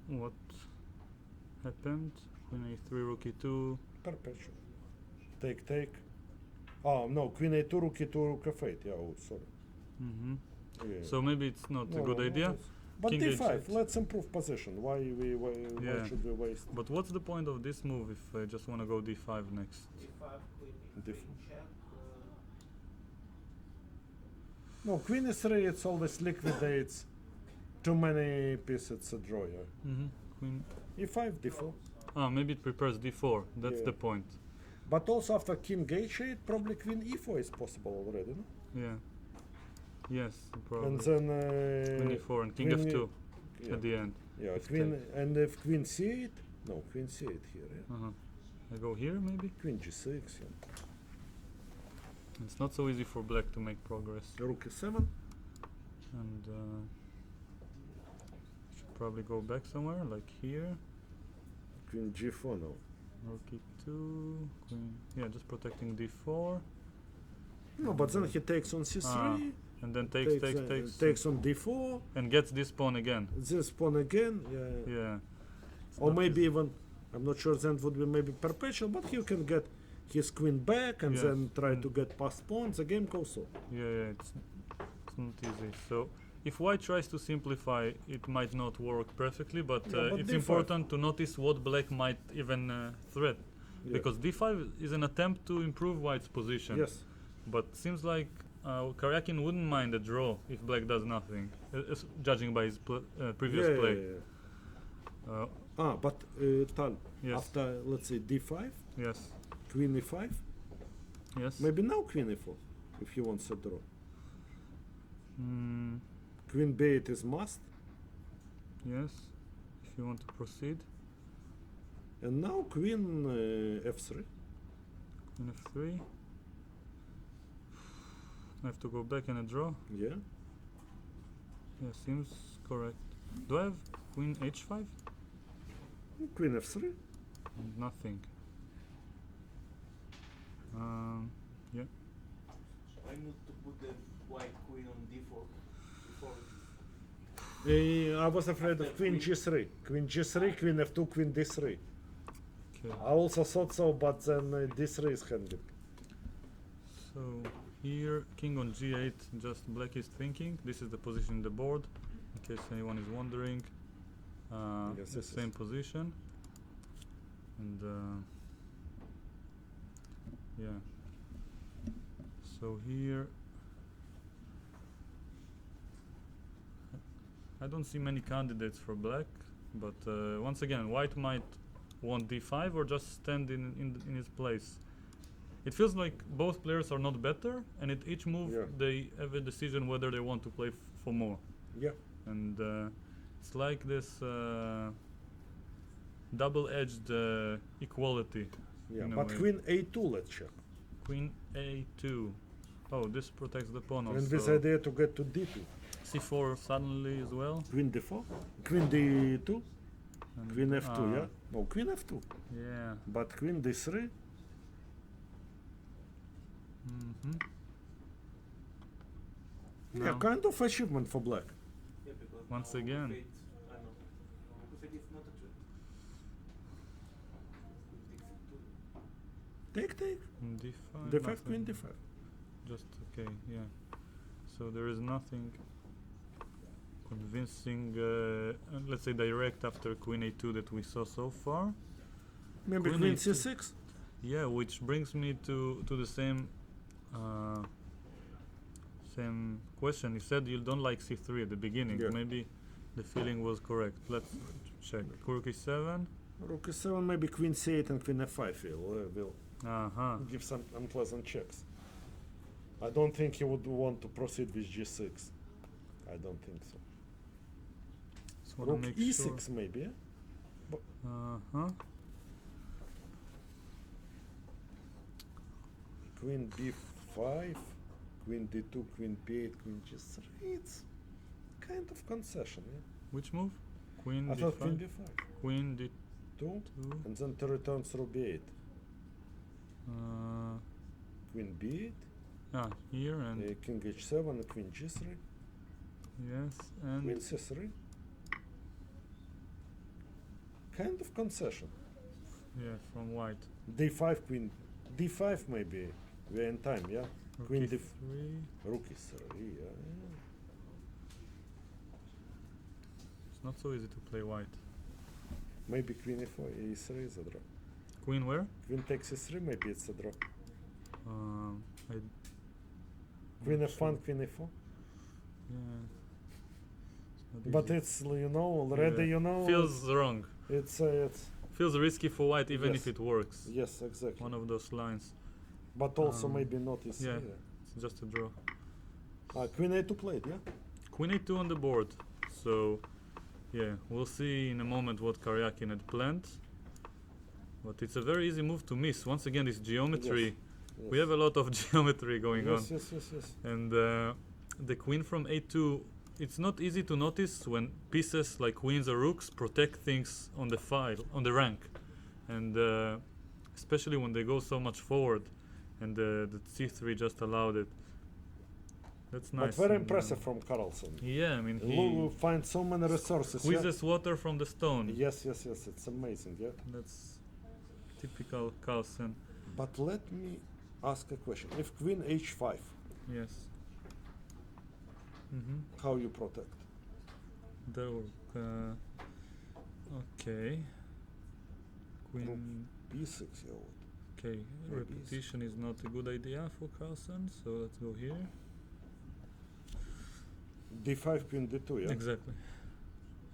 what happened? Queen a3, rook e2. Perpetual. Take. Oh no, queen a2, rook e2, rook f8. Yeah, oh sorry. Mm-hmm. Yeah. So maybe it's not a No, good no, idea. it's- But King d5, h8. let's improve position. Why Yeah. should we waste? But what's the point of this move if I just want to go d5 next? d5, queen e3 Different. check. No, queen e3 it's always liquidates too many pieces a draw, yeah. Mm-hmm. Queen. e5, d4. maybe it prepares d4. That's Yeah. the point. But also after king h8, probably queen e4 is possible already, no? Yeah. Yes, probably. And then Queen e4 and king queen f2 yeah. at the end. Yeah, If queen take. and if queen c8, no, queen c8 here. Yeah. Uh-huh. I go here maybe. Queen g6. Yeah. It's not so easy for black to make progress. Rook e7. And should probably go back somewhere like here. Queen g4 now. Rook e2. Queen. Yeah, just protecting d4. No, but then he takes on c3. And then takes Takes on d4. and gets this pawn again. This pawn again. Yeah. Yeah. It's Or not maybe easy. even, I'm not sure then would be maybe perpetual, but he can get his queen back and Yes. then try to Mm. get past pawns. The game goes on. Yeah, it's not easy. So if white tries to simplify, it might not work perfectly, but, Yeah, but it's d5. important to notice what black might even threat. Yeah. Because d5 is an attempt to improve white's position. Yes. But seems like Karyakin wouldn't mind a draw if black does nothing, judging by his previous Yeah, play. yeah, yeah. Uh, But Tal, Yes. after let's say d5, yes, queen e5, yes. maybe now queen e4 if he wants a draw. Mm, Queen b8 is must, yes, if you want to proceed. and now queen f3. Queen f3. I have to go back and a draw. Yeah. Yeah, seems correct. Do I have queen h5? Queen f3. Nothing. Yeah. I need to put the white queen on d4 before. I was afraid of queen g3. Queen g3, queen f2, queen d3. Okay. I also thought so, but then d3 is handy. So here, king on g8, just black is thinking. This is the position in the board, in case anyone is wondering. Yes, The this is- same position. And yeah. So here, I don't see many candidates for black, but once again, white might want d5 or just stand in his place. It feels like both players are not better, and at each move Yeah. they have a decision whether they want to play for more. Yeah. And it's like this double-edged equality. Yeah. in a But way. queen a2, let's check. Queen a2. Oh, this protects the pawn also. And with idea to get to d2. c4 suddenly as well. Queen d4, queen d2, And queen f2, yeah? No, queen f2. Yeah. But queen d3, Mm-hmm. yeah, kind of achievement for black. Yeah, because Once now again. Fate, I know. Fate is not a threat. Take, d5. d5, nothing. queen d5. Just okay, yeah. So there is nothing convincing, let's say direct after queen a2 that we saw so far. Maybe Queen queen a2. c6. Yeah, which brings me to the same same question. You said you don't like c3 at the beginning. Yeah. Maybe the feeling was correct. Let's check. Rook e7. Rook e7, maybe queen c8 and queen f5 will Uh-huh. give some unpleasant checks. I don't think he would want to proceed with g6. I don't think so. Just wanna Rook make e6 sure. maybe, yeah? Uh-huh. Queen b5, queen d2, queen b8, queen g3. It's kind of concession, yeah? Which move? Queen I thought queen d5. b5. Queen d2. 2, and then to return through b8. Queen b8, Here and king h7, and queen g3, yes, and queen c3. Kind of concession. yeah, from white. d5, queen d5 maybe. We're in time, yeah? Rook Queen e3. Rook e3, yeah. It's not so easy to play white. Maybe queen e4, e3 is a draw. Queen where? Queen takes e3, maybe it's a draw. I Queen not f1, sure. queen e4. Yeah. It's not But easy. it's, you know, already, Yeah. you know, Feels wrong. it's feels risky for white even Yes. if it works. Yes, exactly. One of those lines. But also Um, maybe not is yeah. here. It's just a draw. Queen A2 played, yeah? Queen a2 on the board. So, yeah, we'll see in a moment what Karyakin had planned. But it's a very easy move to miss. Once again, this geometry. We have a lot of geometry going on. Yes. And the queen from a2, it's not easy to notice when pieces like queens or rooks protect things on the file, on the rank. And especially when they go so much forward. And the c3 just allowed it. That's nice. But very And, impressive from Carlsen. Yeah, I mean, Lou he finds so many resources. Yeah? squeezes water from the stone. Yes. It's amazing, yeah? That's typical Carlsen. But let me ask a question. If Queen H5, Yes. Mm-hmm. how you protect? There work. Okay. Queen. B6, yeah. Okay. Maybe Repetition is not a good idea for Carlsen, so let's go here. D5, Queen D2, yeah? Exactly.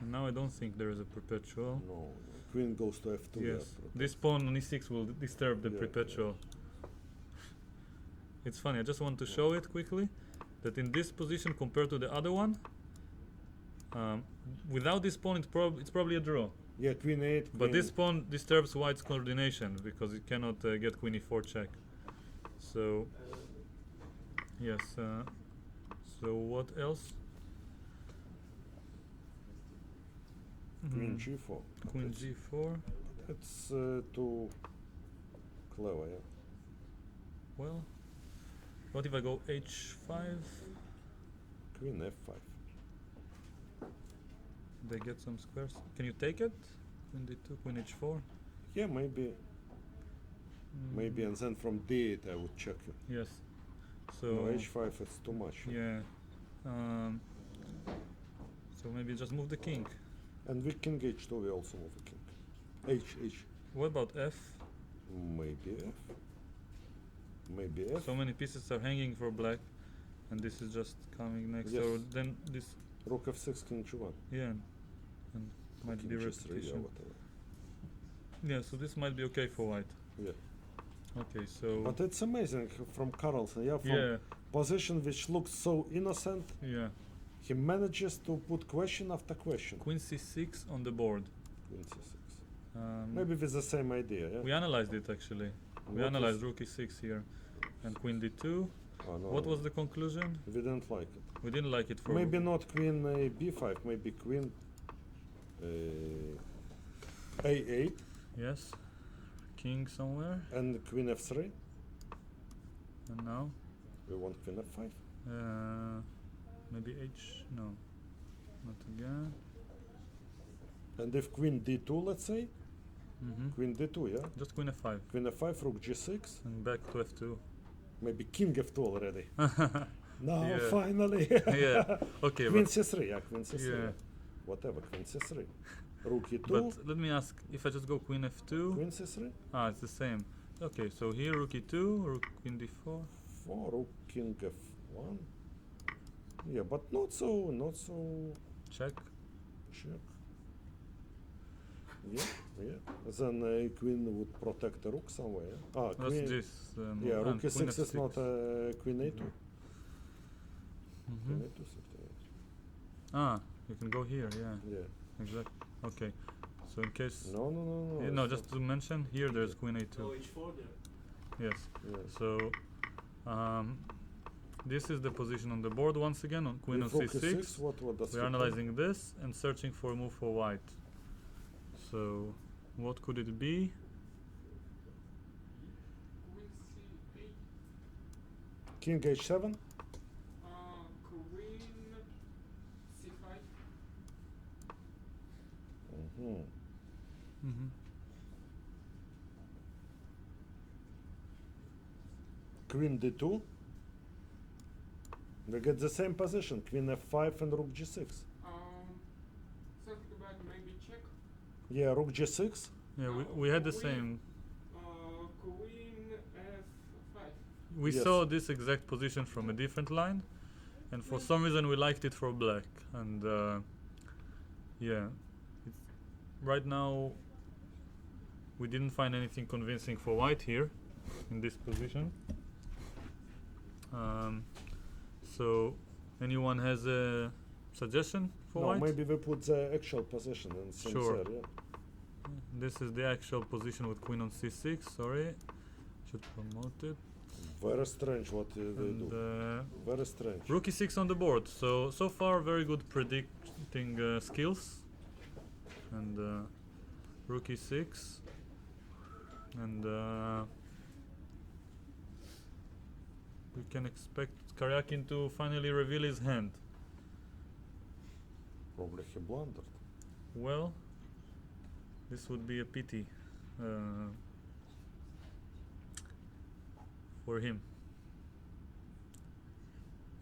And now I don't think there is a perpetual. No. Queen goes to F2, yeah. Yes. This pawn on e6 will disturb the Yeah, perpetual. It's funny, I just want to show it quickly that in this position compared to the other one, without this pawn it's probably a draw. Yeah, Queen 8. But this pawn disturbs white's coordination because it cannot get Queen e4 check. So, yes. So what else? Queen Mhm. G4. Queen g4. It's too clever, yeah. Well, what if I go h5? Queen F5. They get some squares. Can you take it? Queen d2, Queen h4. Yeah, maybe, and then from D8 I would check it. Yes. So No, H5 it's too much. yeah. So maybe just move the king. And with King H2 we also move a king. H. What about f? Maybe F. Maybe F. So many pieces are hanging for black, and this is just coming next. So Yes. then this, Rook F6, King G1. yeah, and might King be G3 or repetition. whatever. Yeah, so this might be okay for white. Yeah. Okay, so But it's amazing from Carlsen, yeah, from yeah, position which looks so innocent, yeah. he manages to put question after question. Queen c6 on the board. Queen C6. Maybe Maybe with the same idea, yeah? we analyzed it actually. We What analyzed was- rook e6 here, and Queen d2. Oh, no, What no. was the conclusion? We didn't like it. We didn't like it for Maybe not Queen B5, maybe Queen A8 yes, king somewhere, and Queen F3. and now We want Queen F5. maybe h. No, not again. And if Queen D2, let's say, Mm-hmm. Queen D2, yeah? Just Queen f5 Queen F5, Rook G6, and back to f2. maybe King F2 already. Now, Yeah. finally. Yeah. Okay, Queen but C3, yeah, Queen C3. yeah. Whatever, Queen C3. Rook E2, But let me ask, if I just go Queen f2, Queen C3, it's the same. Okay, so here Rook e2, Rook Queen d4. 4, Rook King F1. Yeah, but not so Check. check. Yeah. Then Queen would protect the Rook somewhere. Yeah? What's Queen. this? Yeah, and Rook Queen E6 is not Queen A2. Mhm. Queen A2 is You can go here. Yeah, Yeah. exactly. Okay. So in case. No. Yeah, it's no, not. just to mention, here there's Queen a2. No h4 there. Yes. Yeah. So, this is the position on the board once again on Queen on With Rook c6. E6, what does We're he play? analyzing this and searching for a move for white. So, what could it be? Queen c8, King H7. Queen c5, Mm-hmm. Mm-hmm. Queen D2. We get the same position. Queen F5 and Rook G6. something about maybe check, Yeah, Rook G6. Yeah, we had the Queen- same. Queen f5. We Yes. saw this exact position from a different line, and for some reason we liked it for black. And yeah, it's right now we didn't find anything convincing for white here in this position. So anyone has a suggestion for No, white? maybe we put the actual position and things Sure. there, yeah. This is the actual position with queen on c6. Sorry, should promote it. Very strange what they And do. Very strange. rook e6 on the board. So far very good predicting skills. And rook e6. And we can expect Karyakin to finally reveal his hand. Probably he blundered. Well, this would be a pity for him.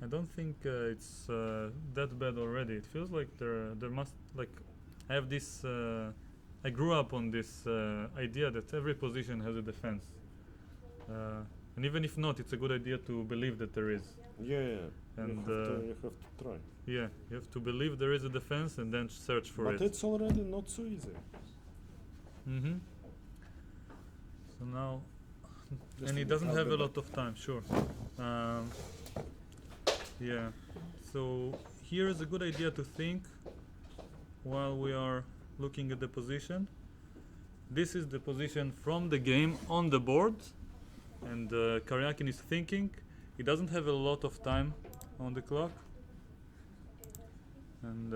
I don't think it's that bad already. It feels like there must, like, I have this I grew up on this idea that every position has a defense, and even if not, it's a good idea to believe that there is. Yeah. And you have to try. yeah, you have to believe there is a defense and then search for But it. it's already not so easy. Mm-hmm. So now, Just and he look doesn't how have the a lot of time, sure. Yeah, so here is a good idea to think while we are looking at the position. This is the position from the game on the board, and Karyakin is thinking. He doesn't have a lot of time on the clock. And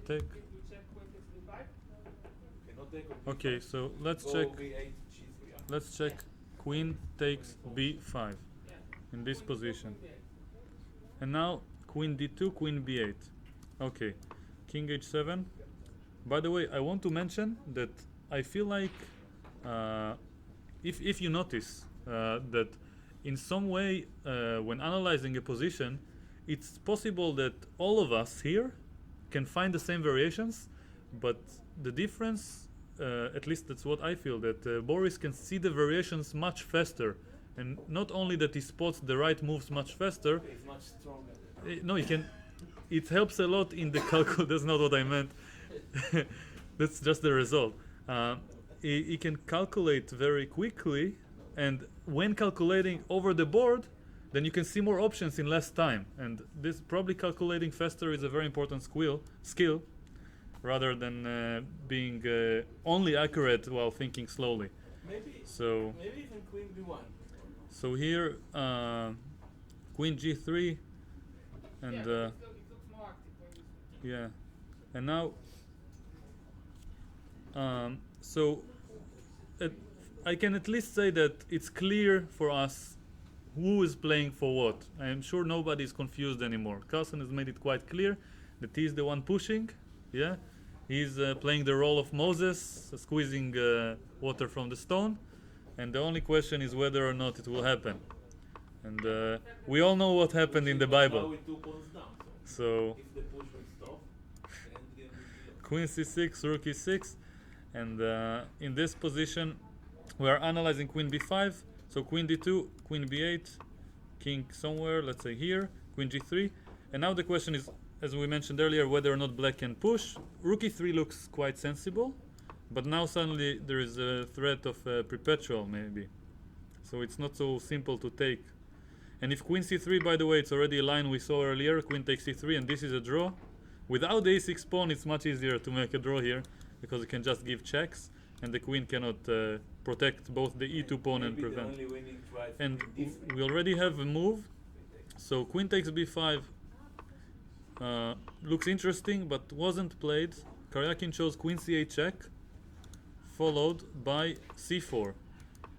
take. Cannot take on Okay, B5. so let's Go check. B8, G3. Let's check. Queen takes b5 in this position, and now queen d2, queen b8. Okay, king h7. By the way, I want to mention that I feel like if you notice that in some way when analyzing a position, it's possible that all of us here can find the same variations, but the difference, at least that's what I feel, that Boris can see the variations much faster, and not only that he spots the right moves much faster. He's much stronger. No, he can. It helps a lot in the calcul. That's not what I meant. That's just the result. He can calculate very quickly, and when calculating over the board, then you can see more options in less time. And this probably calculating faster is a very important skill, rather than being only accurate while thinking slowly. Maybe even queen b1. So here, queen g3, and it looks more active when you yeah, and now, so I can at least say that it's clear for us who is playing for what. I am sure nobody is confused anymore. Carlsen has made it quite clear that he's the one pushing. Yeah, he's playing the role of Moses, squeezing water from the stone, and the only question is whether or not it will happen. And we all know what happened in the Now Bible. with 2 pawns down. So If the push will stop, the end game will be queen c6, rook e6, and in this position we are analyzing queen b5. So queen d2, queen b8, king somewhere, let's say here, queen g3, and now the question is, as we mentioned earlier, whether or not black can push. Rook e3 looks quite sensible, but now suddenly there is a threat of perpetual maybe, so it's not so simple to take. And if queen c3, by the way, it's already a line we saw earlier, queen takes c3, and this is a draw. Without the a6 pawn, it's much easier to make a draw here, because you can just give checks, and the queen cannot protect both the e2 pawn and maybe the prevent. only winning try for And d3. we already have a move, so queen takes b5 looks interesting, but wasn't played. Karyakin chose queen c8 check, followed by c4,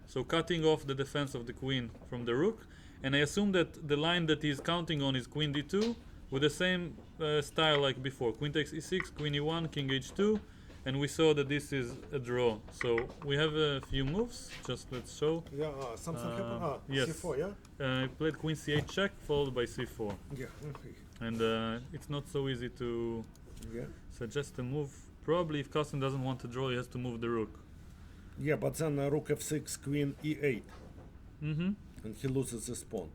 so cutting off the defense of the queen from the rook. And I assume that the line that he's counting on is queen d2 with the same style like before. Queen takes e6, queen e1, king h2, and we saw that this is a draw. So we have a few moves, just let's show. Yeah, something happened. Yes. C4, yeah? I played queen c8 check, followed by c4. Yeah. And it's not so easy to Yeah. suggest a move. Probably if Carlsen doesn't want to draw, he has to move the rook. Yeah, but then rook f6, queen e8, Mm-hmm. and he loses this pawn.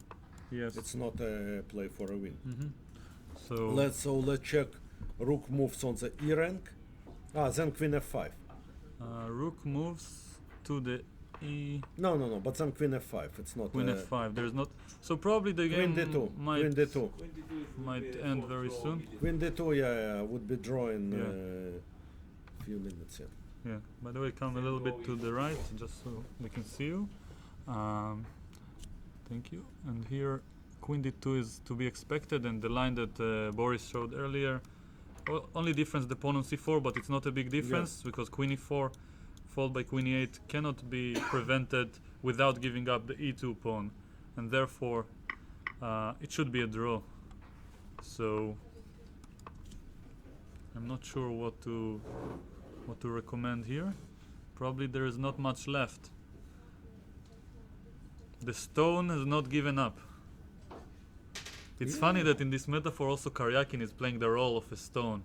Yes. It's not a play for a win. So Let's check. Rook moves on the E rank. Then Queen F5. rook moves to the E. No. But then Queen F5. It's not. Queen F5. There's not. So probably the Queen game D2. might Queen D2. might end very soon. Queen D2. Yeah, would be draw in Yeah. few minutes. Yeah. Yeah. By the way, come a little bit to the right, just so we can see you. Thank you. And here, Queen D2 is to be expected, and the line that Boris showed earlier. Only difference the pawn on C4, but it's not a big difference because Queen E4 followed by Queen E8 cannot be prevented without giving up the E2 pawn, and therefore it should be a draw. So I'm not sure what to recommend here. Probably there is not much left. The stone has not given up. It's funny that in this metaphor also Karyakin is playing the role of a stone,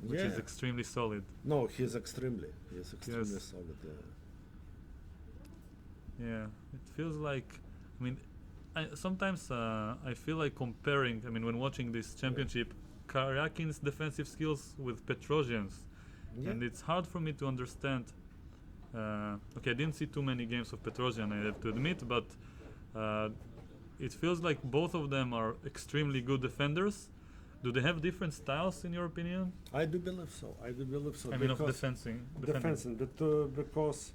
which is extremely solid. No, he's extremely Yes. solid. Yeah, it feels like, I mean, sometimes I feel like comparing, I mean, when watching this championship, Karyakin's defensive skills with Petrosian's. Yeah. And it's hard for me to understand. Okay, I didn't see too many games of Petrosian, I have to admit, but it feels like both of them are extremely good defenders. Do they have different styles in your opinion? I do believe so. I mean, of defending. Defending, because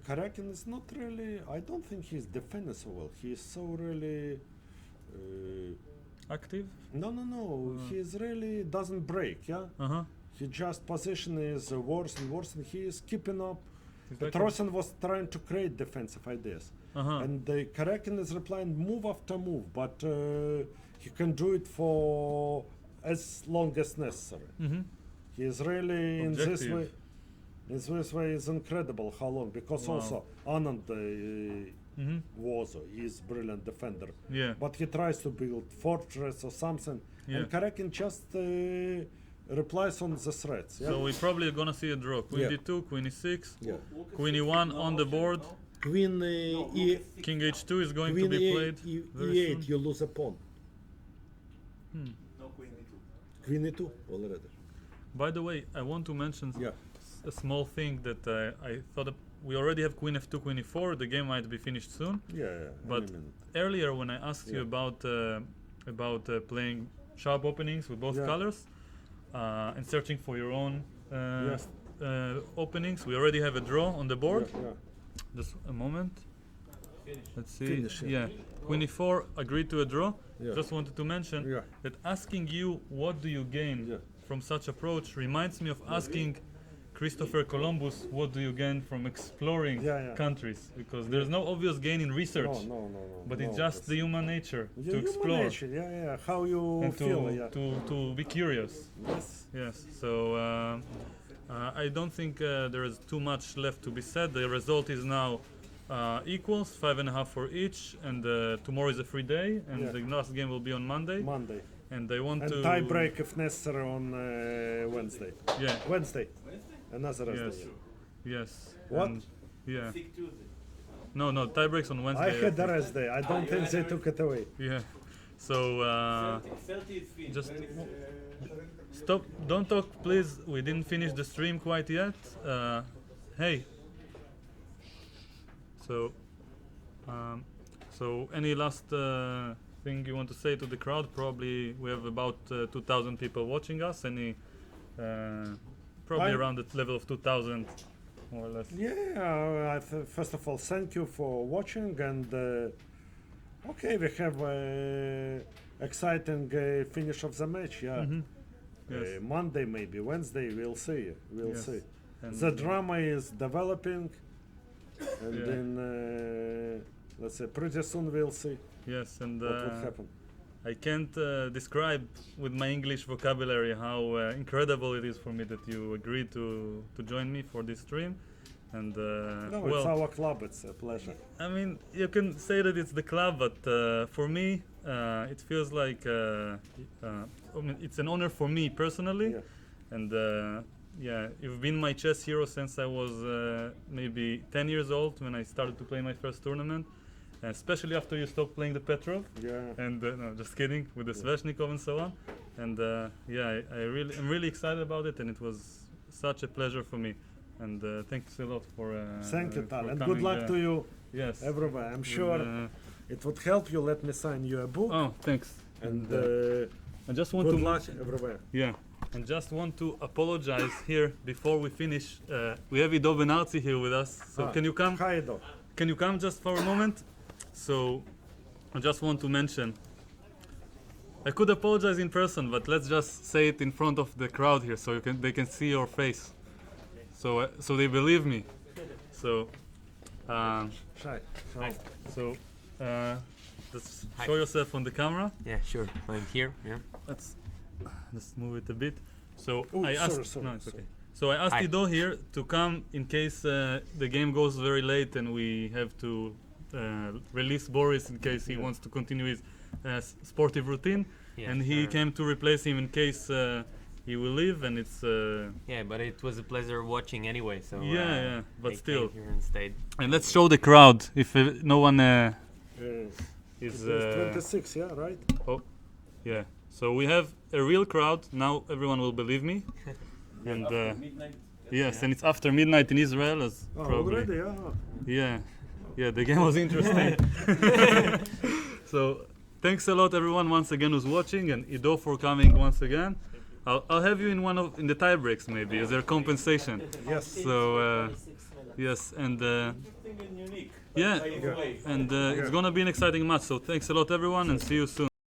Karyakin is not really. I don't think he's defending so well. He's so really. Active? No. He's really doesn't break. Yeah. He just position is worse and worse, and he is keeping up. Petrosian was trying to create defensive ideas, and the Karyakin is replying move after move, but he can do it for as long as necessary. He is really in this way. In this way is incredible how long, because also Anand Wozo is brilliant defender, but he tries to build fortress or something, and Karyakin just replies on the threats. So we're probably gonna see a draw. Queen D2, Queen E6, Queen E1 on the board. Queen King H2 is going to Queen be played. E8, you lose a pawn. No Queen D2. Queen E2 already. By the way, I want to mention a small thing that I thought we already have Queen F2, Queen E4. The game might be finished soon. But earlier when I asked you about playing sharp openings with both colors and searching for your own openings, we already have a draw on the board. Just a moment. Let's see. Finish, Queen E4 agreed to a draw. Just wanted to mention that asking you what do you gain from such approach reminds me of asking Christopher Columbus what do you gain from exploring countries, because there's no obvious gain in research. But it's just the human nature to explore. Nature, how you and feel. to be curious. Yes. So I don't think there is too much left to be said. The result is now equals 5.5 for each, and tomorrow is a free day, and the last game will be on Monday. And I want to tie break if necessary on Wednesday. Wednesday. Another rest day. Yes. What? And Sick Tuesday. No, tie breaks on Wednesday. I had the rest day. I don't think they took it away. So 30 is finished. just stop. Don't talk, please. We didn't finish the stream quite yet. Hey. So any last thing you want to say to the crowd? Probably we have about 2,000 people watching us. Any probably around the level of 2,000, more or less. First of all, thank you for watching, and okay, we have exciting finish of the match. Monday, maybe Wednesday, we'll see. We'll see. And the drama is developing, and then let's say pretty soon we'll see. Yes, and what will happen. I can't describe with my English vocabulary how incredible it is for me that you agreed to join me for this stream. And it's our club. It's a pleasure. I mean, you can say that it's the club, but for me, it feels like I mean, it's an honor for me personally. And you've been my chess hero since I was maybe 10 years old when I started to play my first tournament. especially after you stopped playing the Petrov. Yeah. And no, just kidding, with the Sveshnikov and so on. And yeah, I'm really excited about it, and it was such a pleasure for me. And thanks a lot for Thank you, Tal, for and coming, good luck to you Yes. everywhere. I'm And, sure it would help you. Let me sign you a book. Oh, thanks. And I just want good to luck everywhere. Yeah, and just want to apologize here before we finish. We have Ido Ben Artzi here with us, so can you come? Hi, Ido. Can you come just for a moment? So, I just want to mention. I could apologize in person, but let's just say it in front of the crowd here, so they can see your face. So so they believe me. So, Hi. so just show yourself on the camera. Yeah, sure. I'm here. Yeah. Let's just move it a bit. So Oh, I asked. sorry, No, it's sorry. okay. So I asked Hi. Ido here to come in case the game goes very late and we have to release Boris in case he wants to continue his sportive routine. Yeah, And he sure. came to replace him in case he will leave. And it's Yeah, but it was a pleasure watching anyway. So yeah, but I still. came here and stayed. And let's show the crowd if no one is. It was 26, yeah, right? Oh, yeah. So we have a real crowd now. Everyone will believe me. And After midnight. yes, and it's after midnight in Israel, as Oh, probably. already, yeah. Yeah, the game was interesting. So thanks a lot, everyone, once again who's watching, and Ido for coming once again. I'll have you in the tie breaks maybe as their compensation. Yes. So yes, and Interesting and unique. but yeah, by its way. and it's gonna be an exciting match. So thanks a lot, everyone, and see you soon.